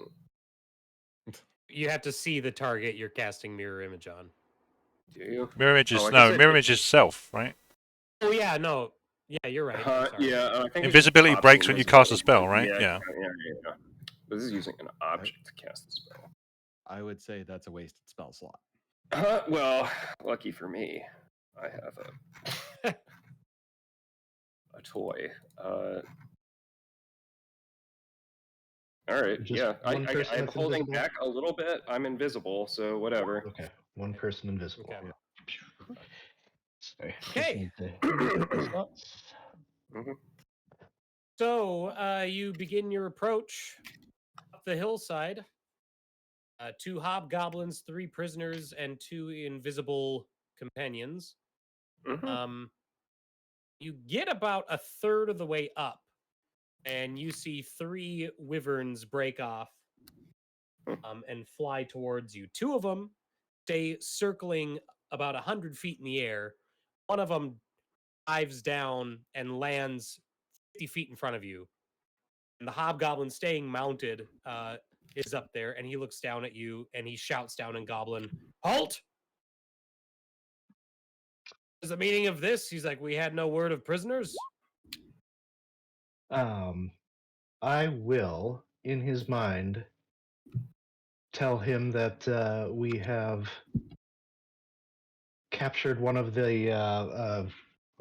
[SPEAKER 1] You have to see the target you're casting mirror image on.
[SPEAKER 5] Do you?
[SPEAKER 3] Mirror image
[SPEAKER 5] Oh,
[SPEAKER 3] is
[SPEAKER 5] I guess
[SPEAKER 3] no.
[SPEAKER 5] it-
[SPEAKER 3] Mirror image is self, right?
[SPEAKER 1] Oh yeah, no. Yeah, you're right. I'm sorry.
[SPEAKER 5] Yeah, I think it
[SPEAKER 3] Invisibility
[SPEAKER 5] just
[SPEAKER 3] breaks
[SPEAKER 5] pops
[SPEAKER 3] when you cast a
[SPEAKER 5] invisibility.
[SPEAKER 3] spell, right?
[SPEAKER 5] Yeah,
[SPEAKER 3] Yeah.
[SPEAKER 5] yeah. This is using an object to cast the spell.
[SPEAKER 7] I would say that's a wasted spell slot.
[SPEAKER 5] Well, lucky for me, I have a toy. All right,
[SPEAKER 4] Just
[SPEAKER 5] yeah.
[SPEAKER 4] one person
[SPEAKER 5] I'm
[SPEAKER 4] that's
[SPEAKER 5] holding
[SPEAKER 4] invisible?
[SPEAKER 5] back a little bit. I'm invisible, so whatever.
[SPEAKER 4] Okay, one person invisible.
[SPEAKER 1] Okay.
[SPEAKER 4] Yeah. Sorry. just
[SPEAKER 1] Okay.
[SPEAKER 4] need to get my slots.
[SPEAKER 5] Mhm.
[SPEAKER 1] So you begin your approach up the hillside. 2 hobgoblins, 3 prisoners, and 2 invisible companions.
[SPEAKER 5] Mhm.
[SPEAKER 1] You get about a third of the way up, and you see 3 wyverns break off and fly towards you. 2 of them stay circling about 100 feet in the air. One of them dives down and lands 50 feet in front of you. And the hobgoblin staying mounted is up there, and he looks down at you, and he shouts down in Goblin, "Halt! What is the meaning of this?" He's like, "We had no word of prisoners."
[SPEAKER 4] I will, in his mind, tell him that we have captured one of the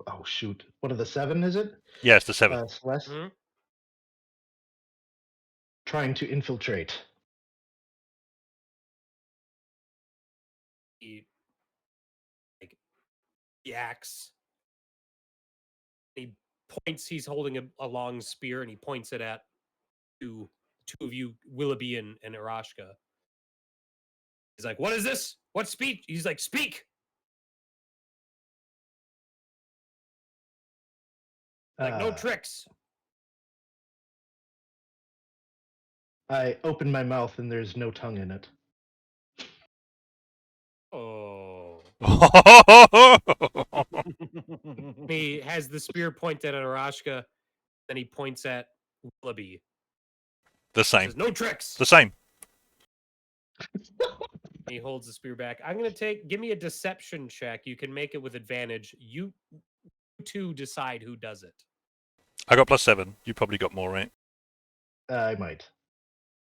[SPEAKER 4] oh shoot, one of the 7, is it?
[SPEAKER 3] Yeah, it's the 7.
[SPEAKER 4] Celeste,
[SPEAKER 1] Mhm.
[SPEAKER 4] trying to infiltrate.
[SPEAKER 1] He like yaks. He points. He's holding a long spear, and he points it at two of you, Willoughby and Aerashka. He's like, "What is this? What speech?" He's like, "Speak!" Like, no
[SPEAKER 4] Uh,
[SPEAKER 1] tricks.
[SPEAKER 4] I open my mouth and there's no tongue in it.
[SPEAKER 1] Oh.
[SPEAKER 3] The
[SPEAKER 1] He has the spear pointed at Aerashka, then he points at Willoughby.
[SPEAKER 3] same.
[SPEAKER 1] Says, "No tricks."
[SPEAKER 3] The same.
[SPEAKER 1] He holds the spear back. I'm gonna give me a deception check. You can make it with advantage. You 2 decide who does it.
[SPEAKER 3] I got +7. You probably got more, right?
[SPEAKER 4] I might.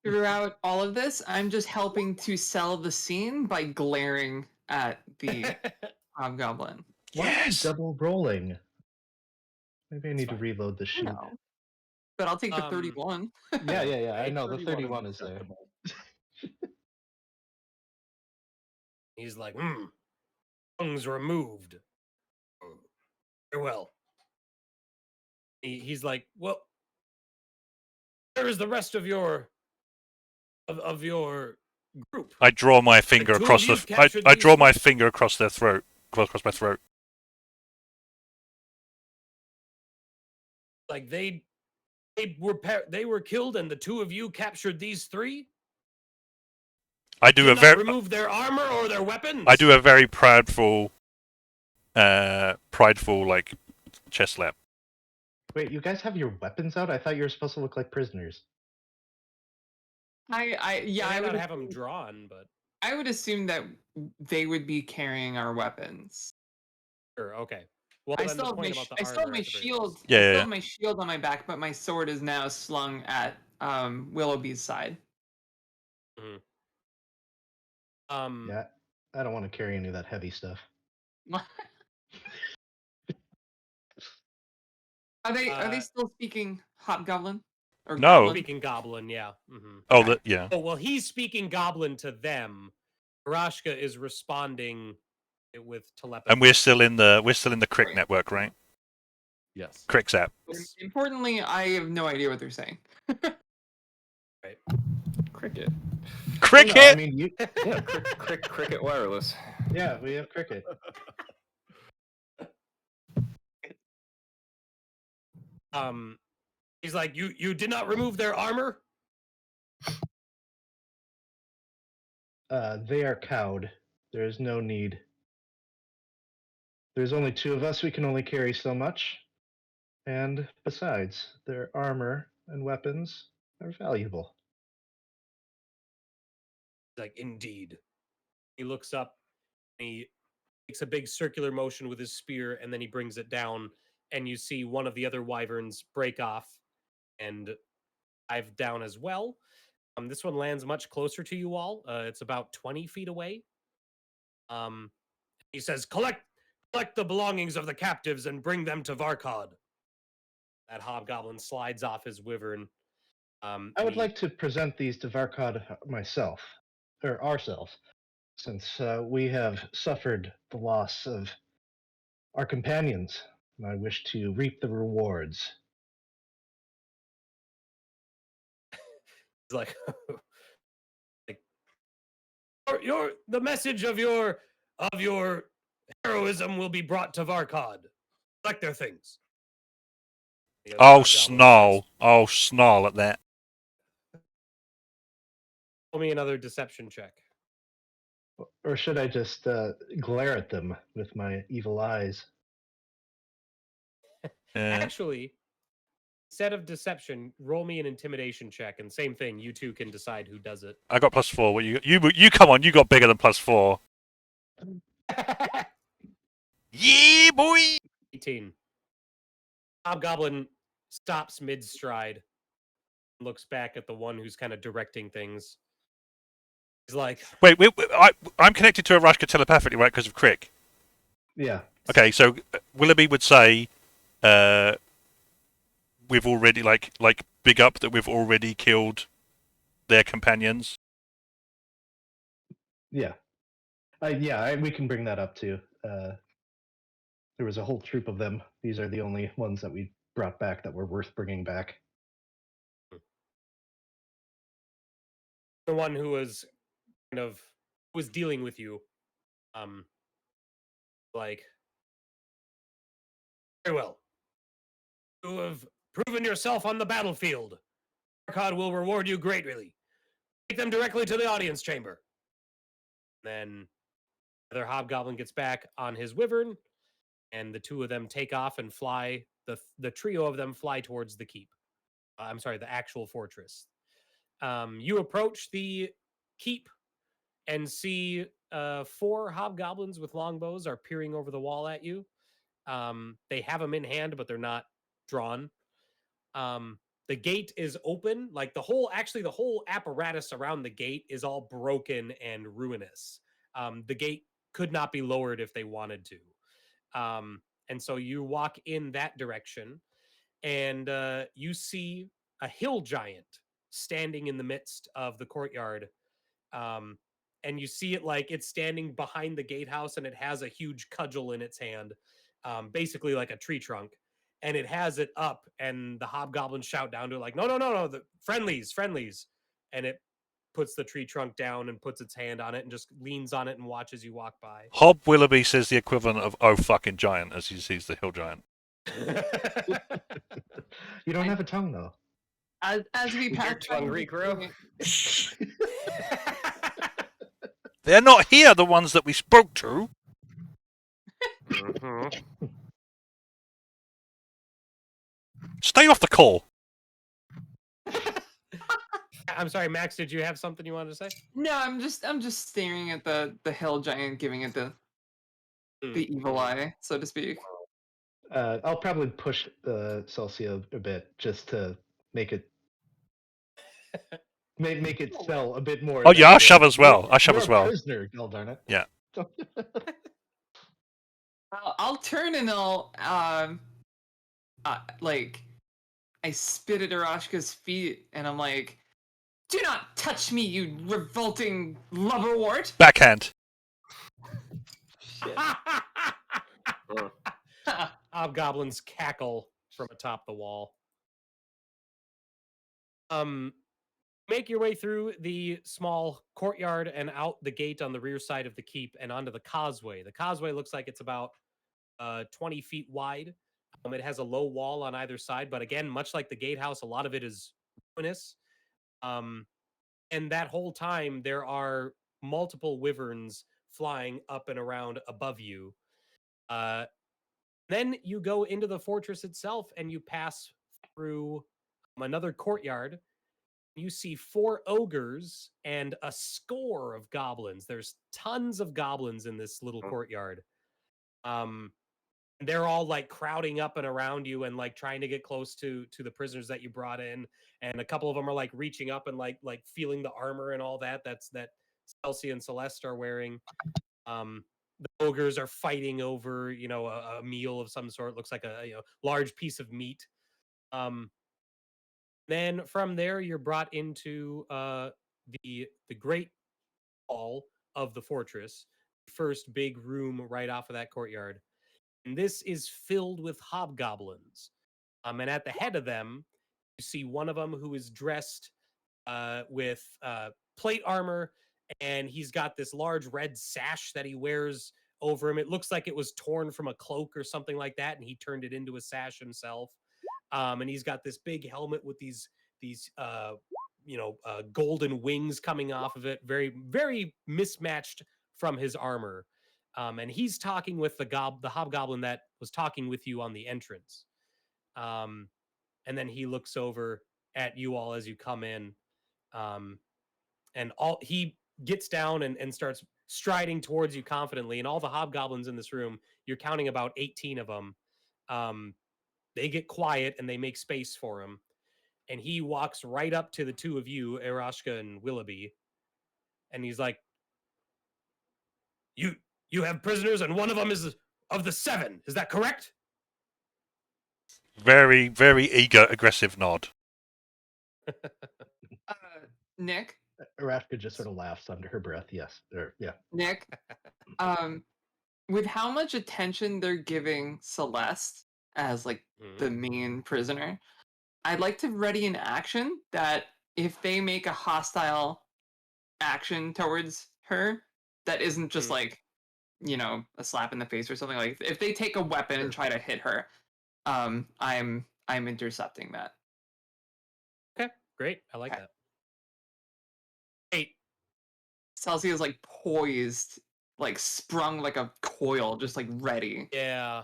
[SPEAKER 2] Throughout all of this, I'm just helping to sell the scene by glaring at the hobgoblin.
[SPEAKER 4] Why am I
[SPEAKER 3] Yes.
[SPEAKER 4] double rolling? Maybe I need to
[SPEAKER 1] fine.
[SPEAKER 4] reload the
[SPEAKER 2] I
[SPEAKER 4] sheet.
[SPEAKER 2] know. But I'll take the
[SPEAKER 1] Um,
[SPEAKER 2] 31.
[SPEAKER 4] Yeah. I
[SPEAKER 1] Right?
[SPEAKER 4] know the 31
[SPEAKER 7] is
[SPEAKER 4] is there.
[SPEAKER 7] acceptable.
[SPEAKER 1] He's like, tongues removed. Very well. He's like, well, where is the rest of your of your group?
[SPEAKER 3] I draw my finger
[SPEAKER 1] 2 of
[SPEAKER 3] across
[SPEAKER 1] you
[SPEAKER 3] the.
[SPEAKER 1] captured
[SPEAKER 3] I
[SPEAKER 1] these
[SPEAKER 3] draw
[SPEAKER 1] 3?
[SPEAKER 3] my finger across their throat. Across my throat.
[SPEAKER 1] Like they were killed, and the 2 of you captured these 3.
[SPEAKER 3] I do
[SPEAKER 1] Did
[SPEAKER 3] a
[SPEAKER 1] not
[SPEAKER 3] very.
[SPEAKER 1] remove their armor or their weapons.
[SPEAKER 3] I do a very prideful like chest slap.
[SPEAKER 4] Wait, you guys have your weapons out? I thought you were supposed to look like prisoners.
[SPEAKER 1] They
[SPEAKER 2] I
[SPEAKER 1] may
[SPEAKER 2] would
[SPEAKER 1] not have them
[SPEAKER 2] assume-
[SPEAKER 1] drawn, but
[SPEAKER 2] I would assume that they would be carrying our weapons.
[SPEAKER 1] sure, okay. Well,
[SPEAKER 2] I
[SPEAKER 1] then
[SPEAKER 2] still
[SPEAKER 1] the
[SPEAKER 2] have my
[SPEAKER 1] point about the
[SPEAKER 2] I still have
[SPEAKER 1] armor
[SPEAKER 2] my
[SPEAKER 1] at the very
[SPEAKER 2] shield.
[SPEAKER 1] least.
[SPEAKER 3] Yeah,
[SPEAKER 2] I
[SPEAKER 3] yeah,
[SPEAKER 2] still
[SPEAKER 3] yeah.
[SPEAKER 2] have my shield on my back, but my sword is now slung at Willoughby's side.
[SPEAKER 4] Yeah, I don't want to carry any of that heavy stuff.
[SPEAKER 2] Are they still speaking hobgoblin or
[SPEAKER 3] No.
[SPEAKER 2] goblin?
[SPEAKER 1] Speaking goblin, yeah. Mm-hmm.
[SPEAKER 3] Oh,
[SPEAKER 2] Okay.
[SPEAKER 3] yeah.
[SPEAKER 1] Oh well, he's speaking goblin to them. Aerashka is responding with telepathy.
[SPEAKER 3] And we're still in the Crick
[SPEAKER 2] Right.
[SPEAKER 3] network, right?
[SPEAKER 7] Yes.
[SPEAKER 3] Crick's app.
[SPEAKER 2] Importantly, I have no idea what they're saying.
[SPEAKER 1] Right.
[SPEAKER 5] Cricket.
[SPEAKER 3] Cricket.
[SPEAKER 4] No, I mean,
[SPEAKER 5] Yeah, Cricket Wireless.
[SPEAKER 4] yeah, we have cricket.
[SPEAKER 1] He's like, you did not remove their armor.
[SPEAKER 4] They are cowed. There is no need. There's only 2 of us. We can only carry so much. And besides, their armor and weapons are valuable.
[SPEAKER 1] Like, indeed. He looks up, and he makes a big circular motion with his spear, and then he brings it down, and you see one of the other wyverns break off and dive down as well. This one lands much closer to you all. It's about 20 feet away. He says, collect the belongings of the captives and bring them to Varkod. That hobgoblin slides off his wyvern.
[SPEAKER 4] I would like to present these to Varkod myself, or ourselves, since we have suffered the loss of our companions, and I wish to reap the rewards.
[SPEAKER 1] He's like, like the message of your heroism will be brought to Varkod. Collect their things. The other
[SPEAKER 3] Oh,
[SPEAKER 1] hobgoblin
[SPEAKER 3] snarl.
[SPEAKER 1] says,
[SPEAKER 3] Oh, snarl at that.
[SPEAKER 1] roll me another deception check.
[SPEAKER 4] Or should I just glare at them with my evil eyes?
[SPEAKER 1] Actually, instead of deception, roll me an intimidation check, and same thing. You two can decide who does it.
[SPEAKER 3] I got +4. What you come on, you got bigger than +4. Yeah, boy!
[SPEAKER 1] 18. Hobgoblin stops mid-stride, looks back at the one who's kind of directing things. He's like,
[SPEAKER 3] Wait, I'm connected to Aerashka telepathically, right, because of Crick?
[SPEAKER 4] Yeah.
[SPEAKER 3] Okay, so Willoughby would say, we've already, like big up that we've already killed their companions.
[SPEAKER 4] Yeah. We can bring that up too. There was a whole troop of them. These are the only ones that we brought back that were worth bringing back.
[SPEAKER 1] the one who was was dealing with you, like, very well. You have proven yourself on the battlefield. Varkod will reward you greatly. Take them directly to the audience chamber. Then the other hobgoblin gets back on his wyvern, and the two of them take off and fly. The trio of them fly towards the keep. I'm sorry, the actual fortress. You approach the keep and see 4 hobgoblins with longbows are peering over the wall at you. They have them in hand, but they're not drawn. The gate is open. Like the whole apparatus around the gate is all broken and ruinous. The gate could not be lowered if they wanted to. And so you walk in that direction, and you see a hill giant standing in the midst of the courtyard. And you see it like it's standing behind the gatehouse, and it has a huge cudgel in its hand, basically like a tree trunk. And it has it up, and the hobgoblins shout down to it like, no, the friendlies. And it puts the tree trunk down and puts its hand on it and just leans on it and watches you walk by.
[SPEAKER 3] Hob Willoughby says the equivalent of "oh fucking giant" as he sees the hill giant.
[SPEAKER 4] You don't have a tongue though.
[SPEAKER 2] As we
[SPEAKER 5] Your
[SPEAKER 2] pass
[SPEAKER 5] tongue regrow.
[SPEAKER 3] They're not here, the ones that we spoke to. Stay off the call.
[SPEAKER 1] I'm sorry, Max, did you have something you wanted to say?
[SPEAKER 2] No, I'm just staring at the hill giant, giving it the evil eye, so to speak.
[SPEAKER 4] I'll probably push Celsia a bit just to make it make it sell a bit more.
[SPEAKER 3] Oh yeah,
[SPEAKER 4] that,
[SPEAKER 3] I shove as well. I shove
[SPEAKER 4] you're
[SPEAKER 3] as
[SPEAKER 4] a
[SPEAKER 3] well.
[SPEAKER 4] prisoner, God darn it.
[SPEAKER 3] Yeah.
[SPEAKER 2] I'll turn and like I spit at Aerashka's feet, and I'm like, "Do not touch me, you revolting lubberwort!"
[SPEAKER 3] Backhand.
[SPEAKER 1] Hobgoblins cackle from atop the wall. Make your way through the small courtyard and out the gate on the rear side of the keep and onto the causeway. The causeway looks like it's about 20 feet wide. It has a low wall on either side, but again, much like the gatehouse, a lot of it is ruinous. And that whole time, there are multiple wyverns flying up and around above you. Then you go into the fortress itself and you pass through another courtyard. You see 4 ogres and a score of goblins. There's tons of goblins in this little courtyard. They're all like crowding up and around you and like trying to get close to the prisoners that you brought in. And a couple of them are like reaching up and like feeling the armor and all that. That Celsia and Celeste are wearing. The ogres are fighting over, a meal of some sort. Looks like a large piece of meat. Then from there, you're brought into the great hall of the fortress, first big room right off of that courtyard. And this is filled with hobgoblins. And at the head of them, you see one of them who is dressed with plate armor, and he's got this large red sash that he wears over him. It looks like it was torn from a cloak or something like that, and he turned it into a sash himself. And he's got this big helmet with these golden wings coming off of it, very, very mismatched from his armor. And he's talking with the hobgoblin that was talking with you on the entrance. And then he looks over at you all as you come in. And he gets down and starts striding towards you confidently. And all the hobgoblins in this room, you're counting about 18 of them. They get quiet and they make space for him. And he walks right up to the two of you, Aerashka and Willoughby. And he's like, You have prisoners, and one of them is of the 7. Is that correct?
[SPEAKER 3] Very, very eager, aggressive nod.
[SPEAKER 2] Nick?
[SPEAKER 4] Aerashka just sort of laughs under her breath. Yes. Yeah.
[SPEAKER 2] Nick? With how much attention they're giving Celeste as like the main prisoner, I'd like to ready an action that if they make a hostile action towards her, that isn't just like, a slap in the face or something. Like if they take a weapon and try to hit her, I'm intercepting that.
[SPEAKER 1] Okay, great. I like that. 8.
[SPEAKER 2] Celsia is like poised, like sprung like a coil, just like ready.
[SPEAKER 1] Yeah.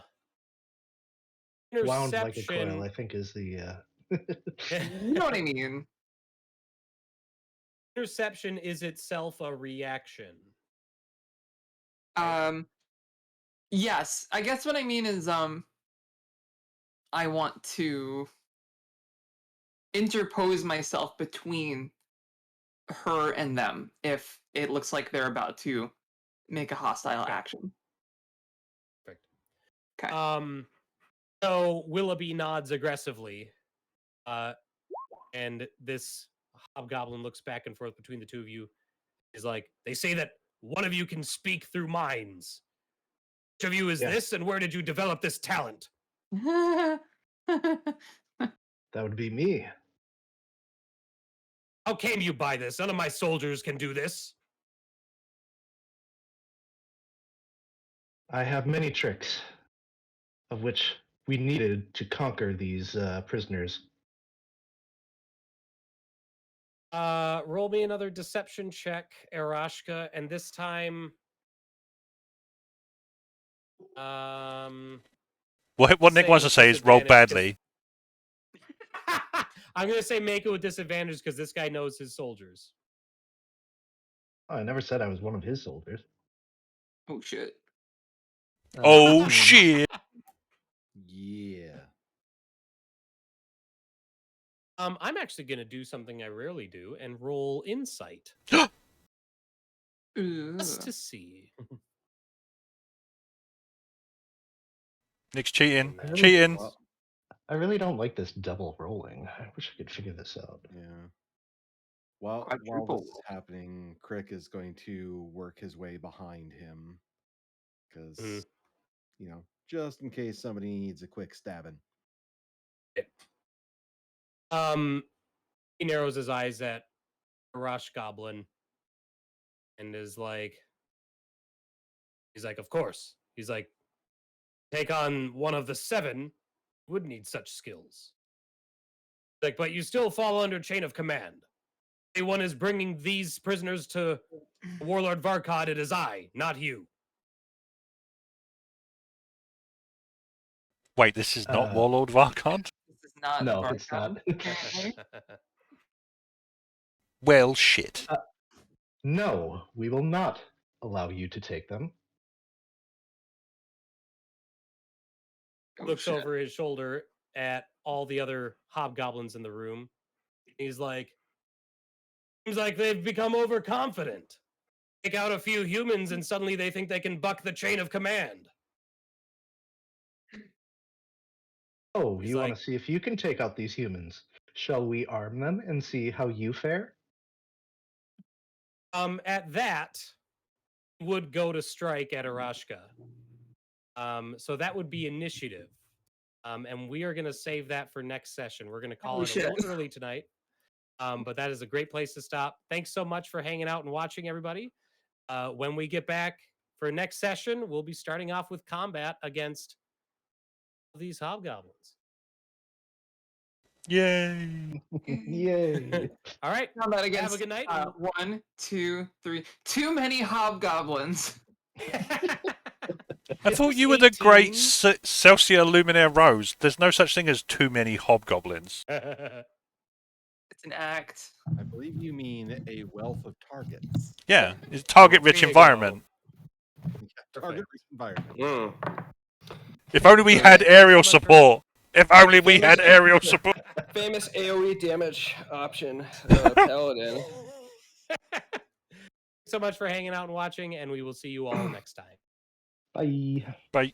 [SPEAKER 4] Wound like a coil, I think, is the.
[SPEAKER 2] You know what I mean?
[SPEAKER 1] Interception is itself a reaction.
[SPEAKER 2] Yes. I guess what I mean is I want to interpose myself between her and them if it looks like they're about to make a hostile action.
[SPEAKER 1] Perfect.
[SPEAKER 2] Okay.
[SPEAKER 1] So Willoughby nods aggressively. And this hobgoblin looks back and forth between the two of you. Is like, they say that one of you can speak through minds. Which of you is this, and where did you develop this talent?
[SPEAKER 4] That would be me.
[SPEAKER 1] How came you by this? None of my soldiers can do this.
[SPEAKER 4] I have many tricks, of which we needed to conquer these prisoners.
[SPEAKER 1] Roll me another deception check, Aerashka, and this time...
[SPEAKER 3] What Nick wants to say is roll badly.
[SPEAKER 1] I'm going to say make it with disadvantage because this guy knows his soldiers.
[SPEAKER 4] Oh, I never said I was one of his soldiers.
[SPEAKER 2] Oh, shit.
[SPEAKER 3] Oh, shit.
[SPEAKER 7] Yeah.
[SPEAKER 1] I'm actually going to do something I rarely do and roll insight. Just to see.
[SPEAKER 3] Nick's cheating. Cheating.
[SPEAKER 4] I really don't like this double rolling. I wish I could figure this out.
[SPEAKER 7] Yeah. While this is happening, Crick is going to work his way behind him because, just in case somebody needs a quick stabbing.
[SPEAKER 1] He narrows his eyes at a rush goblin and is like, of course. He's like, take on one of the 7 would need such skills. Like, but you still fall under chain of command. anyone is bringing these prisoners to Warlord Varkod, it is I, not you.
[SPEAKER 3] Wait, this is not
[SPEAKER 4] Uh,
[SPEAKER 3] Warlord Varkod?
[SPEAKER 2] This is not
[SPEAKER 4] No, it's
[SPEAKER 2] Varkod,
[SPEAKER 4] not.
[SPEAKER 2] apparently.
[SPEAKER 3] Well, shit.
[SPEAKER 4] No, we will not allow you to take them.
[SPEAKER 2] Oh,
[SPEAKER 1] Looks
[SPEAKER 2] shit.
[SPEAKER 1] over his shoulder at all the other hobgoblins in the room. He's like, seems like they've become overconfident. Take out a few humans and suddenly they think they can buck the chain of command.
[SPEAKER 4] Oh,
[SPEAKER 1] He's
[SPEAKER 4] you want
[SPEAKER 1] like-
[SPEAKER 4] to see if you can take out these humans? Shall we arm them and see how you fare?
[SPEAKER 1] At that, would go to strike at Aerashka. So that would be initiative. And we are going to save that for next session. We're going to call
[SPEAKER 2] Oh,
[SPEAKER 1] it a
[SPEAKER 2] shit.
[SPEAKER 1] little early tonight. But that is a great place to stop. Thanks so much for hanging out and watching, everybody. When we get back for next session, we'll be starting off with combat against these hobgoblins.
[SPEAKER 3] Yay.
[SPEAKER 4] Yay!
[SPEAKER 1] All right.
[SPEAKER 2] Combat
[SPEAKER 1] Have a
[SPEAKER 2] against
[SPEAKER 1] good night.
[SPEAKER 2] 1, 2, 3. Too many hobgoblins.
[SPEAKER 3] I thought you were the great Celsia Luminaire Rose. There's no such thing as too many hobgoblins.
[SPEAKER 2] It's an act.
[SPEAKER 7] I believe you mean a wealth of targets.
[SPEAKER 3] Yeah, it's a target-rich
[SPEAKER 1] There you go.
[SPEAKER 3] environment.
[SPEAKER 7] Target environment.
[SPEAKER 5] Mm.
[SPEAKER 3] If only we had aerial support. If only we had aerial support.
[SPEAKER 5] Famous AoE damage option, Paladin.
[SPEAKER 1] So much for hanging out and watching, and we will see you all next time.
[SPEAKER 4] Bye.
[SPEAKER 3] Bye.